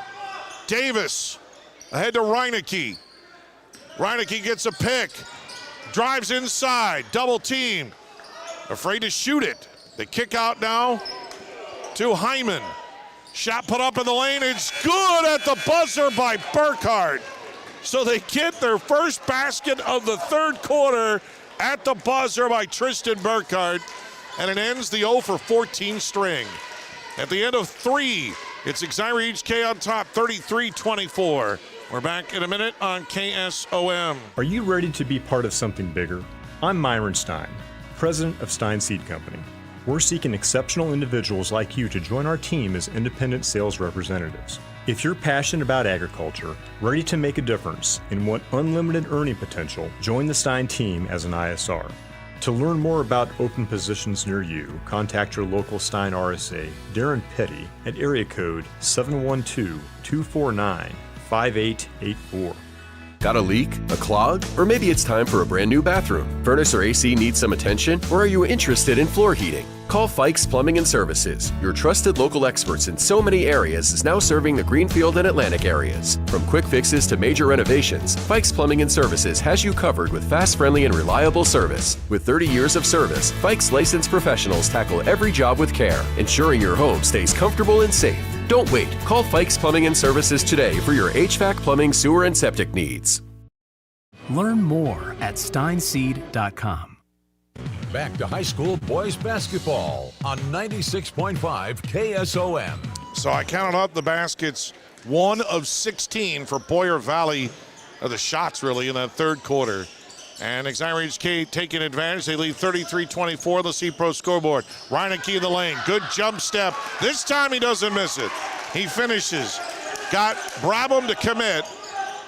Davis ahead to Reineke. Reineke gets a pick. Drives inside. Double team. Afraid to shoot it. They kick out now to Hyman. Shot put up in the lane. It's good at the buzzer by Burkhart. So they get their first basket of the third quarter at the buzzer by Tristan Burkhart. And it ends the 0 for 14 string. At the end of three, it's Exira EHK on top, 33-24. We're back in a minute on KSOM. Are you ready to be part of something bigger? I'm Myron Stein, president of Stein Seed Company. We're seeking exceptional individuals like you to join our team as independent sales representatives. If you're passionate about agriculture, ready to make a difference, and want unlimited earning potential, join the Stein team as an ISR. To learn more about open positions near you, contact your local Stein RSA, Darren Petty, at area code 712-249-5884. Got a leak? A clog? Or maybe it's time for a brand new bathroom. Furnace or AC needs some attention? Or are you interested in floor heating? Call Fikes Plumbing and Services. Your trusted local experts in so many areas is now serving the Greenfield and Atlantic areas. From quick fixes to major renovations, Fikes Plumbing and Services has you covered with fast, friendly, and reliable service. With 30 years of service, Fikes licensed professionals tackle every job with care, ensuring your home stays comfortable and safe. Don't wait. Call Fikes Plumbing and Services today for your HVAC, plumbing, sewer, and septic needs. Learn more at steinseed.com. Back to high school boys basketball on 96.5 KSOM. So I counted up the baskets, 1 of 16 for Boyer Valley, or the shots really, in that third quarter. And Exira EHK taking advantage. They lead 33-24 the C-Pro scoreboard. Reineke in the lane. Good jump step. This time he doesn't miss it. He finishes. Got Brabham to commit,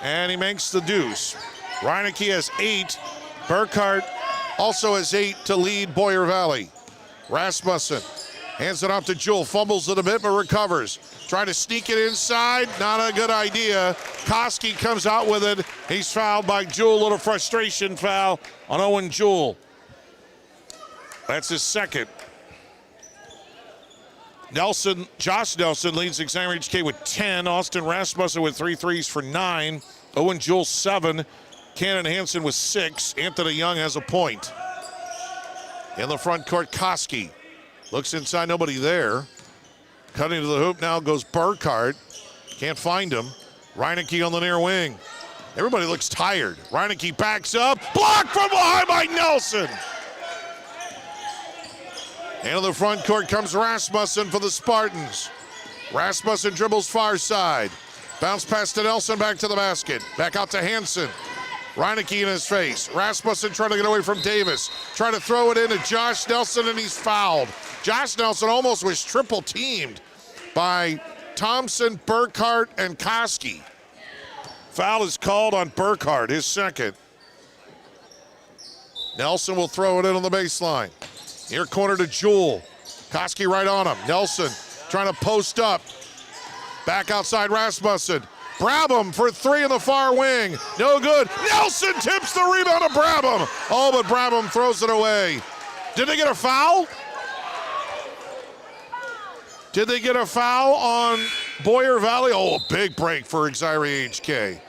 and he makes the deuce. Reineke has 8. Burkhart also has 8 to lead Boyer Valley. Rasmussen hands it off to Jewell. Fumbles it a bit, but recovers. Trying to sneak it inside. Not a good idea. Koski comes out with it. He's fouled by Jewell. A little frustration foul on Owen Jewell. That's his second. Josh Nelson leads Exira EHK with 10. Austin Rasmussen with 3 threes for 9. Owen Jewell 7. Cannon Hansen with 6. Anthony Young has a point. In the front court, Koski looks inside, nobody there. Cutting to the hoop now goes Burkhart. Can't find him. Reineke on the near wing. Everybody looks tired. Reineke backs up. Blocked from behind by Nelson. And in the front court comes Rasmussen for the Spartans. Rasmussen dribbles far side. Bounce pass to Nelson, back to the basket. Back out to Hansen. Reineke in his face. Rasmussen trying to get away from Davis. Trying to throw it into Josh Nelson, and he's fouled. Josh Nelson almost was triple teamed by Thompson, Burkhart, and Koski. Foul is called on Burkhart, his second. Nelson will throw it in on the baseline. Near corner to Jewell. Koski right on him. Nelson trying to post up. Back outside Rasmussen. Brabham for 3 in the far wing. No good. Nelson tips the rebound to Brabham. Oh, but Brabham throws it away. Did they get a foul? Did they get a foul on Boyer Valley? Oh, a big break for Exira EHK.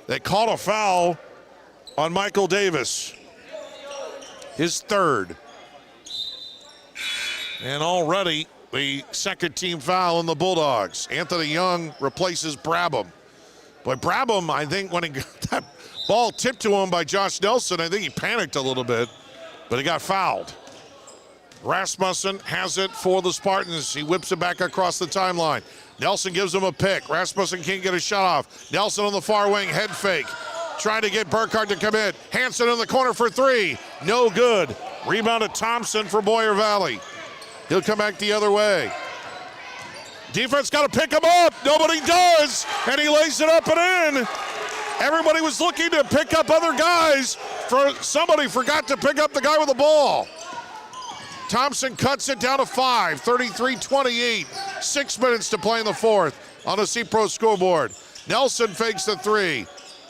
They called a foul on Michael Davis. His third. And already the second team foul in the Bulldogs. Anthony Young replaces Brabham. Boy, Brabham, I think when he got that ball tipped to him by Josh Nelson, I think he panicked a little bit. but he got fouled. Rasmussen has it for the Spartans. He whips it back across the timeline. Nelson gives him a pick. Rasmussen can't get a shot off. Nelson on the far wing, head fake. Trying to get Burkhardt to commit. Hansen in the corner for three. No good. Rebound to Thompson for Boyer Valley. He'll come back the other way. Defense got to pick him up. Nobody does. And he lays it up and in. Everybody was looking to pick up other guys. Somebody forgot to pick up the guy with the ball. Thompson cuts it down to 5, 33-28. 6 minutes to play in the fourth on the C-Pro scoreboard. Nelson fakes the three.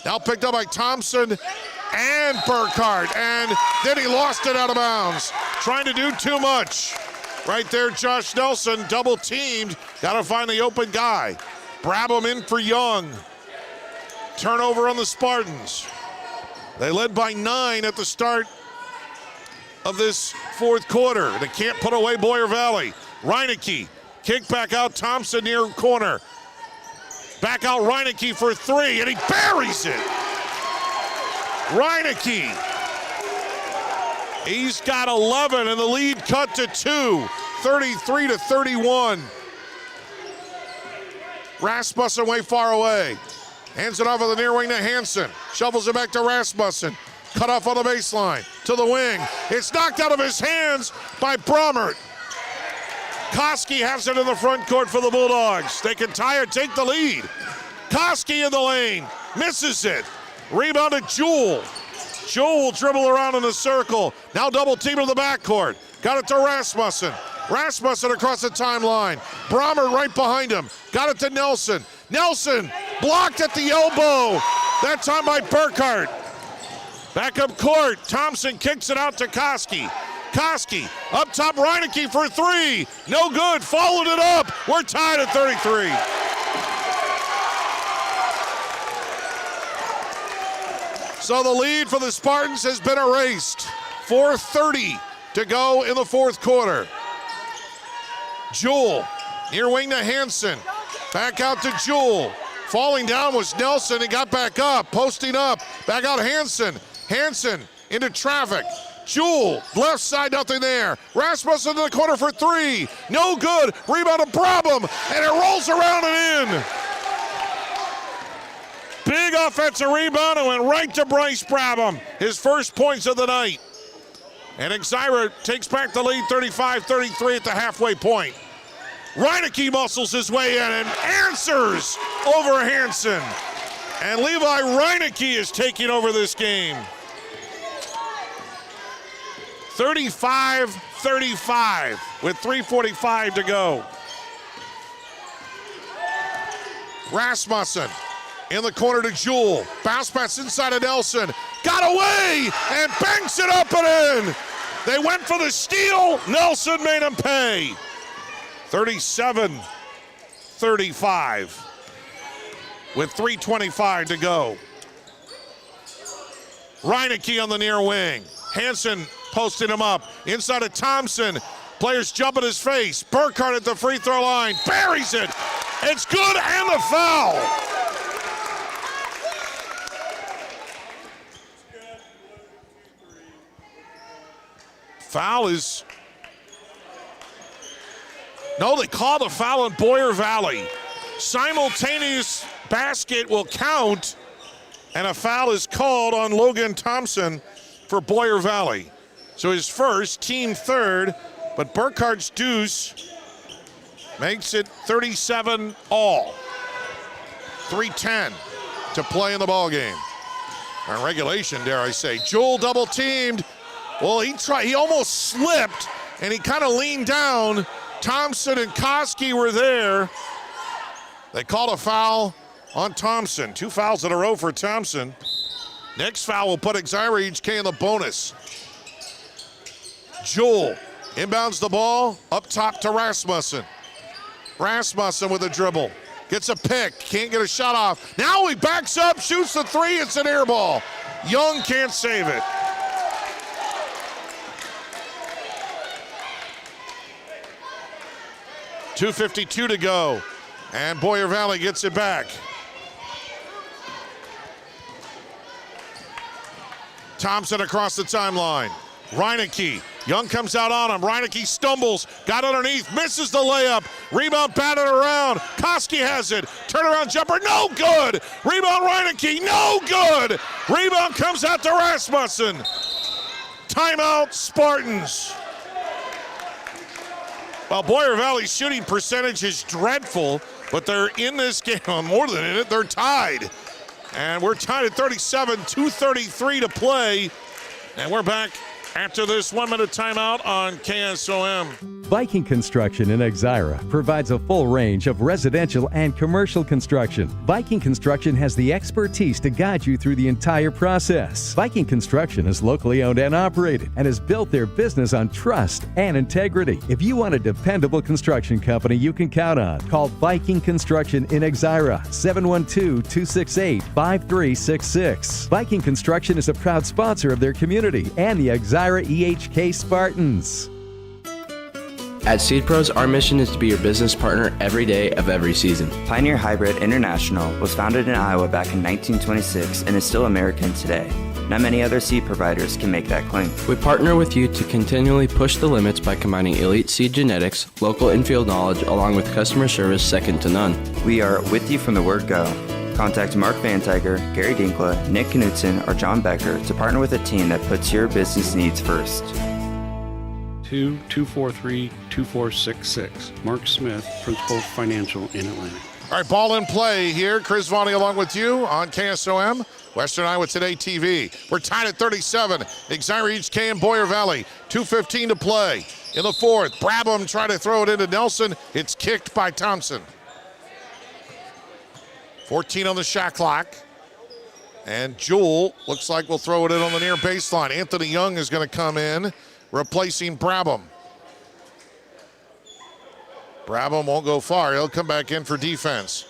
Now picked up by Thompson and Burkhardt. And then he lost it out of bounds. Trying to do too much. Right there, Josh Nelson, double teamed. Got to find the open guy. Brabham in for Young. Turnover on the Spartans. They led by 9 at the start of this fourth quarter. They can't put away Boyer Valley. Reineke, kick back out, Thompson near corner. Back out Reineke for three, and he buries it. Reineke. He's got 11, and the lead cut to 2, 33-31. Rasmussen way far away. Hands it off of the near wing to Hansen. Shovels it back to Rasmussen. Cut off on the baseline to the wing. It's knocked out of his hands by Brommert. Koski has it in the front court for the Bulldogs. They can tie or take the lead. Koski in the lane. Misses it. Rebound to Jewell. Jewell will dribble around in a circle. Now double team in the backcourt. Got it to Rasmussen. Rasmussen across the timeline. Brommert right behind him. Got it to Nelson. Nelson blocked at the elbow. That time by Burkhardt. Back up court. Thompson kicks it out to Koski. Koski up top. Reineke for three. No good. Followed it up. We're tied at 33. So the lead for the Spartans has been erased. 4:30 to go in the fourth quarter. Jewell near wing to Hansen. Back out to Jewell. Falling down was Nelson. He got back up. Posting up. Back out Hansen. Hansen into traffic. Jewell, left side, nothing there. Rasmussen in the corner for three. No good. Rebound to Brabham, and it rolls around and in. Big offensive rebound and went right to Bryce Brabham. His first points of the night. And Exira takes back the lead 35-33 at the halfway point. Reineke muscles his way in and answers over Hansen. And Levi Reineke is taking over this game. 35-35 with 3:45 to go. Rasmussen in the corner to Jewell. Bounce pass inside of Nelson. Got away and banks it up and in. They went for the steal. Nelson made him pay. 37-35 with 3:25 to go. Reineke on the near wing. Hansen posting him up. Inside of Thompson. Players jump at his face. Burkhardt at the free throw line. Buries it. It's good and the foul. Foul is... No, they call the foul on Boyer Valley. Simultaneous basket will count, and a foul is called on Logan Thompson for Boyer Valley. So his first, team third, but Burkhardt's deuce makes it 37 all. 3:10 to play in the ballgame. Or regulation, dare I say. Jewell double teamed. Well, he almost slipped, and he kind of leaned down. Thompson and Koski were there. They called a foul on Thompson. 2 fouls in a row for Thompson. Next foul will put Exira EHK in the bonus. Jewell inbounds the ball up top to Rasmussen. Rasmussen with a dribble. Gets a pick. Can't get a shot off. Now he backs up, shoots the three. It's an air ball. Young can't save it. .252 to go. And Boyer Valley gets it back. Thompson across the timeline. Reineke. Young comes out on him. Reineke stumbles. Got underneath. Misses the layup. Rebound batted around. Koski has it. Turnaround jumper. No good. Rebound Reineke. No good. Rebound comes out to Rasmussen. Timeout Spartans. Well, Boyer Valley's shooting percentage is dreadful, but they're in this game. More than in it, they're tied. And we're tied at 37, 2:33 to play. And we're back after this 1 minute timeout on KSOM. Viking Construction in Exira provides a full range of residential and commercial construction. Viking Construction has the expertise to guide you through the entire process. Viking Construction is locally owned and operated and has built their business on trust and integrity. If you want a dependable construction company you can count on, call Viking Construction in Exira, 712-268-5366. Viking Construction is a proud sponsor of their community and the Exira EHK Spartans. At Seed Pros, our mission is to be your business partner every day of every season. Pioneer Hybrid International was founded in Iowa back in 1926 and is still American today. Not many other seed providers can make that claim. We partner with you to continually push the limits by combining elite seed genetics, local infield knowledge, along with customer service second to none. We are with you from the word go. Contact Mark Van Tiger, Gary Dinkla, Nick Knutson, or John Becker to partner with a team that puts your business needs first. 2-243-2466. Mark Smith, Principal Financial in Atlanta. All right, ball in play here. Chris Varney along with you on KSOM, Western Iowa Today TV. We're tied at 37. Exira EHK and Boyer Valley. 2:15 to play in the fourth. Brabham trying to throw it into Nelson. It's kicked by Thompson. 14 on the shot clock. And Jewell looks like we'll throw it in on the near baseline. Anthony Young is going to come in, replacing Brabham. Brabham won't go far. He'll come back in for defense.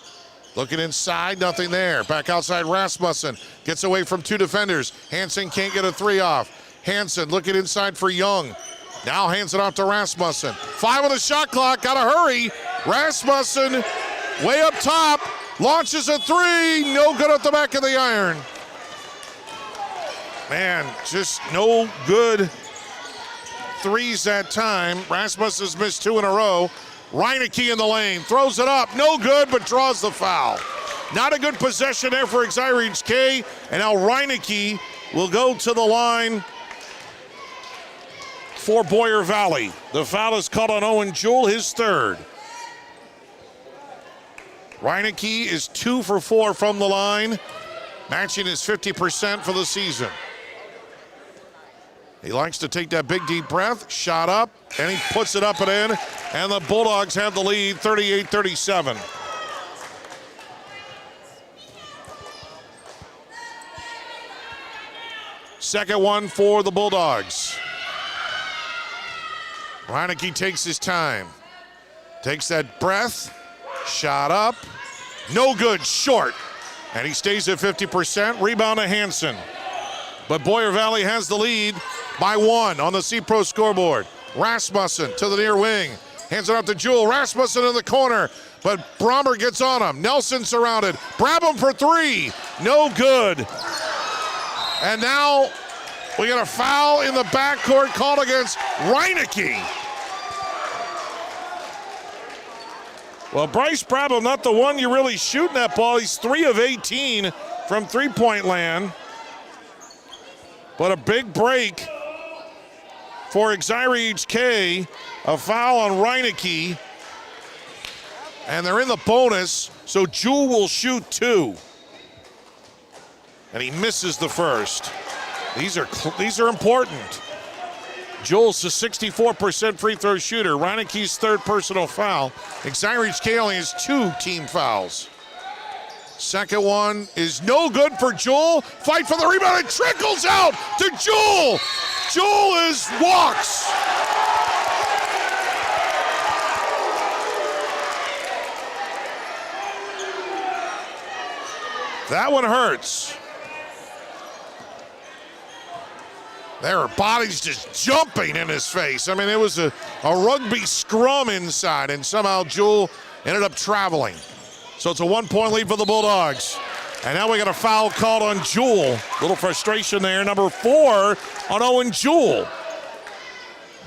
Looking inside, nothing there. Back outside, Rasmussen gets away from two defenders. Hansen can't get a three off. Hansen looking inside for Young. Now hands it off to Rasmussen. 5 on the shot clock, gotta hurry. Rasmussen way up top, launches a three, no good at the back of the iron. Man, just no good threes that time. Rasmussen's missed 2 in a row. Reineke in the lane, throws it up, no good, but draws the foul. Not a good possession there for Exira EHK, and now Reineke will go to the line for Boyer Valley. The foul is called on Owen Jewell, his third. Reineke is 2 for 4 from the line, matching his 50% for the season. He likes to take that big deep breath, shot up, and he puts it up and in, and the Bulldogs have the lead 38-37. Second one for the Bulldogs. Reineke takes his time, takes that breath, shot up, no good, short, and he stays at 50%. Rebound to Hansen. But Boyer Valley has the lead by 1 on the C-Pro scoreboard. Rasmussen to the near wing. Hands it off to Jewell. Rasmussen in the corner, but Brommer gets on him. Nelson surrounded. Brabham for 3. No good. And now we got a foul in the backcourt called against Reineke. Well, Bryce Brabham, not the one you're really shooting that ball. He's 3 of 18 from three-point land. But a big break for Exira EHK, a foul on Reineke, and they're in the bonus, so Jewell will shoot 2. And he misses the first. These are important. Jewell's a 64% free throw shooter. Reineke's third personal foul. Exira EHK only has 2 team fouls. Second one is no good for Jewell. Fight for the rebound. It trickles out to Jewell. Jewell walks. That one hurts. There are bodies just jumping in his face. I mean, it was a rugby scrum inside, and somehow Jewell ended up traveling. So it's a 1-point lead for the Bulldogs. And now we got a foul called on Jewell. Little frustration there. Number 4 on Owen Jewell.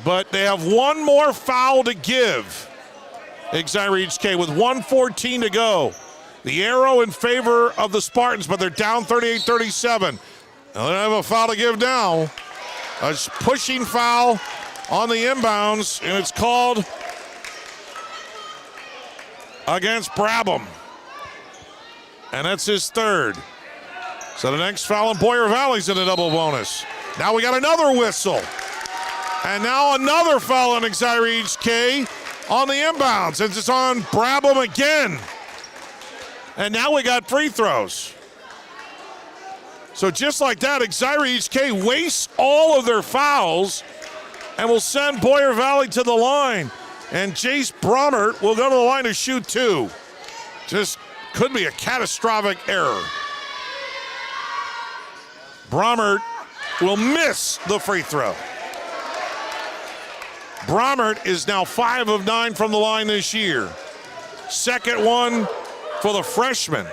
but they have one more foul to give. Exira EHK with 1:14 to go. The arrow in favor of the Spartans, but they're down 38-37. They don't have a foul to give now. A pushing foul on the inbounds, and it's called against Brabham. And that's his third. So the next foul in Boyer Valley's in a double bonus. Now we got another whistle. And now another foul on Exira EHK on the inbounds. And it's on Brabham again. And now we got free throws. So just like that, Exira EHK wastes all of their fouls and will send Boyer Valley to the line. And Jace Bromert will go to the line to shoot two. Just could be a catastrophic error. Bromert will miss the free throw. Bromert is now 5 of 9 from the line this year. Second one for the freshman.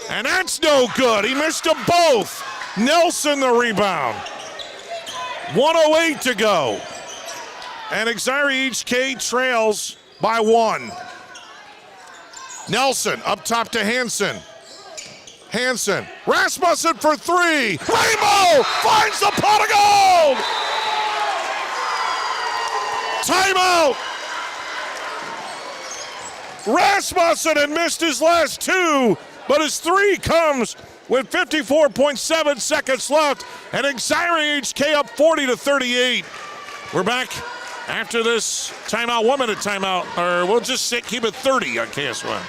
And that's no good. He missed them both. Nelson the rebound. 1:08 to go. And Exira EHK trails by 1. Nelson up top to Hansen. Hansen. Rasmussen for 3. Rainbow finds the pot of gold. Timeout. Rasmussen had missed his last 2, but his 3 comes with 54.7 seconds left, and Exira EHK up 40-38. We're back after this timeout, 1 minute timeout, or we'll just keep it 30 on KSOM.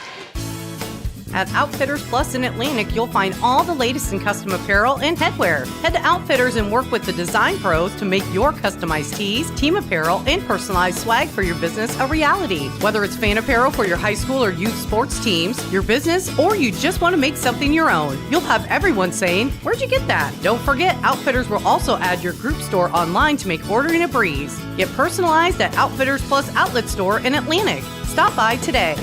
At Outfitters Plus in Atlantic, you'll find all the latest in custom apparel and headwear. Head to Outfitters and work with the design pros to make your customized tees, team apparel, and personalized swag for your business a reality. Whether it's fan apparel for your high school or youth sports teams, your business, or you just want to make something your own, you'll have everyone saying, "Where'd you get that?" Don't forget, Outfitters will also add your group store online to make ordering a breeze. Get personalized at Outfitters Plus Outlet Store in Atlantic. Stop by today.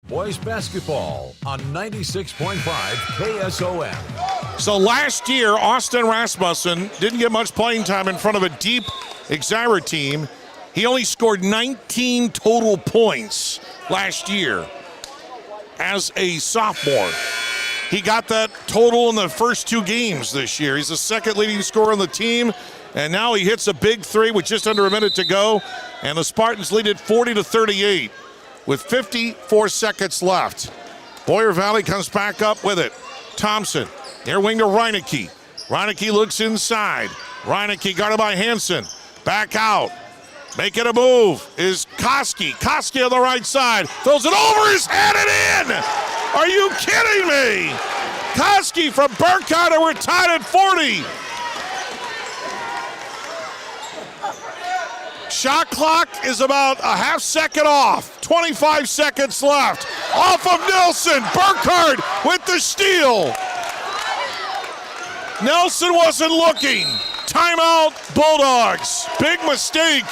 Boys basketball on 96.5 KSOM. So last year, Austin Rasmussen didn't get much playing time in front of a deep Exira team. He only scored 19 total points last year as a sophomore. He got that total in the first 2 games this year. He's the second leading scorer on the team, and now he hits a big 3 with just under a minute to go, and the Spartans lead it 40-38. With 54 seconds left. Boyer Valley comes back up with it. Thompson, near wing to Reineke. Reineke looks inside. Reineke guarded by Hansen. Back out. Making a move is Koski. Koski on the right side. Throws it over his head and in! Are you kidding me? Koski from Burkhardt, and we're tied at 40. Shot clock is about a half second off. 25 seconds left. Off of Nelson. Burkhardt with the steal. Nelson wasn't looking. Timeout, Bulldogs. Big mistake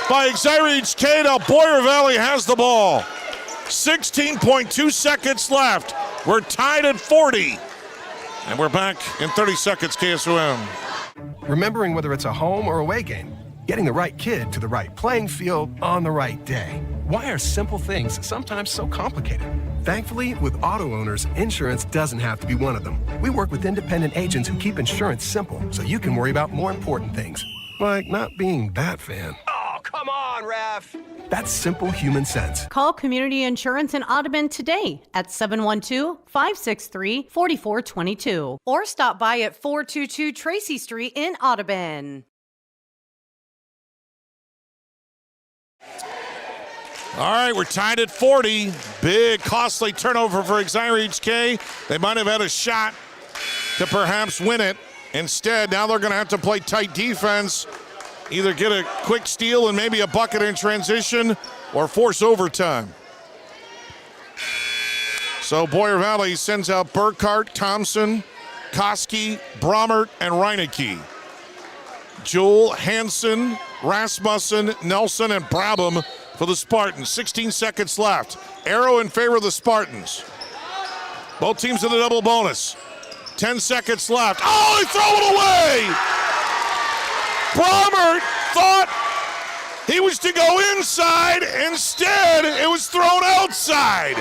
by Exira EHK. Now Boyer Valley has the ball. 16.2 seconds left. We're tied at 40. And we're back in 30 seconds, KSOM. Remembering whether it's a home or away game. Getting the right kid to the right playing field on the right day. Why are simple things sometimes so complicated? Thankfully, with auto owners, insurance doesn't have to be one of them. We work with independent agents who keep insurance simple so you can worry about more important things, like not being that fan. Oh, come on, ref. That's simple human sense. Call Community Insurance in Audubon today at 712-563-4422 or stop by at 422 Tracy Street in Audubon. All right, we're tied at 40. Big, costly turnover for Exira EHK. They might have had a shot to perhaps win it. Instead, now they're going to have to play tight defense, either get a quick steal and maybe a bucket in transition or force overtime. So Boyer Valley sends out Burkhardt, Thompson, Koski, Bromert, and Reineke. Jewell, Hansen, Rasmussen, Nelson, and Brabham for the Spartans. 16 seconds left. Arrow in favor of the Spartans. Both teams in the double bonus. 10 seconds left. Oh, they throw it away! Bromert thought he was to go inside. Instead, it was thrown outside.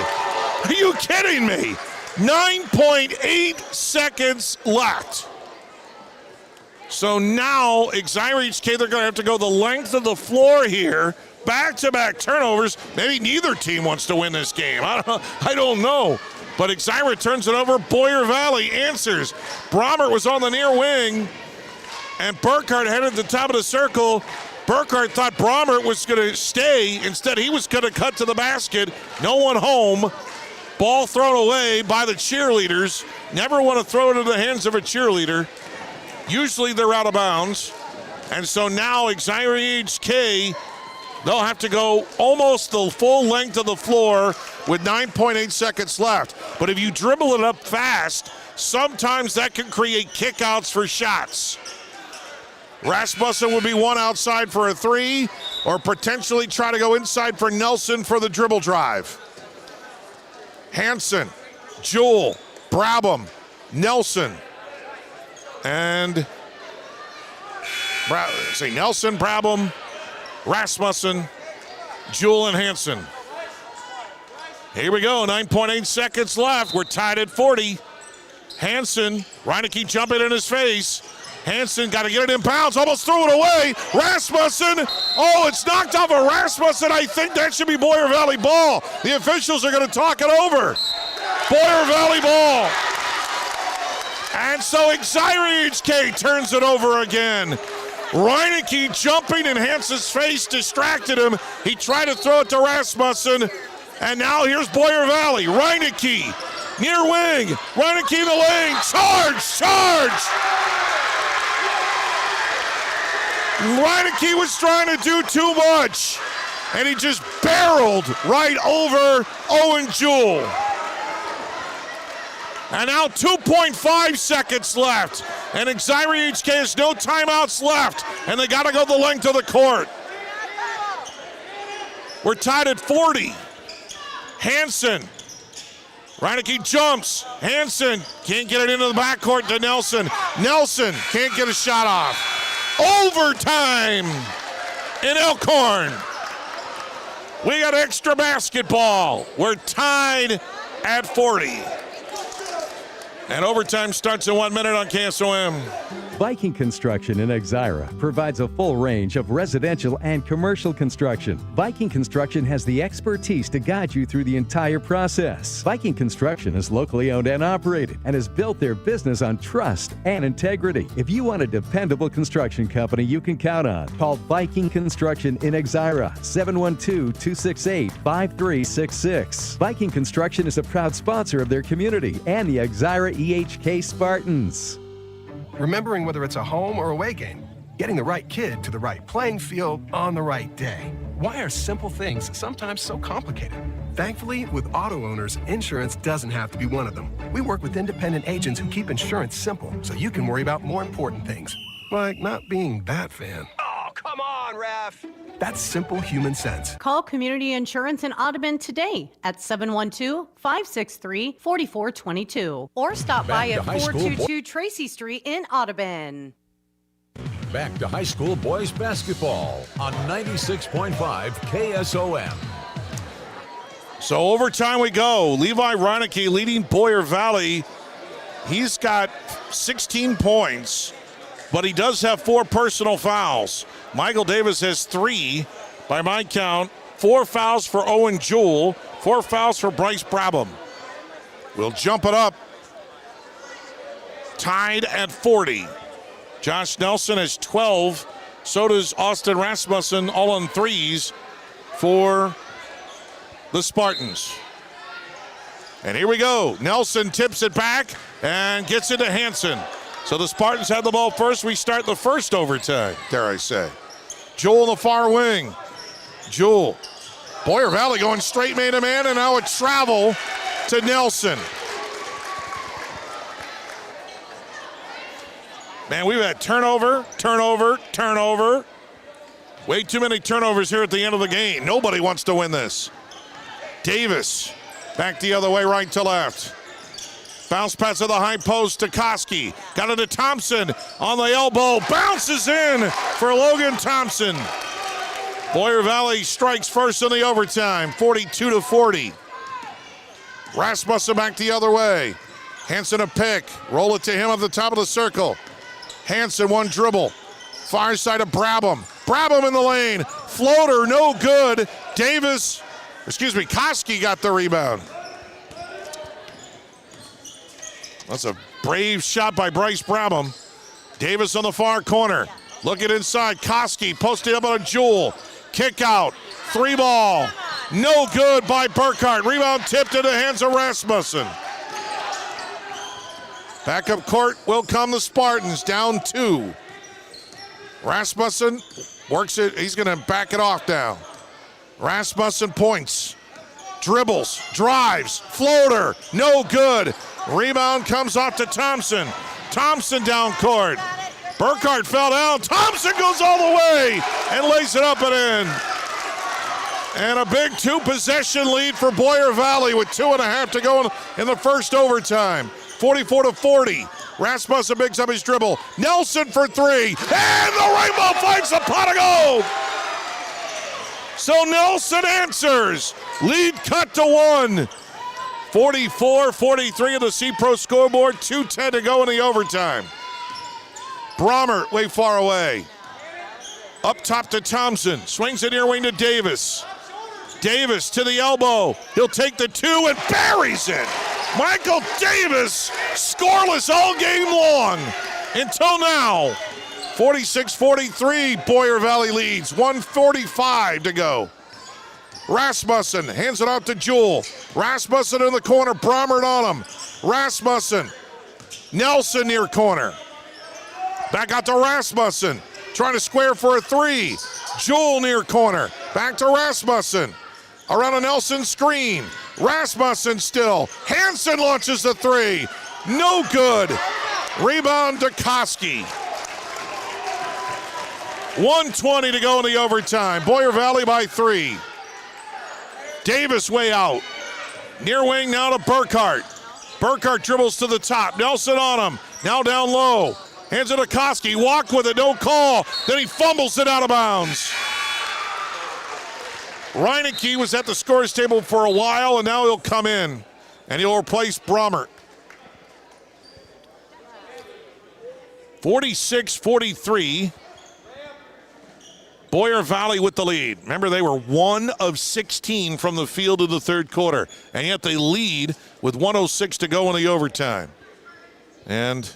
Are you kidding me? 9.8 seconds left. So now, Exira EHK, they're going to have to go the length of the floor here. Back-to-back turnovers. Maybe neither team wants to win this game. I don't know. But Exira turns it over. Boyer Valley answers. Bromert was on the near wing, and Burkhart headed to the top of the circle. Burkhart thought Bromert was going to stay. Instead, he was going to cut to the basket. No one home. Ball thrown away by the cheerleaders. Never want to throw it into the hands of a cheerleader. Usually they're out of bounds. And so now Exira EHK, they'll have to go almost the full length of the floor with 9.8 seconds left. But if you dribble it up fast, sometimes that can create kickouts for shots. Rasmussen would be one outside for a three, or potentially try to go inside for Nelson for the dribble drive. Hansen, Jewell, Brabham, Nelson, and Nelson, Brabham, Rasmussen, Jewell, and Hansen. Here we go, 9.8 seconds left. We're tied at 40. Hansen, Reineke jumping in his face. Hansen got to get it in bounds, almost threw it away. Rasmussen, it's knocked off of Rasmussen. I think that should be Boyer Valley ball. The officials are going to talk it over. Boyer Valley ball. And so Exira EHK turns it over again. Reineke jumping in Hansen's face distracted him. He tried to throw it to Rasmussen. And now here's Boyer Valley. Reineke, near wing. Reineke in the lane. Charge! Reineke was trying to do too much, and he just barreled right over Owen Jewell. And now 2.5 seconds left, and Exira EHK has no timeouts left, and they got to go the length of the court. We're tied at 40. Hansen. Reineke jumps. Hansen can't get it into the backcourt to Nelson. Nelson can't get a shot off. Overtime in Elkhorn. We got extra basketball. We're tied at 40. And overtime starts in 1 minute on KSOM. Viking Construction in Exira provides a full range of residential and commercial construction. Viking Construction has the expertise to guide you through the entire process. Viking Construction is locally owned and operated and has built their business on trust and integrity. If you want a dependable construction company you can count on, call Viking Construction in Exira, 712-268-5366. Viking Construction is a proud sponsor of their community and the Exira EHK Spartans. Remembering whether it's a home or away game, getting the right kid to the right playing field on the right day. Why are simple things sometimes so complicated? Thankfully, with auto owners, insurance doesn't have to be one of them. We work with independent agents who keep insurance simple so you can worry about more important things, like not being that fan. Oh, come on, ref. That's simple human sense. Call Community Insurance in Audubon today at 712-563-4422 or stop by at 422 Tracy Street in Audubon. Back to high school boys basketball on 96.5 KSOM. So overtime we go. Levi Reineke leading Boyer Valley. He's got 16 points, but he does have 4 personal fouls. Michael Davis has 3, by my count. 4 fouls for Owen Jewell, 4 fouls for Bryce Brabham. We'll jump it up. Tied at 40. Josh Nelson has 12. So does Austin Rasmussen, all on threes for the Spartans. And here we go. Nelson tips it back and gets it to Hansen. So the Spartans have the ball first. We start the first overtime, dare I say. Jewell in the far wing. Jewell. Boyer Valley going straight man-to-man, and now a travel to Nelson. Man, we've had turnover. Way too many turnovers here at the end of the game. Nobody wants to win this. Davis back the other way, right to left. Bounce pass to the high post to Koski. Got it to Thompson on the elbow. Bounces in for Logan Thompson. Boyer Valley strikes first in the overtime, 42-40. Rasmussen back the other way. Hanson a pick. Roll it to him at the top of the circle. Hanson one dribble. Far side of Brabham. Brabham in the lane. Floater, no good. Koski got the rebound. That's a brave shot by Bryce Brabham. Davis on the far corner. Looking inside. Koski posted up on a Jewel. Kick out. 3 ball. No good by Burkhart. Rebound tipped into the hands of Rasmussen. Backup court will come the Spartans. Down 2. Rasmussen works it. He's going to back it off now. Rasmussen points. Dribbles. Drives. Floater. No good. Rebound comes off to Thompson. Thompson down court. Burkhart fell down. Thompson goes all the way and lays it up and in. And a big 2-possession lead for Boyer Valley with 2.5 to go in the first overtime. 44-40. Rasmussen picks up his dribble. Nelson for 3. And the Rainbow finds the pot of gold. So Nelson answers. Lead cut to 1. 44-43 of the C-Pro scoreboard. 2:10 to go in the overtime. Bromert way far away. Up top to Thompson. Swings it near wing to Davis. Davis to the elbow. He'll take the 2 and buries it. Michael Davis scoreless all game long until now. 46-43, Boyer Valley leads. 1:45 to go. Rasmussen hands it out to Jewel. Rasmussen in the corner, Bromert on him. Rasmussen, Nelson near corner. Back out to Rasmussen, trying to square for a 3. Jewel near corner, back to Rasmussen. Around a Nelson screen. Rasmussen still. Hanson launches the 3. No good. Rebound to Koski. 1:20 to go in the overtime. Boyer Valley by 3. Davis way out. Near wing now to Burkhart. Burkhart dribbles to the top. Nelson on him. Now down low. Hands it to Koski. Walk with it. No call. Then he fumbles it out of bounds. Reineke was at the scorer's table for a while, and now he'll come in, and he'll replace Bromert. 46-43. Boyer Valley with the lead. Remember, they were 1 of 16 from the field in the third quarter, and yet they lead with 1:06 to go in the overtime. And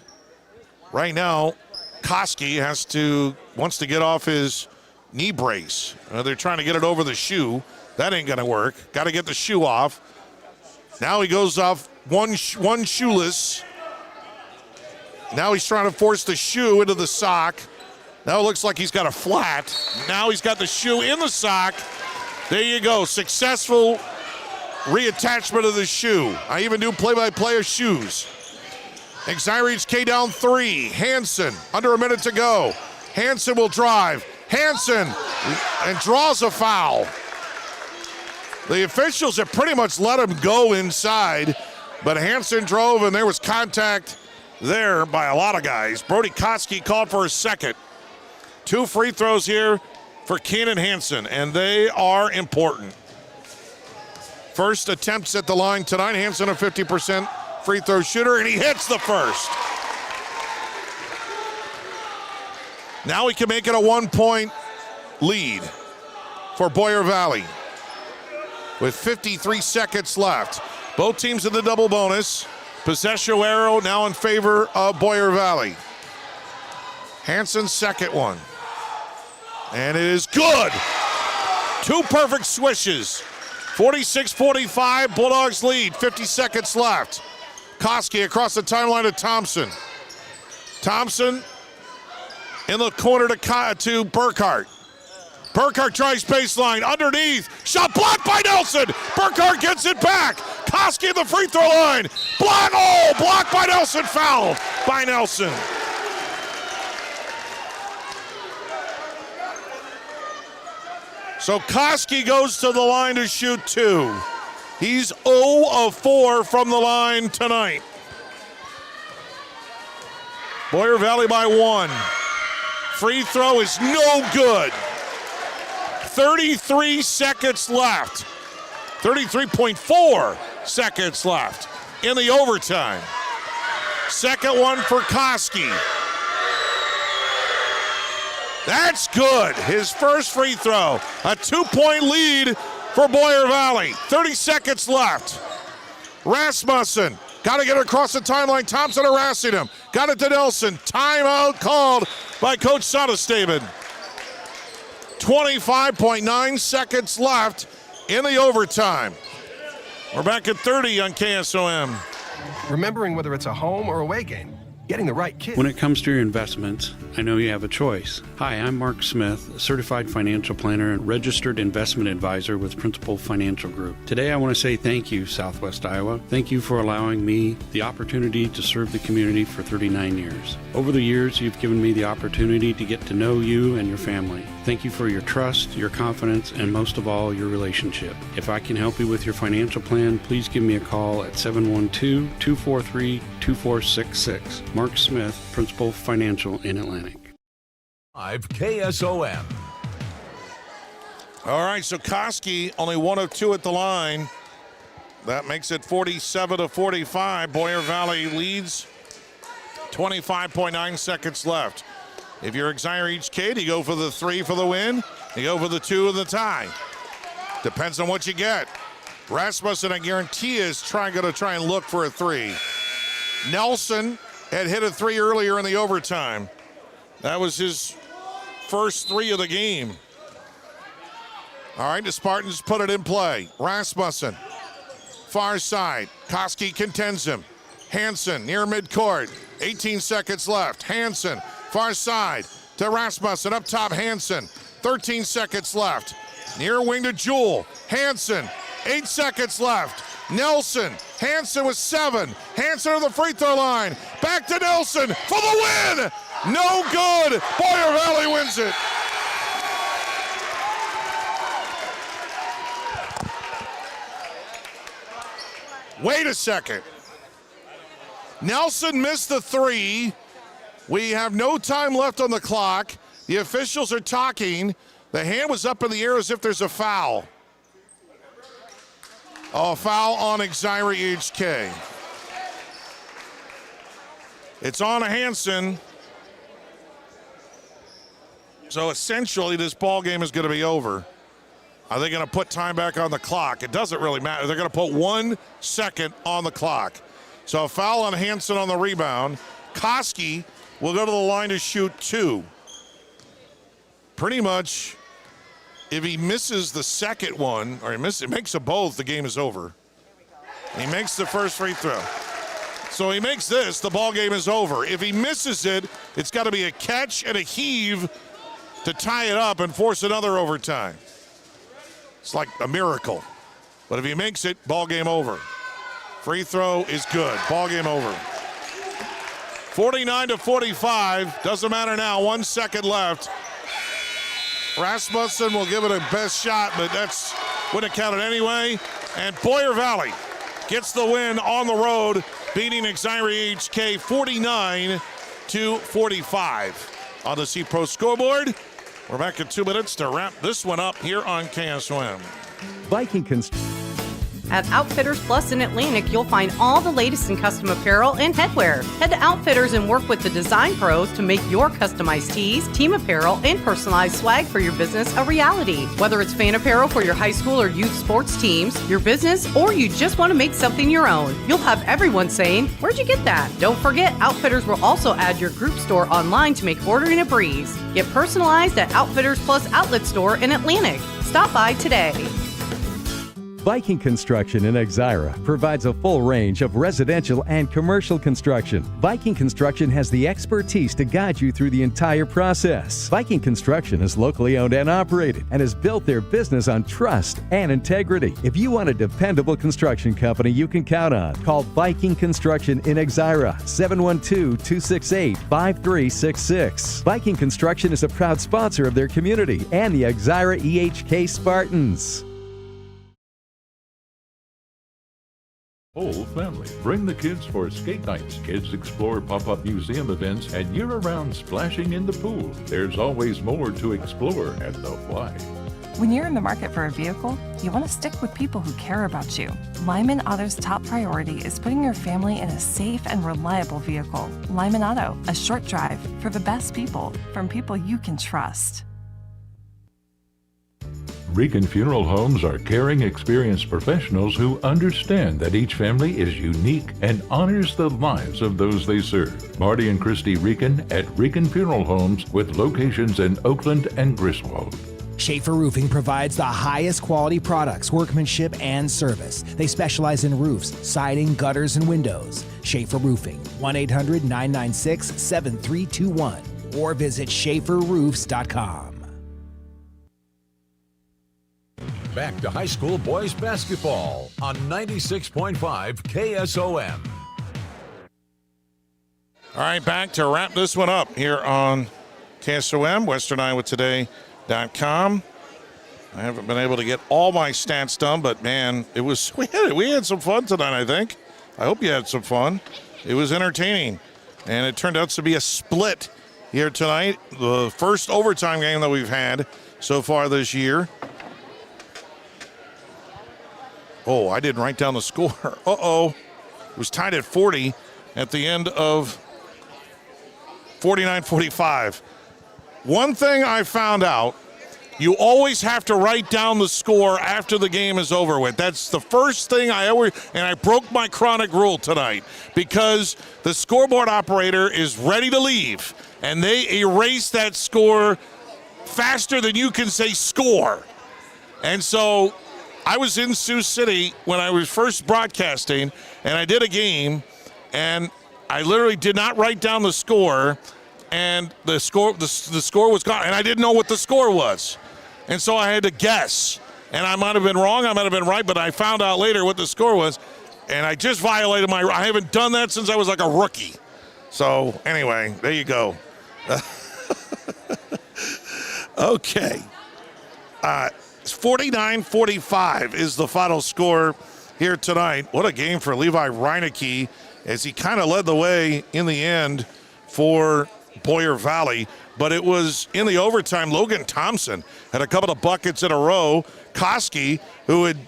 right now, Koski wants to get off his knee brace. They're trying to get it over the shoe. That ain't going to work. Got to get the shoe off. Now he goes off one shoeless. Now he's trying to force the shoe into the sock. Now it looks like he's got a flat. Now he's got the shoe in the sock. There you go. Successful reattachment of the shoe. I even do play-by-play of shoes. Exira EHK down 3. Hanson, under a minute to go. Hanson will drive. Hanson and draws a foul. The officials have pretty much let him go inside, but Hanson drove and there was contact there by a lot of guys. Brody Koski called for a second. 2 free throws here for Keenan Hanson, and they are important. First attempts at the line tonight. Hanson a 50% free throw shooter, and he hits the first. Now he can make it a 1-point lead for Boyer Valley with 53 seconds left. Both teams in the double bonus. Possession arrow now in favor of Boyer Valley. Hanson's second one. And it is good. 2 perfect swishes. 46-45, Bulldogs lead, 50 seconds left. Koski across the timeline to Thompson. Thompson in the corner to Burkhart. Burkhart tries baseline, underneath, shot blocked by Nelson. Burkhart gets it back. Koski at the free throw line. Blocked by Nelson, foul by Nelson. So Koski goes to the line to shoot 2. He's 0 of 4 from the line tonight. Boyer Valley by 1. Free throw is no good. 33 seconds left. 33.4 seconds left in the overtime. Second one for Koski. That's good. His first free throw. A 2-point lead for Boyer Valley. 30 seconds left. Rasmussen. Got to get it across the timeline. Thompson harassing him. Got it to Nelson. Timeout called by Coach Soderstaben. 25.9 seconds left in the overtime. We're back at 30 on KSOM. Remembering whether it's a home or away game, getting the right kid. When it comes to your investments, I know you have a choice. Hi, I'm Mark Smith, certified financial planner and registered investment advisor with Principal Financial Group. Today I want to say thank you, Southwest Iowa. Thank you for allowing me the opportunity to serve the community for 39 years. Over the years, you've given me the opportunity to get to know you and your family. Thank you for your trust, your confidence, and most of all, your relationship. If I can help you with your financial plan, please give me a call at 712-243-2466. Mark Smith, Principal Financial in Atlantic. 5 KSOM. All right, so Koski only 1 of 2 at the line. That makes it 47-45. Boyer Valley leads. 25.9 seconds left. If you're Exira EHK, do you go for the 3 for the win? You go for the 2 of the tie. Depends on what you get. Rasmussen, I guarantee, is going to try and look for a 3. Nelson had hit a 3 earlier in the overtime. That was his first 3 of the game. All right, the Spartans put it in play. Rasmussen, far side. Koski contends him. Hansen near midcourt. 18 seconds left. Hansen, far side to Rasmussen. Up top, Hansen. 13 seconds left. Near wing to Jewell. Hansen, 8 seconds left. Nelson, Hansen with 7. Hansen to the free throw line. Back to Nelson for the win. No good. Boyer Valley wins it. Wait a second. Nelson missed the 3. We have no time left on the clock. The officials are talking. The hand was up in the air as if there's a foul. Oh, foul on Exira EHK. It's on Hansen. So essentially, this ball game is going to be over. Are they going to put time back on the clock? It doesn't really matter. They're going to put 1 second on the clock. So a foul on Hansen on the rebound. Koski will go to the line to shoot 2. Pretty much, if he misses the second one, or makes them both, the game is over. He makes the first free throw. So he makes this, the ball game is over. If he misses it, it's got to be a catch and a heave to tie it up and force another overtime. It's like a miracle. But if he makes it, ball game over. Free throw is good. Ball game over. 49-45. Doesn't matter now. 1 second left. Rasmussen will give it a best shot, but that's wouldn't have counted anyway. And Boyer Valley gets the win on the road, beating Exira EHK 49-45 on the C-Pro scoreboard. We're back in 2 minutes to wrap this one up here on KSOM. Viking At Outfitters Plus in Atlantic, you'll find all the latest in custom apparel and headwear. Head to Outfitters and work with the design pros to make your customized tees, team apparel, and personalized swag for your business a reality. Whether it's fan apparel for your high school or youth sports teams, your business, or you just want to make something your own, you'll have everyone saying, "Where'd you get that?" Don't forget, Outfitters will also add your group store online to make ordering a breeze. Get personalized at Outfitters Plus Outlet Store in Atlantic. Stop by today. Viking Construction in Exira provides a full range of residential and commercial construction. Viking Construction has the expertise to guide you through the entire process. Viking Construction is locally owned and operated and has built their business on trust and integrity. If you want a dependable construction company you can count on, call Viking Construction in Exira, 712-268-5366. Viking Construction is a proud sponsor of their community and the Exira EHK Spartans. Whole family. Bring the kids for skate nights. Kids explore pop-up museum events and year-round splashing in the pool. There's always more to explore at the Y. When you're in the market for a vehicle, you want to stick with people who care about you. Lyman Auto's top priority is putting your family in a safe and reliable vehicle. Lyman Auto, a short drive for the best people, from people you can trust. Rican Funeral Homes are caring, experienced professionals who understand that each family is unique and honors the lives of those they serve. Marty and Christy Rican at Rican Funeral Homes with locations in Oakland and Griswold. Schaefer Roofing provides the highest quality products, workmanship, and service. They specialize in roofs, siding, gutters, and windows. Schaefer Roofing, 1-800-996-7321 or visit schaeferroofs.com. Back to high school boys basketball on 96.5 KSOM. All right, back to wrap this one up here on KSOM, WesternIowaToday.com. I haven't been able to get all my stats done, but man, we had some fun tonight, I think. I hope you had some fun. It was entertaining, and it turned out to be a split here tonight. The first overtime game that we've had so far this year. Oh, I didn't write down the score. Uh-oh. It was tied at 40 at the end of 49-45. One thing I found out, you always have to write down the score after the game is over with. That's the first thing and I broke my chronic rule tonight because the scoreboard operator is ready to leave, and they erase that score faster than you can say score. And so I was in Sioux City when I was first broadcasting, and I did a game, and I literally did not write down the score, and the score was gone, and I didn't know what the score was. And so I had to guess, and I might have been wrong, I might have been right, but I found out later what the score was, and I just violated I haven't done that since I was like a rookie. So anyway, there you go. Okay. It's 49-45 is the final score here tonight. What a game for Levi Reinecke as he kind of led the way in the end for Boyer Valley. But it was in the overtime, Logan Thompson had a couple of buckets in a row. Koski, who had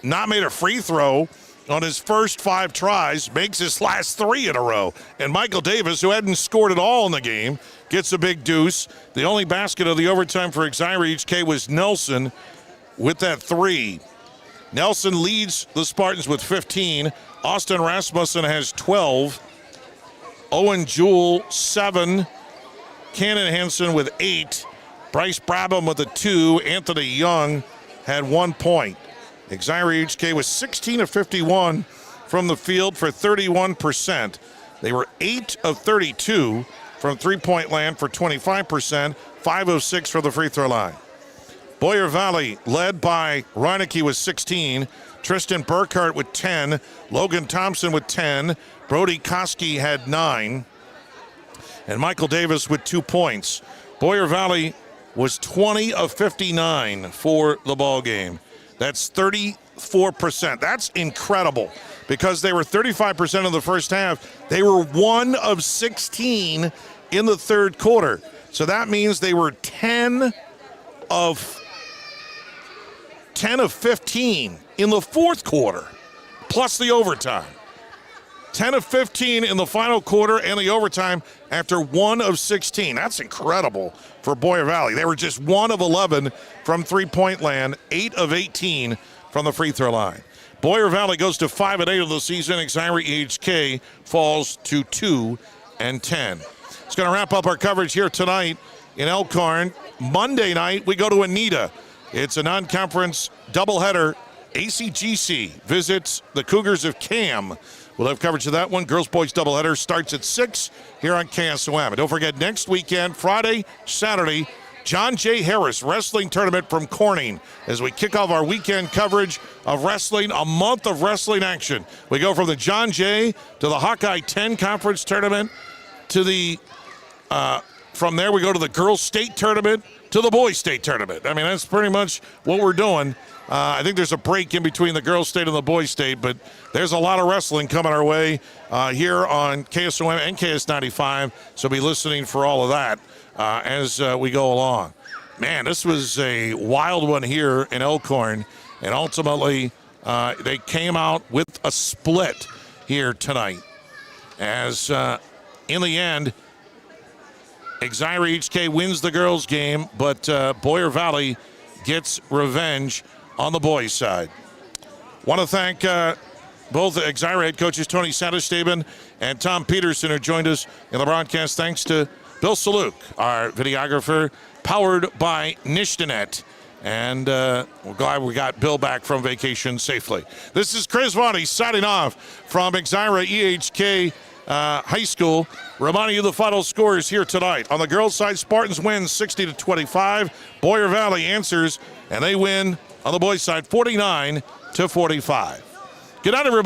not made a free throw on his first 5 tries, makes his last 3 in a row. And Michael Davis, who hadn't scored at all in the game, gets a big deuce. The only basket of the overtime for Exira EHK was Nelson with that 3. Nelson leads the Spartans with 15. Austin Rasmussen has 12. Owen Jewell, 7. Cannon Henson with 8. Bryce Brabham with a 2. Anthony Young had 1 point. Exira EHK was 16 of 51 from the field for 31%. They were 8 of 32 from three-point land for 25%. 5 of 6 for the free throw line. Boyer Valley, led by Reinecke with 16, Tristan Burkhart with 10, Logan Thompson with 10, Brody Koski had 9, and Michael Davis with 2 points. Boyer Valley was 20 of 59 for the ball game. That's 34%. That's incredible because they were 35% in the first half. They were 1 of 16 in the third quarter. So that means they were 10 of 15 in the fourth quarter, plus the overtime. 10 of 15 in the final quarter and the overtime after 1 of 16. That's incredible for Boyer Valley. They were just 1 of 11 from three-point land, 8 of 18 from the free throw line. Boyer Valley goes to 5-8 of the season. Exira EHK falls to 2-10. It's going to wrap up our coverage here tonight in Elkhorn. Monday night, we go to Anita. It's a non-conference doubleheader. ACGC visits the Cougars of Cam. We'll have coverage of that one. Girls-boys doubleheader starts at 6 here on KSOM. And don't forget, next weekend, Friday, Saturday, John J. Harris Wrestling Tournament from Corning as we kick off our weekend coverage of wrestling, a month of wrestling action. We go from the John J. to the Hawkeye 10 Conference Tournament to the from there, we go to the girls' state tournament to the boys' state tournament. I mean, that's pretty much what we're doing. I think there's a break in between the girls' state and the boys' state, but there's a lot of wrestling coming our way here on KSOM and KS95, so be listening for all of that as we go along. Man, this was a wild one here in Elkhorn, and ultimately they came out with a split here tonight. As in the end, Exira EHK wins the girls' game, but Boyer Valley gets revenge on the boys' side. Want to thank both Exira head coaches Tony Satterstaben and Tom Peterson, who joined us in the broadcast. Thanks to Bill Saluk, our videographer, powered by Nishtanet. And we're glad we got Bill back from vacation safely. This is Chris Varney signing off from Exira EHK High School. Reminding you the final scores here tonight. On the girls' side, Spartans win 60-25. Boyer Valley answers, and they win on the boys' side 49-45. Good night, everybody.